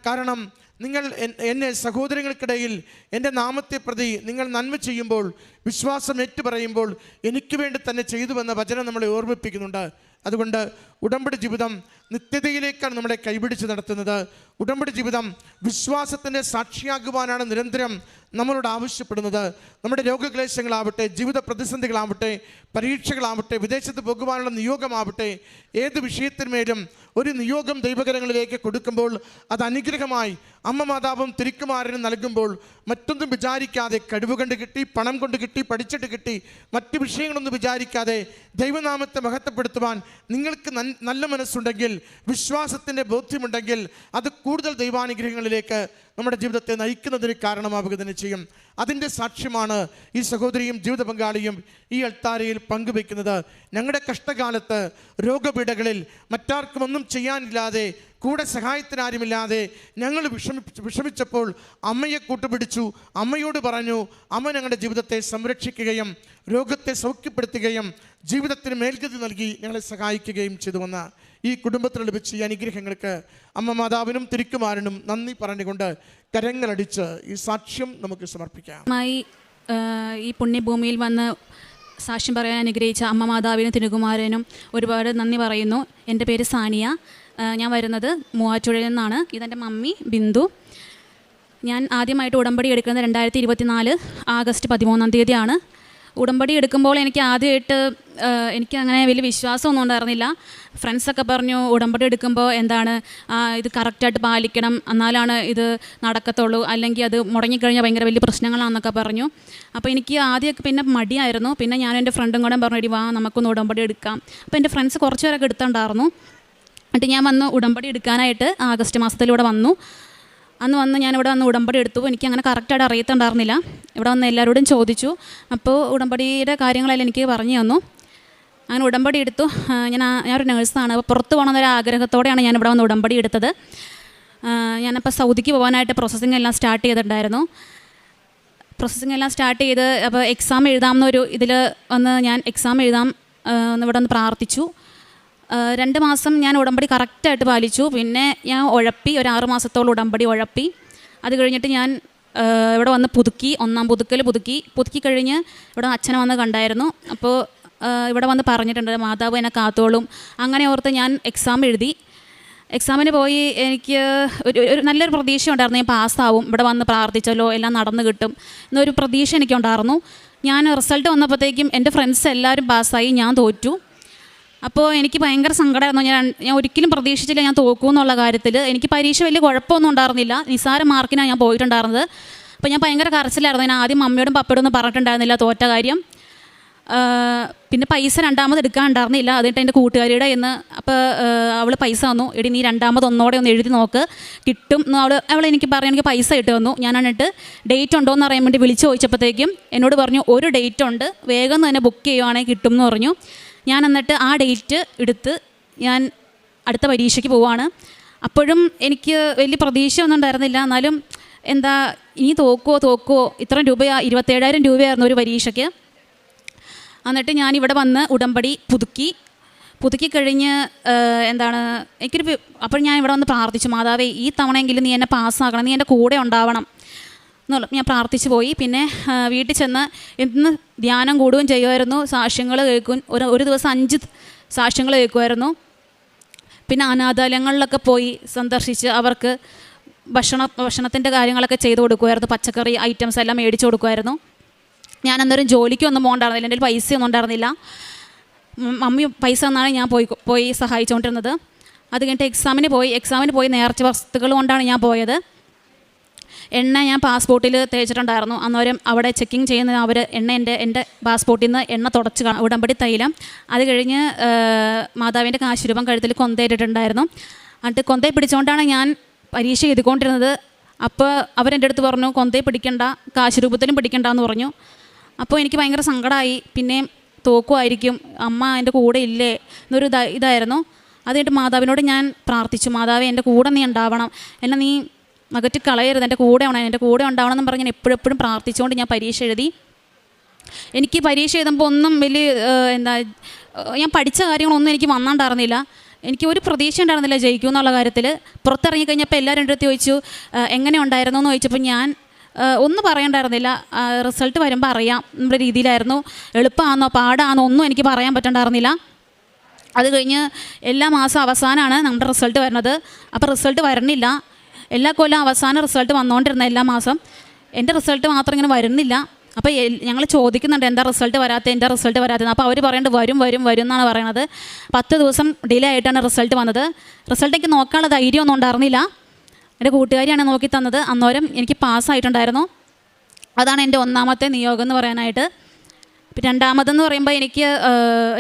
കാരണം നിങ്ങൾ എന്നെ സഹോദരങ്ങൾക്കിടയിൽ എൻ്റെ നാമത്തെ പ്രതി നിങ്ങൾ നന്മ ചെയ്യുമ്പോൾ, വിശ്വാസം ഏറ്റുപറയുമ്പോൾ എനിക്ക് വേണ്ടി തന്നെ ചെയ്തുവെന്ന വചനം നമ്മളെ ഓർമ്മിപ്പിക്കുന്നുണ്ട്. അതുകൊണ്ട് ഉടമ്പടി ജീവിതം നിത്യതയിലേക്കാണ് നമ്മളെ കൈപിടിച്ച് നടത്തുന്നത്. ഉടമ്പടി ജീവിതം വിശ്വാസത്തിൻ്റെ സാക്ഷിയാകുവാനാണ് നിരന്തരം നമ്മളോട് ആവശ്യപ്പെടുന്നത്. നമ്മുടെ രോഗക്ലേശങ്ങളാവട്ടെ, ജീവിത പ്രതിസന്ധികളാവട്ടെ, പരീക്ഷകളാവട്ടെ, വിദേശത്ത് പോകുവാനുള്ള നിയോഗമാവട്ടെ, ഏത് വിഷയത്തിന്മേലും ഒരു നിയോഗം ദൈവകരങ്ങളിലേക്ക് കൊടുക്കുമ്പോൾ അത് അനുഗ്രഹമായി അമ്മ മാതാവും തിരുക്കുമാരനും നൽകുമ്പോൾ മറ്റൊന്നും വിചാരിക്കാതെ, കഴിവ് കൊണ്ട് കിട്ടി, പണം കൊണ്ട് കിട്ടി, പഠിച്ചിട്ട് കിട്ടി, മറ്റ് വിഷയങ്ങളൊന്നും വിചാരിക്കാതെ ദൈവനാമത്തെ മഹത്വപ്പെടുത്തുവാൻ നിങ്ങൾക്ക് നല്ല മനസ്സുണ്ടെങ്കിൽ, വിശ്വാസത്തിൻ്റെ ബോധ്യമുണ്ടെങ്കിൽ, അത് കൂടുതൽ ദൈവാനുഗ്രഹങ്ങളിലേക്ക് നമ്മുടെ ജീവിതത്തെ നയിക്കുന്നതിന് കാരണമാവുക തന്നെ ചെയ്യും. അതിൻ്റെ സാക്ഷ്യമാണ് ഈ സഹോദരിയും ജീവിത പങ്കാളിയും ഈ അൾത്താരയിൽ പങ്കുവയ്ക്കുന്നത്. ഞങ്ങളുടെ കഷ്ടകാലത്ത്, രോഗപീഠകളിൽ മറ്റാർക്കും ഒന്നും ചെയ്യാനില്ലാതെ, കൂടെ സഹായത്തിനാരുമില്ലാതെ ഞങ്ങൾ വിഷമിച്ചപ്പോൾ അമ്മയെ കൂട്ടുപിടിച്ചു, അമ്മയോട് പറഞ്ഞു. അമ്മ ഞങ്ങളുടെ ജീവിതത്തെ സംരക്ഷിക്കുകയും രോഗത്തെ സൗഖ്യപ്പെടുത്തുകയും ജീവിതത്തിന് മേൽഗതി നൽകി ഞങ്ങളെ സഹായിക്കുകയും ചെയ്തുവെന്ന ഈ കുടുംബത്തിൽ ലഭിച്ച ഈ അനുഗ്രഹങ്ങൾക്ക് അമ്മ മാതാവിനും തിരുക്കുമാരനും നന്ദി പറഞ്ഞുകൊണ്ട് കരങ്ങളടിച്ച് ഈ സാക്ഷ്യം നമുക്ക് സമർപ്പിക്കാം. ഈ പുണ്യഭൂമിയിൽ വന്ന് സാക്ഷ്യം പറയാൻ അനുഗ്രഹിച്ച അമ്മ മാതാവിനും തിരുകുമാരനും ഒരുപാട് നന്ദി പറയുന്നു. എൻ്റെ പേര് സാനിയ. ഞാൻ വരുന്നത് മൂവാറ്റുപുഴയിൽ നിന്നാണ്. ഇതെൻ്റെ മമ്മി ബിന്ദു. ഞാൻ ആദ്യമായിട്ട് ഉടമ്പടി എടുക്കുന്നത് 2024 ആഗസ്റ്റ് 13 ഉടമ്പടി എടുക്കുമ്പോൾ എനിക്ക് ആദ്യമായിട്ട് എനിക്ക് അങ്ങനെ വലിയ വിശ്വാസമൊന്നും ഉണ്ടായിരുന്നില്ല. ഫ്രണ്ട്സൊക്കെ പറഞ്ഞു ഉടമ്പടി എടുക്കുമ്പോൾ എന്താണ് ഇത് കറക്റ്റായിട്ട് പാലിക്കണം, എന്നാലാണ് ഇത് നടക്കത്തുള്ളൂ, അല്ലെങ്കിൽ അത് മുടങ്ങിക്കഴിഞ്ഞാൽ ഭയങ്കര വലിയ പ്രശ്നങ്ങളാണെന്നൊക്കെ പറഞ്ഞു. അപ്പോൾ എനിക്ക് ആദ്യമൊക്കെ പിന്നെ മടിയായിരുന്നു. പിന്നെ ഞാൻ എൻ്റെ ഫ്രണ്ടും കൂടെ പറഞ്ഞു, എടി വാ നമുക്കൊന്ന് ഉടമ്പടി എടുക്കാം. അപ്പോൾ എൻ്റെ ഫ്രണ്ട്സ് കുറച്ച് പേരൊക്കെ എടുത്തിട്ടുണ്ടായിരുന്നു. എന്നിട്ട് ഞാൻ വന്ന് ഉടമ്പടി എടുക്കാനായിട്ട് ആഗസ്റ്റ് മാസത്തിലൂടെ വന്നു. അന്ന് വന്ന് ഞാനിവിടെ വന്ന് ഉടമ്പടി എടുത്തു. എനിക്ക് അങ്ങനെ കറക്റ്റായിട്ട് അറിയത്തുണ്ടായിരുന്നില്ല. ഇവിടെ വന്ന് എല്ലാവരോടും ചോദിച്ചു. അപ്പോൾ ഉടമ്പടിയുടെ കാര്യങ്ങളെല്ലാം എനിക്ക് പറഞ്ഞു തന്നു. അങ്ങനെ ഉടമ്പടി എടുത്തു. ഞാനൊരു നേഴ്സാണ്. അപ്പോൾ പുറത്ത് പോകണമെന്നൊരു ആഗ്രഹത്തോടെയാണ് ഞാനിവിടെ വന്ന് ഉടമ്പടി എടുത്തത്. ഞാനപ്പോൾ സൗദിക്ക് പോകാനായിട്ട് പ്രോസസ്സിംഗ് എല്ലാം സ്റ്റാർട്ട് ചെയ്തിട്ടുണ്ടായിരുന്നു. പ്രോസസ്സിംഗ് എല്ലാം സ്റ്റാർട്ട് ചെയ്ത് അപ്പോൾ എക്സാം എഴുതാമെന്നൊരു ഇതിൽ വന്ന് ഞാൻ എക്സാം എഴുതാം ഇവിടെ വന്ന് പ്രാർത്ഥിച്ചു. 2 മാസം ഞാൻ ഉടമ്പടി കറക്റ്റായിട്ട് പാലിച്ചു. പിന്നെ ഞാൻ ഉഴപ്പി, ഒരു 6 മാസത്തോളം ഉടമ്പടി ഉഴപ്പി. അത് കഴിഞ്ഞിട്ട് ഞാൻ ഇവിടെ വന്ന് പുതുക്കി, 1-ാം പുതുക്കൽ പുതുക്കി കഴിഞ്ഞ് ഇവിടെ അച്ഛനെ വന്ന് കണ്ടായിരുന്നു. അപ്പോൾ ഇവിടെ വന്ന് പറഞ്ഞിട്ടുണ്ട് മാതാവ് എന്നെ കാത്തോളും. അങ്ങനെ ഓർത്ത് ഞാൻ എക്സാം എഴുതി. എക്സാമിന് പോയി. എനിക്ക് ഒരു നല്ലൊരു പ്രതീക്ഷ ഉണ്ടായിരുന്നു, ഞാൻ പാസ്സാവും, ഇവിടെ വന്ന് പ്രാർത്ഥിച്ചല്ലോ എല്ലാം നടന്നു കിട്ടും എന്നൊരു പ്രതീക്ഷ എനിക്കുണ്ടായിരുന്നു. ഞാൻ റിസൾട്ട് വന്നപ്പോഴത്തേക്കും എൻ്റെ ഫ്രണ്ട്സ് എല്ലാവരും പാസ്സായി, ഞാൻ തോറ്റു. അപ്പോൾ എനിക്ക് ഭയങ്കര സങ്കടമായിരുന്നു. ഞാൻ ഒരിക്കലും പ്രതീക്ഷിച്ചില്ല ഞാൻ തോക്കൂ എന്നുള്ള കാര്യത്തിൽ. എനിക്ക് പരീക്ഷ വലിയ കുഴപ്പമൊന്നും ഉണ്ടായിരുന്നില്ല, നിസ്സാര മാർക്കിനാണ് ഞാൻ പോയിട്ടുണ്ടായിരുന്നത്. അപ്പോൾ ഞാൻ ഭയങ്കര കരച്ചിലായിരുന്നു. ഞാൻ ആദ്യം മമ്മിയോടും പപ്പയോടും ഒന്നും പറഞ്ഞിട്ടുണ്ടായിരുന്നില്ല തോറ്റ കാര്യം. പിന്നെ പൈസ രണ്ടാമത് എടുക്കാനുണ്ടായിരുന്നില്ല. അതിട്ട് എൻ്റെ കൂട്ടുകാരിയുടെ എന്ന് അപ്പോൾ അവൾ പൈസ തന്നു. എടി നീ രണ്ടാമത് ഒന്നോടെ ഒന്ന് എഴുതി നോക്ക്, കിട്ടും എന്ന് അവൾ എനിക്ക് പറഞ്ഞു. എനിക്ക് പൈസ ഇട്ട് തന്നു. ഞാൻ എന്നിട്ട് ഡേറ്റ് ഉണ്ടോ എന്ന് അറിയാൻ വേണ്ടി വിളിച്ച് ചോദിച്ചപ്പോഴത്തേക്കും എന്നോട് പറഞ്ഞു ഒരു ഡേറ്റ് ഉണ്ട്, വേഗം തന്നെ ബുക്ക് ചെയ്യുവാണെങ്കിൽ കിട്ടും എന്ന് പറഞ്ഞു. ഞാൻ എന്നിട്ട് ആ ഡേറ്റ് എടുത്ത് ഞാൻ അടുത്ത പരീക്ഷയ്ക്ക് പോവാണ്. അപ്പോഴും എനിക്ക് വലിയ പ്രതീക്ഷ ഒന്നും ഉണ്ടായിരുന്നില്ല. എന്നാലും എന്താ ഇനി തോക്കുമോ ഇത്രയും രൂപ 27,000 രൂപയായിരുന്നു ഒരു പരീക്ഷയ്ക്ക്. എന്നിട്ട് ഞാനിവിടെ വന്ന് ഉടമ്പടി പുതുക്കി കഴിഞ്ഞ് അപ്പോൾ ഞാൻ ഇവിടെ വന്ന് പ്രാർത്ഥിച്ചു, മാതാവേ ഈ തവണയെങ്കിലും നീ എന്നെ പാസ്സാക്കണം, നീ എൻ്റെ കൂടെ ഉണ്ടാവണം എന്നുള്ള ഞാൻ പ്രാർത്ഥിച്ചു പോയി. പിന്നെ വീട്ടിൽ ചെന്ന് ഇന്ന് ധ്യാനം കൂടുകയും ചെയ്യുമായിരുന്നു, സാക്ഷ്യങ്ങൾ കേൾക്കും. ഒരു ദിവസം 5 സാക്ഷ്യങ്ങൾ കേൾക്കുമായിരുന്നു. പിന്നെ അനാഥാലയങ്ങളിലൊക്കെ പോയി സന്ദർശിച്ച് അവർക്ക് ഭക്ഷണത്തിൻ്റെ കാര്യങ്ങളൊക്കെ ചെയ്ത് കൊടുക്കുമായിരുന്നു. പച്ചക്കറി ഐറ്റംസ് എല്ലാം മേടിച്ച് കൊടുക്കുമായിരുന്നു. ഞാൻ അന്നേരം ജോലിക്കൊന്നും പോകണ്ടായിരുന്നില്ല, എൻ്റെ പൈസയൊന്നും ഉണ്ടായിരുന്നില്ല. മമ്മി പൈസ തന്നാണ് ഞാൻ പോയി സഹായിച്ചുകൊണ്ടിരുന്നത്. അത് കഴിഞ്ഞിട്ട് എക്സാമിന് പോയി നേർച്ച വസ്തുക്കൾ കൊണ്ടാണ് ഞാൻ പോയത്. എണ്ണ ഞാൻ പാസ്പോർട്ടിൽ തേച്ചിട്ടുണ്ടായിരുന്നു. അന്നേരം അവിടെ ചെക്കിങ് ചെയ്യുന്ന അവർ എൻ്റെ പാസ്പോർട്ടിൽ നിന്ന് എണ്ണ തുടച്ച് ഉടമ്പടി തൈലം. അത് കഴിഞ്ഞ് മാതാവിൻ്റെ കാശുരൂപം കഴുത്തിൽ കൊന്തയിട്ടിട്ടുണ്ടായിരുന്നു. എന്നിട്ട് കൊന്തയെ പിടിച്ചുകൊണ്ടാണ് ഞാൻ പരീക്ഷ എഴുതിക്കൊണ്ടിരുന്നത്. അപ്പോൾ അവരെൻ്റെ അടുത്ത് പറഞ്ഞു കൊന്തയെ പിടിക്കണ്ട, കാശുരൂപത്തിലും പിടിക്കണ്ടെന്ന് പറഞ്ഞു. അപ്പോൾ എനിക്ക് ഭയങ്കര സങ്കടമായി. പിന്നെയും തോക്കുമായിരിക്കും, അമ്മ എൻ്റെ കൂടെ ഇല്ലേ എന്നൊരു ഇതായിരുന്നു. അത് കഴിഞ്ഞിട്ട് മാതാവിനോട് ഞാൻ പ്രാർത്ഥിച്ചു, മാതാവേ എൻ്റെ കൂടെ നീ ഉണ്ടാവണം, എന്നെ നീ അകറ്റി കളയരുത്, എൻ്റെ കൂടെ ഉണ്ടാവണം എന്ന് പറഞ്ഞ് ഞാൻ എപ്പോഴും പ്രാർത്ഥിച്ചുകൊണ്ട് ഞാൻ പരീക്ഷ എഴുതി. എനിക്ക് പരീക്ഷ എഴുതുമ്പോൾ ഒന്നും വലിയ ഞാൻ പഠിച്ച കാര്യങ്ങളൊന്നും എനിക്ക് വന്നിട്ടുണ്ടായിരുന്നില്ല. എനിക്ക് ഒരു പ്രതീക്ഷ ഉണ്ടായിരുന്നില്ല ജയിക്കും എന്നുള്ള കാര്യത്തിൽ. പുറത്തിറങ്ങിക്കഴിഞ്ഞപ്പോൾ എല്ലാവരും എൻ്റെ അടുത്ത് ചോദിച്ചു എങ്ങനെ ഉണ്ടായിരുന്നു എന്ന് ചോദിച്ചപ്പോൾ ഞാൻ ഒന്നും പറയണ്ടായിരുന്നില്ല. റിസൾട്ട് വരുമ്പോൾ അറിയാം നമ്മുടെ രീതിയിലായിരുന്നു. എളുപ്പമാണെന്നോ പാടാണെന്നോ ഒന്നും എനിക്ക് പറയാൻ പറ്റണ്ടായിരുന്നില്ല. അത് കഴിഞ്ഞ് എല്ലാ മാസം അവസാനമാണ് നമ്മുടെ റിസൾട്ട് വരുന്നത്. അപ്പോൾ റിസൾട്ട് വരണില്ല. എല്ലാ കൊല്ലം അവസാനം റിസൾട്ട് വന്നുകൊണ്ടിരുന്ന എല്ലാ മാസം. എൻ്റെ റിസൾട്ട് മാത്രം ഇങ്ങനെ വരുന്നില്ല. അപ്പോൾ ഞങ്ങൾ ചോദിക്കുന്നുണ്ട് എന്താ റിസൾട്ട് വരാത്തത്. അപ്പോൾ അവർ പറയുന്നത് വരും എന്നാണ് പറയണത്. 10 ദിവസം ഡിലേ ആയിട്ടാണ് റിസൾട്ട് വന്നത്. റിസൾട്ട് എനിക്ക് നോക്കാനുള്ള ധൈര്യമൊന്നും ഉണ്ടായിരുന്നില്ല. എൻ്റെ കൂട്ടുകാരിയാണ് നോക്കി തന്നത്. അന്നേരം എനിക്ക് പാസ്സായിട്ടുണ്ടായിരുന്നു. അതാണ് എൻ്റെ ഒന്നാമത്തെ നിയോഗം എന്ന് പറയാനായിട്ട്. രണ്ടാമതെന്ന് പറയുമ്പോൾ എനിക്ക്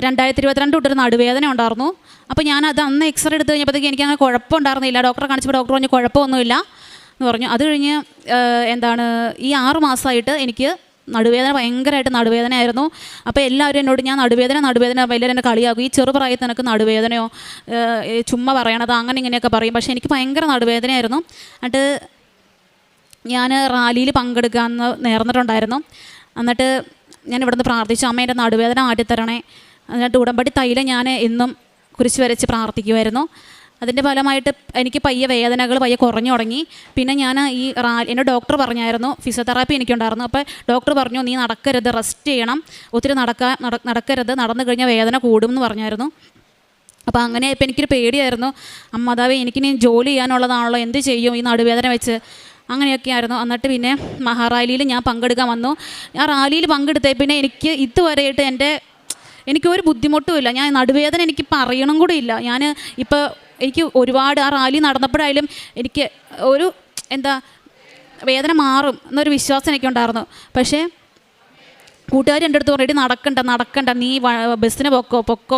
2022 തൊട്ടൊരു നടുവേദന ഉണ്ടായിരുന്നു. അപ്പോൾ ഞാനത് അന്ന് എക്സ്റേ എടുത്ത് കഴിഞ്ഞപ്പോഴത്തേക്ക് എനിക്ക് അങ്ങനെ കുഴപ്പമുണ്ടായിരുന്നില്ല. ഡോക്ടറെ കാണിച്ചപ്പോൾ ഡോക്ടർ പറഞ്ഞു കുഴപ്പമൊന്നുമില്ല എന്ന് പറഞ്ഞു. അത് കഴിഞ്ഞ് ഈ 6 മാസമായിട്ട് എനിക്ക് നടുവേദന, ഭയങ്കരമായിട്ട് നടുവേദനയായിരുന്നു. അപ്പോൾ എല്ലാവരും എന്നോട് ഞാൻ നടുവേദന എല്ലാവരും എന്നെ കളിയാക്കും. ഈ ചെറുപ്രായത്തിൽ നിനക്ക് നടുവേദനയോ ചുമ്മാ പറയണത് അങ്ങനെ ഇങ്ങനെയൊക്കെ പറയും. പക്ഷേ എനിക്ക് ഭയങ്കര നടുവേദനയായിരുന്നു. എന്നിട്ട് ഞാൻ റാലിയിൽ പങ്കെടുക്കാമെന്ന് നേർന്നിട്ടുണ്ടായിരുന്നു. എന്നിട്ട് ഞാൻ ഇവിടുന്ന് പ്രാർത്ഥിച്ചു, അമ്മ എൻ്റെ നടുവേദന മാറ്റിത്തരണേ. എന്നിട്ട് ഉടമ്പടി തൈലം ഞാൻ എന്നും കുരിശ് വരച്ച് പ്രാർത്ഥിക്കുമായിരുന്നു. അതിൻ്റെ ഫലമായിട്ട് എനിക്ക് വേദനകൾ കുറഞ്ഞു തുടങ്ങി. പിന്നെ ഞാൻ എൻ്റെ ഡോക്ടർ പറഞ്ഞായിരുന്നു, ഫിസിയോതെറാപ്പി എനിക്കുണ്ടായിരുന്നു. അപ്പോൾ ഡോക്ടർ പറഞ്ഞു നീ നടക്കരുത്, റെസ്റ്റ് ചെയ്യണം, ഒത്തിരി നടക്കരുത്, നടന്നു കഴിഞ്ഞാൽ വേദന കൂടും എന്ന് പറഞ്ഞായിരുന്നു. അപ്പോൾ അങ്ങനെ ഇപ്പോൾ എനിക്കൊരു പേടിയായിരുന്നു. മാതാവേ എനിക്കിനി ജോലി ചെയ്യാനുള്ളതാണല്ലോ, എന്ത് ചെയ്യും ഈ നടുവേദന വെച്ച്, അങ്ങനെയൊക്കെ ആയിരുന്നു. എന്നിട്ട് പിന്നെ മഹാറാലിയിൽ ഞാൻ പങ്കെടുക്കാൻ വന്നു. ആ റാലിയിൽ പങ്കെടുത്തേ പിന്നെ എനിക്ക് ഇതുവരെയായിട്ട് എനിക്കൊരു ബുദ്ധിമുട്ടുമില്ല. ഞാൻ നടുവേദന എനിക്കിപ്പോൾ അറിയണം കൂടി ഇല്ല. ഇപ്പോൾ എനിക്ക് ഒരുപാട് ആ റാലി നടന്നപ്പോഴായാലും എനിക്ക് ഒരു വേദന മാറും എന്നൊരു വിശ്വാസം എനിക്കുണ്ടായിരുന്നു. പക്ഷേ കൂട്ടുകാർ എൻ്റെ അടുത്ത് പറഞ്ഞു നടക്കണ്ട, നീ ബസ്സിന് പൊക്കോ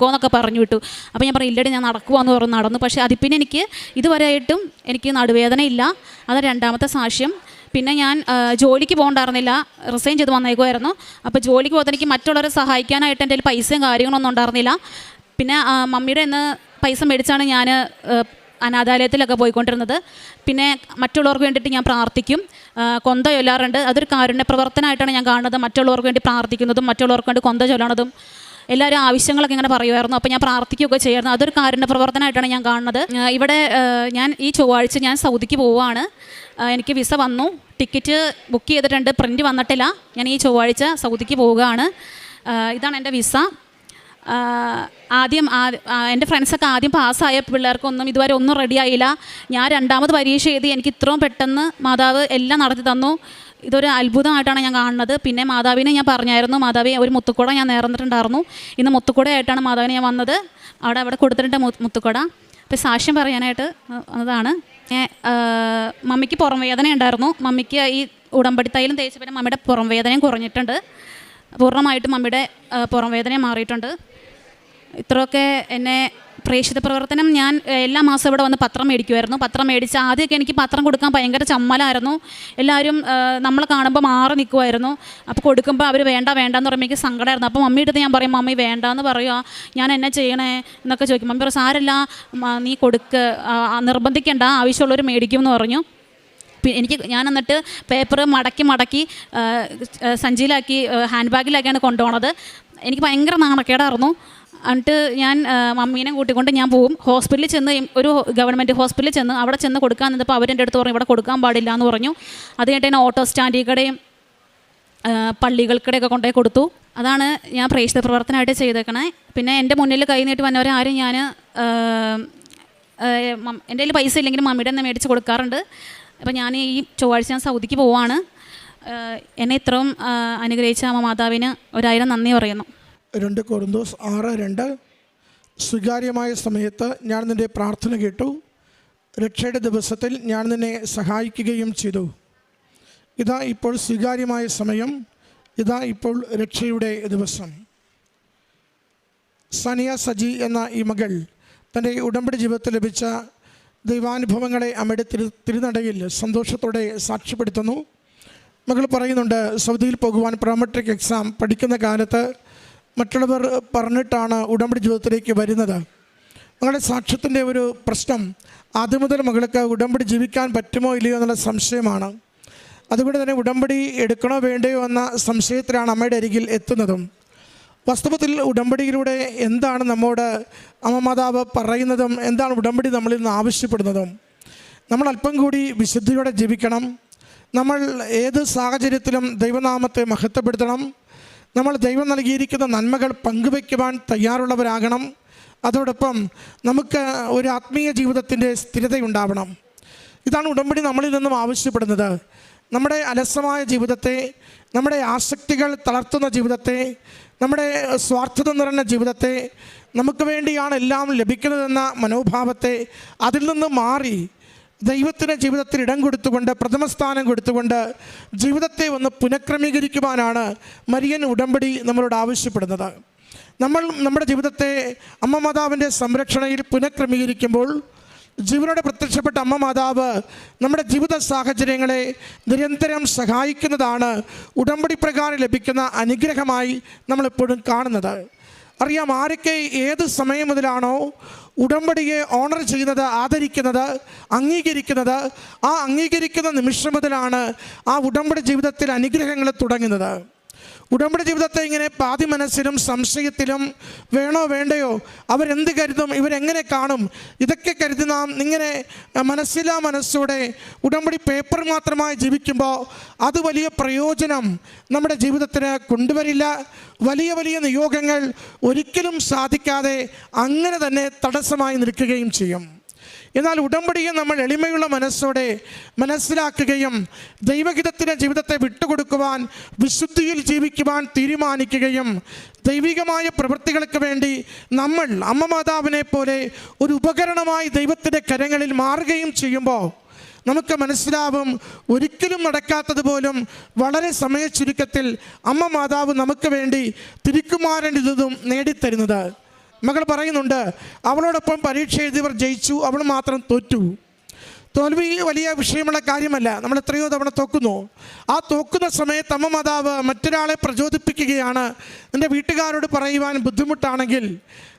എന്നൊക്കെ പറഞ്ഞു വിട്ടു. അപ്പോൾ ഞാൻ പറഞ്ഞു ഇല്ലടി ഞാൻ നടക്കുവാന്ന് പറഞ്ഞു, നടന്നു. പക്ഷേ അതിൽ പിന്നെ എനിക്ക് ഇതുവരെയായിട്ടും എനിക്ക് നടുവേദന ഇല്ല. അത് രണ്ടാമത്തെ സാക്ഷ്യം. പിന്നെ ഞാൻ ജോലിക്ക് പോകണ്ടായിരുന്നില്ല, റിസൈൻ ചെയ്ത് വന്നേക്കുമായിരുന്നു. അപ്പോൾ ജോലിക്ക് പോകാൻ എനിക്ക് മറ്റുള്ളവരെ സഹായിക്കാനായിട്ട് എൻ്റെ കയ്യിൽ പൈസയും കാര്യങ്ങളൊന്നും ഉണ്ടായിരുന്നില്ല. പിന്നെ മമ്മിയുടെ ഇന്ന് പൈസ മേടിച്ചാണ് ഞാൻ അനാഥാലയത്തിലൊക്കെ പോയിക്കൊണ്ടിരുന്നത്. പിന്നെ മറ്റുള്ളവർക്ക് വേണ്ടിയിട്ട് ഞാൻ പ്രാർത്ഥിക്കും, കൊന്ത ചൊല്ലാറുണ്ട്. അതൊരു കാരുണ്യ പ്രവർത്തനമായിട്ടാണ് ഞാൻ കാണുന്നത്. മറ്റുള്ളവർക്ക് വേണ്ടി പ്രാർത്ഥിക്കുന്നതും മറ്റുള്ളവർക്ക് വേണ്ടി കൊന്ത ചൊല്ലണതും എല്ലാവരും ആവശ്യങ്ങളൊക്കെ ഇങ്ങനെ പറയുമായിരുന്നു. അപ്പോൾ ഞാൻ പ്രാർത്ഥിക്കുകയൊക്കെ ചെയ്യായിരുന്നു. അതൊരു കാരുണ്യ പ്രവർത്തനമായിട്ടാണ് ഞാൻ കാണുന്നത്. ഇവിടെ ഞാൻ ഈ ചൊവ്വാഴ്ച ഞാൻ സൗദിക്ക് പോവുകയാണ്. എനിക്ക് വിസ വന്നു, ടിക്കറ്റ് ബുക്ക് ചെയ്തിട്ടുണ്ട്, പ്രിൻ്റ് വന്നിട്ടില്ല. ഞാൻ ഈ ചൊവ്വാഴ്ച സൗദിക്ക് പോവുകയാണ്. ഇതാണ് എൻ്റെ വിസ. എൻ്റെ ഫ്രണ്ട്സൊക്കെ ആദ്യം പാസ്സായ പിള്ളേർക്കൊന്നും ഇതുവരെ ഒന്നും റെഡിയായില്ല. ഞാൻ രണ്ടാമത് പരീക്ഷ എഴുതി, എനിക്ക് ഇത്രയും പെട്ടെന്ന് മാതാവ് എല്ലാം നടത്തി തന്നു. ഇതൊരു അത്ഭുതമായിട്ടാണ് ഞാൻ കാണുന്നത്. പിന്നെ മാതാവിനെ ഞാൻ പറഞ്ഞായിരുന്നു, മാതാവി ഒരു മുത്തുക്കുട ഞാൻ നേർന്നിട്ടുണ്ടായിരുന്നു. ഇന്ന് മുത്തുക്കുടയായിട്ടാണ് മാതാവിനെ ഞാൻ വന്നത്. അവിടെ കൊടുത്തിട്ടുണ്ട് മുത്തുക്കുട. അപ്പോൾ സാക്ഷ്യം പറയാനായിട്ട് വന്നതാണ്. മമ്മിക്ക് പുറം വേദന ഉണ്ടായിരുന്നു. മമ്മിക്ക് ഈ ഉടമ്പടി തൈലം തേച്ച് പിന്നെ മമ്മിയുടെ പുറം വേദനയും കുറഞ്ഞിട്ടുണ്ട്. പൂർണ്ണമായിട്ടും മമ്മിയുടെ പുറം വേദന മാറിയിട്ടുണ്ട്. ഇത്രയൊക്കെ എന്നെ പ്രേക്ഷിത പ്രവർത്തനം. ഞാൻ എല്ലാ മാസവും ഇവിടെ വന്ന് പത്രം മേടിക്കുമായിരുന്നു. പത്രം മേടിച്ച് ആദ്യമൊക്കെ എനിക്ക് പത്രം കൊടുക്കാൻ ഭയങ്കര ചമ്മലായിരുന്നു. എല്ലാവരും നമ്മൾ കാണുമ്പോൾ മാറി നിൽക്കുമായിരുന്നു. അപ്പോൾ കൊടുക്കുമ്പോൾ അവർ വേണ്ട എന്ന് പറയുമ്പോൾ എനിക്ക് സങ്കടമായിരുന്നു. അപ്പോൾ മമ്മി എടുത്ത് ഞാൻ പറയും, മമ്മി വേണ്ടാന്ന് പറയുക, ഞാൻ എന്നെ ചെയ്യണേ എന്നൊക്കെ ചോദിക്കും. മമ്മി പറയും സാരമില്ല നീ നിർബന്ധിക്കേണ്ട, ആവശ്യമുള്ളവർ മേടിക്കുമെന്ന് പറഞ്ഞു. ഞാൻ എന്നിട്ട് പേപ്പർ മടക്കി സഞ്ചിയിലാക്കി ഹാൻഡ് ബാഗിലാക്കിയാണ് കൊണ്ടുപോകണത്. എനിക്ക് ഭയങ്കര നാണക്കേടായിരുന്നു. എന്നിട്ട് ഞാൻ മമ്മീനെ കൂട്ടിക്കൊണ്ട് ഞാൻ പോവും. ഹോസ്പിറ്റലിൽ ചെന്ന്, ഒരു ഗവൺമെൻറ് ഹോസ്പിറ്റലിൽ ചെന്ന് അവിടെ ചെന്ന് കൊടുക്കാൻ നിന്നപ്പോൾ അവരെൻ്റെ അടുത്ത് പറഞ്ഞു ഇവിടെ കൊടുക്കാൻ പാടില്ല എന്ന് പറഞ്ഞു. അത് കഴിഞ്ഞിട്ട് ഞാൻ ഓട്ടോ സ്റ്റാൻഡിൽ പള്ളികൾക്കിടെയൊക്കെ കൊണ്ടുപോയി കൊടുത്തു. അതാണ് ഞാൻ പ്രേക്ഷിത പ്രവർത്തനമായിട്ട് ചെയ്തേക്കണേ. പിന്നെ എൻ്റെ മുന്നിൽ കൈ നീട്ടി വന്നവരെ ആരും ഞാൻ എൻ്റെ കയ്യിൽ പൈസ ഇല്ലെങ്കിലും മമ്മിയുടെ തന്നെ മേടിച്ച് കൊടുക്കാറുണ്ട്. അപ്പോൾ ഞാൻ ഈ ചൊവ്വാഴ്ച ഞാൻ സൗദിക്ക് പോവാണ്. എന്നെ ഇത്രയും അനുഗ്രഹിച്ച അമ്മ മാതാവിന് 1000 നന്ദി പറയുന്നു. 2 കൊരിന്തോസ് 6:2 സ്വീകാര്യമായ സമയത്ത് ഞാൻ നിൻ്റെ പ്രാർത്ഥന കേട്ടു, രക്ഷയുടെ ദിവസത്തിൽ ഞാൻ നിന്നെ സഹായിക്കുകയും ചെയ്തു. ഇതാ ഇപ്പോൾ സ്വീകാര്യമായ സമയം, ഇതാ ഇപ്പോൾ രക്ഷയുടെ ദിവസം. സനിയ സജി എന്ന ഈ മകൾ തൻ്റെ ഉടമ്പടി ജീവിതത്തിൽ ലഭിച്ച ദൈവാനുഭവങ്ങളെ അമ്മയുടെ തിരുനടയിൽ സന്തോഷത്തോടെ സാക്ഷ്യപ്പെടുത്തുന്നു. മകൾ പറയുന്നുണ്ട്, സൗദിയിൽ പോകുവാൻ പ്രോമെട്രിക് എക്സാം പഠിക്കുന്ന കാലത്ത് മറ്റുള്ളവർ പറഞ്ഞിട്ടാണ് ഉടമ്പടി ജീവിതത്തിലേക്ക് വരുന്നത്. മകളുടെ സാക്ഷ്യത്തിൻ്റെ ഒരു പ്രശ്നം ആദ്യം മുതൽ മകൾക്ക് ഉടമ്പടി ജീവിക്കാൻ പറ്റുമോ ഇല്ലയോ എന്നുള്ള സംശയമാണ്. അതുകൊണ്ട് തന്നെ ഉടമ്പടി എടുക്കണോ വേണ്ടയോ എന്ന സംശയത്തിലാണ് അമ്മയുടെ അരികിൽ എത്തുന്നതും. വാസ്തവത്തിൽ ഉടമ്പടിയിലൂടെ എന്താണ് നമ്മോട് അമ്മ മാതാവ് പറയുന്നതും, എന്താണ് ഉടമ്പടി നമ്മളിൽ നിന്ന് ആവശ്യപ്പെടുന്നതും? നമ്മൾ അല്പം കൂടി വിശുദ്ധിയോടെ ജീവിക്കണം. നമ്മൾ ഏത് സാഹചര്യത്തിലും ദൈവനാമത്തെ മഹത്വപ്പെടുത്തണം. നമ്മൾ ദൈവം നൽകിയിരിക്കുന്ന നന്മകൾ പങ്കുവയ്ക്കുവാൻ തയ്യാറുള്ളവരാകണം. അതോടൊപ്പം നമുക്ക് ഒരു ആത്മീയ ജീവിതത്തിൻ്റെ സ്ഥിരതയുണ്ടാവണം. ഇതാണ് ഉടമ്പടി നമ്മളിൽ നിന്നും ആവശ്യപ്പെടുന്നത്. നമ്മുടെ അലസമായ ജീവിതത്തെ, നമ്മുടെ ആസക്തികൾ തളർത്തുന്ന ജീവിതത്തെ, നമ്മുടെ സ്വാർത്ഥത നിറഞ്ഞ ജീവിതത്തെ, നമുക്ക് വേണ്ടിയാണ് എല്ലാം ലഭിക്കുന്നതെന്ന മനോഭാവത്തെ അതിൽ നിന്ന് മാറി ദൈവത്തിൻ്റെ ജീവിതത്തിൽ ഇടം കൊടുത്തുകൊണ്ട്, പ്രഥമസ്ഥാനം കൊടുത്തുകൊണ്ട് ജീവിതത്തെ ഒന്ന് പുനഃക്രമീകരിക്കുവാനാണ് മരിയൻ ഉടമ്പടി നമ്മളോട് ആവശ്യപ്പെടുന്നത്. നമ്മൾ നമ്മുടെ ജീവിതത്തെ അമ്മ മാതാവിൻ്റെ സംരക്ഷണയിൽ പുനഃക്രമീകരിക്കുമ്പോൾ ജീവനോടെ പ്രത്യക്ഷപ്പെട്ട അമ്മ മാതാവ് നമ്മുടെ ജീവിത സാഹചര്യങ്ങളെ നിരന്തരം സഹായിക്കുന്നതാണ് ഉടമ്പടി പ്രകാരം ലഭിക്കുന്ന അനുഗ്രഹമായി നമ്മളെപ്പോഴും കാണുന്നത്. അറിയാം, ആരൊക്കെ ഏത് സമയം മുതലാണോ ഉടമ്പടിയെ ഓണർ ചെയ്യുന്നത്, ആദരിക്കുന്നത്, അംഗീകരിക്കുന്നത്, ആ അംഗീകരിക്കുന്ന നിമിഷം മുതലാണ് ആ ഉടമ്പടി ജീവിതത്തിൽ അനുഗ്രഹങ്ങൾ തുടങ്ങുന്നത്. ഉടമ്പടി ജീവിതത്തെ ഇങ്ങനെ പാതി മനസ്സിലും സംശയത്തിലും വേണോ വേണ്ടയോ, അവരെന്ത് കരുതും, ഇവരെങ്ങനെ കാണും, ഇതൊക്കെ കരുതി നാം ഇങ്ങനെ മനസ്സിലാ മനസ്സോടെ ഉടമ്പടി പേപ്പർ മാത്രമായി ജീവിക്കുമ്പോൾ അത് വലിയ പ്രയോജനം നമ്മുടെ ജീവിതത്തിന് കൊണ്ടുവരില്ല. വലിയ വലിയ നിയോഗങ്ങൾ ഒരിക്കലും സാധിക്കാതെ അങ്ങനെ തന്നെ തടസ്സമായി നിൽക്കുകയും ചെയ്യും. എന്നാൽ ഉടമ്പടിയെ നമ്മൾ എളിമയുള്ള മനസ്സോടെ മനസ്സിലാക്കുകയും ദൈവഹിതത്തിൻ്റെ ജീവിതത്തെ വിട്ടുകൊടുക്കുവാൻ, വിശുദ്ധിയിൽ ജീവിക്കുവാൻ തീരുമാനിക്കുകയും ദൈവികമായ പ്രവൃത്തികൾക്ക് വേണ്ടി നമ്മൾ അമ്മ മാതാവിനെ പോലെ ഒരു ഉപകരണമായി ദൈവത്തിൻ്റെ കരങ്ങളിൽ മാറുകയും ചെയ്യുമ്പോൾ നമുക്ക് മനസ്സിലാവും, ഒരിക്കലും നടക്കാത്തതുപോലും വളരെ സമയ ചുരുക്കത്തിൽ അമ്മ മാതാവ് നമുക്ക് വേണ്ടി തിരുക്കുമാരൻ്റെതും നേടിത്തരുന്നത്. മകൾ പറയുന്നുണ്ട്, അവളോടൊപ്പം പരീക്ഷ എഴുതിയവർ ജയിച്ചു, അവൾ മാത്രം തോറ്റു. തോൽവി വലിയ വിഷയമുള്ള കാര്യമല്ല. നമ്മൾ എത്രയോ തവണ തോക്കുന്നു. ആ തോക്കുന്ന സമയത്ത് അമ്മ മാതാവ് മറ്റൊരാളെ പ്രചോദിപ്പിക്കുകയാണ്. നിൻ്റെ വീട്ടുകാരോട് പറയുവാൻ ബുദ്ധിമുട്ടാണെങ്കിൽ,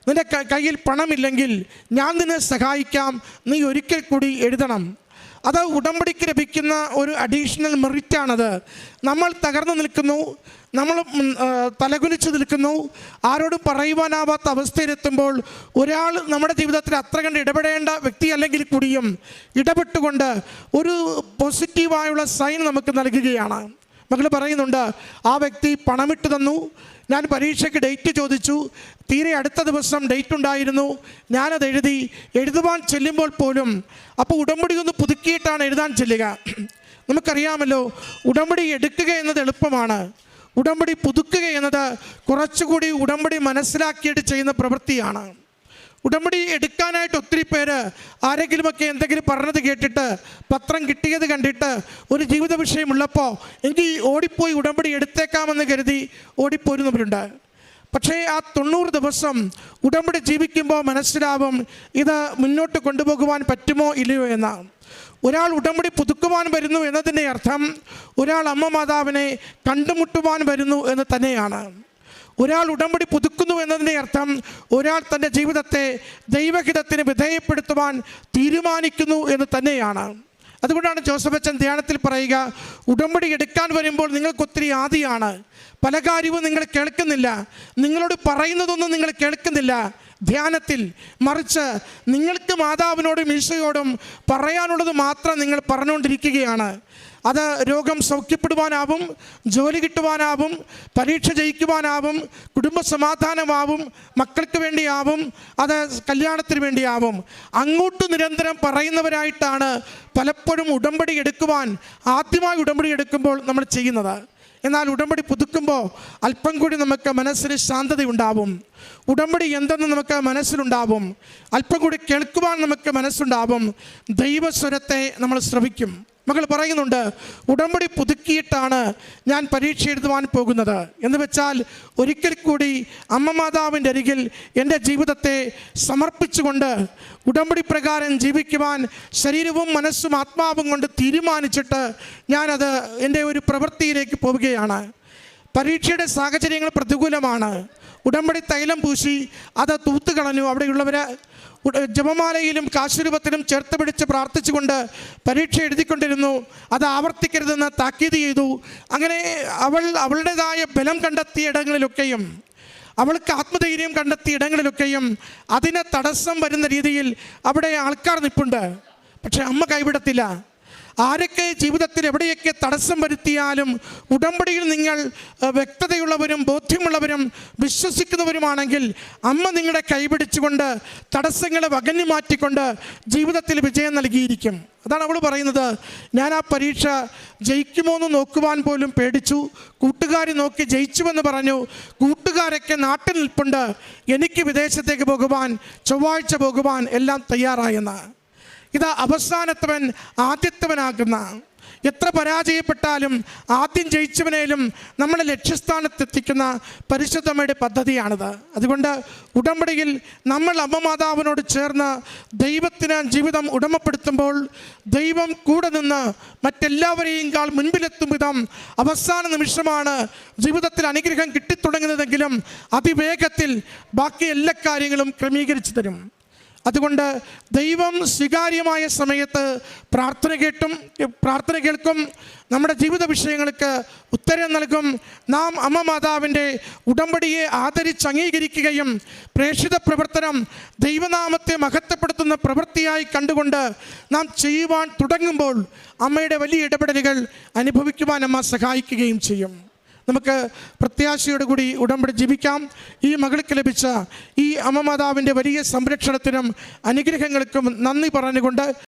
നിൻ്റെ കയ്യിൽ പണമില്ലെങ്കിൽ ഞാൻ നിന്നെ സഹായിക്കാം, നീ ഒരിക്കൽ കൂടി എഴുതണം. അത് ഉടമ്പടിക്ക് ലഭിക്കുന്ന ഒരു അഡീഷണൽ മെറിറ്റാണത്. നമ്മൾ തകർന്നു നിൽക്കുന്നു, നമ്മൾ തലകുനിച്ച് നിൽക്കുന്നു, ആരോടും പറയുവാനാവാത്ത അവസ്ഥയിലെത്തുമ്പോൾ ഒരാൾ നമ്മുടെ ജീവിതത്തിൽ അത്ര കണ്ട് ഇടപെടേണ്ട വ്യക്തി അല്ലെങ്കിൽ കൂടിയും ഇടപെട്ടുകൊണ്ട് ഒരു പോസിറ്റീവായുള്ള സൈൻ നമുക്ക് നൽകുകയാണ്. മകൾ പറയുന്നുണ്ട്, ആ വ്യക്തി പണമിട്ട് തന്നു, ഞാൻ പരീക്ഷയ്ക്ക് ഡേറ്റ് ചോദിച്ചു, തീരെ അടുത്ത ദിവസം ഡേറ്റ് ഉണ്ടായിരുന്നു, ഞാനത് എഴുതുവാൻ ചെല്ലുമ്പോൾ പോലും അപ്പോൾ ഉടമ്പടി ഒന്ന് പുതുക്കിയിട്ടാണ് എഴുതാൻ ചെല്ലുക. നമുക്കറിയാമല്ലോ, ഉടമ്പടി എടുക്കുക എന്നത് എളുപ്പമാണ്, ഉടമ്പടി പുതുക്കുക എന്നത് കുറച്ചുകൂടി ഉടമ്പടി മനസ്സിലാക്കിയിട്ട് ചെയ്യുന്ന പ്രവൃത്തിയാണ്. ഉടമ്പടി എടുക്കാനായിട്ട് ഒത്തിരി പേര് ആരെങ്കിലുമൊക്കെ എന്തെങ്കിലും പറഞ്ഞത് കേട്ടിട്ട്, പത്രം കിട്ടിയത് കണ്ടിട്ട്, ഒരു ജീവിത വിഷയമുള്ളപ്പോൾ എനിക്ക് ഓടിപ്പോയി ഉടമ്പടി എടുത്തേക്കാമെന്ന് കരുതി ഓടിപ്പോരുന്നവരുണ്ട്. പക്ഷേ ആ 90 ദിവസം ഉടമ്പടി ജീവിക്കുമ്പോൾ മനസ്സിലാവും ഇത് മുന്നോട്ട് കൊണ്ടുപോകുവാൻ പറ്റുമോ ഇല്ലയോ എന്ന്. ഒരാൾ ഉടമ്പടി പുതുക്കുവാൻ വരുന്നു എന്നതിൻ്റെ അർത്ഥം ഒരാൾ അമ്മ മാതാവിനെ കണ്ടുമുട്ടുവാൻ വരുന്നു എന്ന് തന്നെയാണ്. ഒരാൾ ഉടമ്പടി പുതുക്കുന്നു എന്നതിൻ്റെ അർത്ഥം ഒരാൾ തൻ്റെ ജീവിതത്തെ ദൈവഹിതത്തിന് വിധേയപ്പെടുത്തുവാൻ തീരുമാനിക്കുന്നു എന്ന് തന്നെയാണ്. അതുകൊണ്ടാണ് ജോസഫ് അച്ഛൻ ധ്യാനത്തിൽ പറയുക, ഉടമ്പടി എടുക്കാൻ വരുമ്പോൾ നിങ്ങൾക്കൊത്തിരി ആദിയാണ്, പല കാര്യവും നിങ്ങൾ കേൾക്കുന്നില്ല, നിങ്ങളോട് പറയുന്നതൊന്നും നിങ്ങൾ കേൾക്കുന്നില്ല ധ്യാനത്തിൽ, മറിച്ച് നിങ്ങൾക്ക് മാതാവിനോടും ഈശോയോടും പറയാനുള്ളത് മാത്രം നിങ്ങൾ പറഞ്ഞുകൊണ്ടിരിക്കുകയാണ്. അത് രോഗം സൗഖ്യപ്പെടുവാനാവും, ജോലി കിട്ടുവാനാവും, പരീക്ഷ ജയിക്കുവാനാവും, കുടുംബ സമാധാനമാവും, മക്കൾക്ക് വേണ്ടിയാവും, അത് കല്യാണത്തിന് വേണ്ടിയാവും. അങ്ങോട്ട് നിരന്തരം പറയുന്നവരായിട്ടാണ് പലപ്പോഴും ഉടമ്പടി എടുക്കുവാൻ, ആദ്യമായി ഉടമ്പടി എടുക്കുമ്പോൾ നമ്മൾ ചെയ്യുന്നത്. എന്നാൽ ഉടമ്പടി പുതുക്കുമ്പോൾ അല്പം കൂടി നമുക്ക് മനസ്സിന് ശാന്തതയുണ്ടാവും, ഉടമ്പടി എന്തെന്ന് നമുക്ക് മനസ്സിലുണ്ടാവും, അല്പം കൂടി കേൾക്കുവാൻ നമുക്ക് മനസ്സുണ്ടാവും, ദൈവസ്വരത്തെ നമ്മൾ ശ്രവിക്കും. മകൾ പറയുന്നുണ്ട്, ഉടമ്പടി പുതുക്കിയിട്ടാണ് ഞാൻ പരീക്ഷ എഴുതുവാൻ പോകുന്നത് എന്ന് വെച്ചാൽ ഒരിക്കൽ കൂടി അമ്മ മാതാവിൻ്റെ അരികിൽ എൻ്റെ ജീവിതത്തെ സമർപ്പിച്ചുകൊണ്ട് ഉടമ്പടി പ്രകാരം ജീവിക്കുവാൻ ശരീരവും മനസ്സും ആത്മാവും കൊണ്ട് തീരുമാനിച്ചിട്ട് ഞാനത് എൻ്റെ ഒരു പ്രവൃത്തിയിലേക്ക് പോവുകയാണ്. പരീക്ഷയുടെ സാഹചര്യങ്ങൾ പ്രതികൂലമാണ്. ഉടമ്പടി തൈലം പൂശി അത് തൂത്തുകളഞ്ഞു. അവിടെയുള്ളവർ ജപമാലയിലും കാശുരൂപത്തിലും ചേർത്ത് പിടിച്ച് പ്രാർത്ഥിച്ചുകൊണ്ട് പരീക്ഷ എഴുതിക്കൊണ്ടിരുന്നു. അത് ആവർത്തിക്കരുതെന്ന് താക്കീത് ചെയ്തു. അങ്ങനെ അവളുടേതായ ബലം കണ്ടെത്തിയ ഇടങ്ങളിലൊക്കെയും, അവൾക്ക് ആത്മധൈര്യം കണ്ടെത്തിയ ഇടങ്ങളിലൊക്കെയും അതിന് തടസ്സം വരുന്ന രീതിയിൽ അവിടെ ആൾക്കാർ നിൽപ്പുണ്ട്. പക്ഷെ അമ്മ കൈവിടത്തില്ല. ആരൊക്കെ ജീവിതത്തിൽ എവിടെയൊക്കെ തടസ്സം വരുത്തിയാലും ഉടമ്പടിയിൽ നിങ്ങൾ വ്യക്തതയുള്ളവരും ബോധ്യമുള്ളവരും വിശ്വസിക്കുന്നവരുമാണെങ്കിൽ അമ്മ നിങ്ങളുടെ കൈപിടിച്ചുകൊണ്ട് തടസ്സങ്ങളെ വകഞ്ഞു മാറ്റിക്കൊണ്ട് ജീവിതത്തിൽ വിജയം നൽകിയിരിക്കും. അതാണ് അവൾ പറയുന്നത്. ഞാൻ ആ പരീക്ഷ ജയിക്കുമോ എന്ന് നോക്കുവാൻ പോലും പേടിച്ചു. കൂട്ടുകാർ നോക്കി ജയിച്ചുവെന്ന് പറഞ്ഞു. കൂട്ടുകാരൊക്കെ നാട്ടിൽ നിൽപ്പുണ്ട്, എനിക്ക് വിദേശത്തേക്ക് പോകുവാൻ, ചൊവ്വാഴ്ച പോകുവാൻ എല്ലാം തയ്യാറായെന്ന്. ഇതാ അവസാനത്തവൻ ആദ്യത്തവനാകുന്ന, എത്ര പരാജയപ്പെട്ടാലും ആദ്യം ജയിച്ചവനേലും നമ്മളെ ലക്ഷ്യസ്ഥാനത്തെത്തിക്കുന്ന പരിശുദ്ധമ്മയുടെ പദ്ധതിയാണിത്. അതുകൊണ്ട് ഉടമ്പടിയിൽ നമ്മൾ അമ്മ മാതാവിനോട് ചേർന്ന് ദൈവത്തിന് ജീവിതം ഉടമപ്പെടുത്തുമ്പോൾ ദൈവം കൂടെ നിന്ന് മറ്റെല്ലാവരെയും മുൻപിലെത്തും വിധം അവസാന നിമിഷമാണ് ജീവിതത്തിൽ അനുഗ്രഹം കിട്ടിത്തുടങ്ങുന്നതെങ്കിലും അതിവേഗത്തിൽ ബാക്കി എല്ലാ കാര്യങ്ങളും ക്രമീകരിച്ചു തരും. അതുകൊണ്ട് ദൈവം സ്വീകാര്യമായ സമയത്ത് പ്രാർത്ഥന കേൾക്കും, നമ്മുടെ ജീവിത വിഷയങ്ങൾക്ക് ഉത്തരം നൽകും. നാം അമ്മ മാതാവിൻ്റെ ഉടമ്പടിയെ ആദരിച്ച് അംഗീകരിക്കുകയും പ്രേക്ഷിത പ്രവർത്തനം ദൈവനാമത്തെ മഹത്വപ്പെടുത്തുന്ന പ്രവൃത്തിയായി കണ്ടുകൊണ്ട് നാം ചെയ്യുവാൻ തുടങ്ങുമ്പോൾ അമ്മയുടെ വലിയ ഇടപെടലുകൾ അനുഭവിക്കുവാൻ അമ്മ സഹായിക്കുകയും ചെയ്യും. നമുക്ക് പ്രത്യാശയോടുകൂടി ഉടമ്പടി ജീവിക്കാം. ഈ മകൾക്ക് ലഭിച്ച ഈ അമ്മ മാതാവിൻ്റെ വലിയ സംരക്ഷണത്തിനും അനുഗ്രഹങ്ങൾക്കും നന്ദി പറഞ്ഞുകൊണ്ട്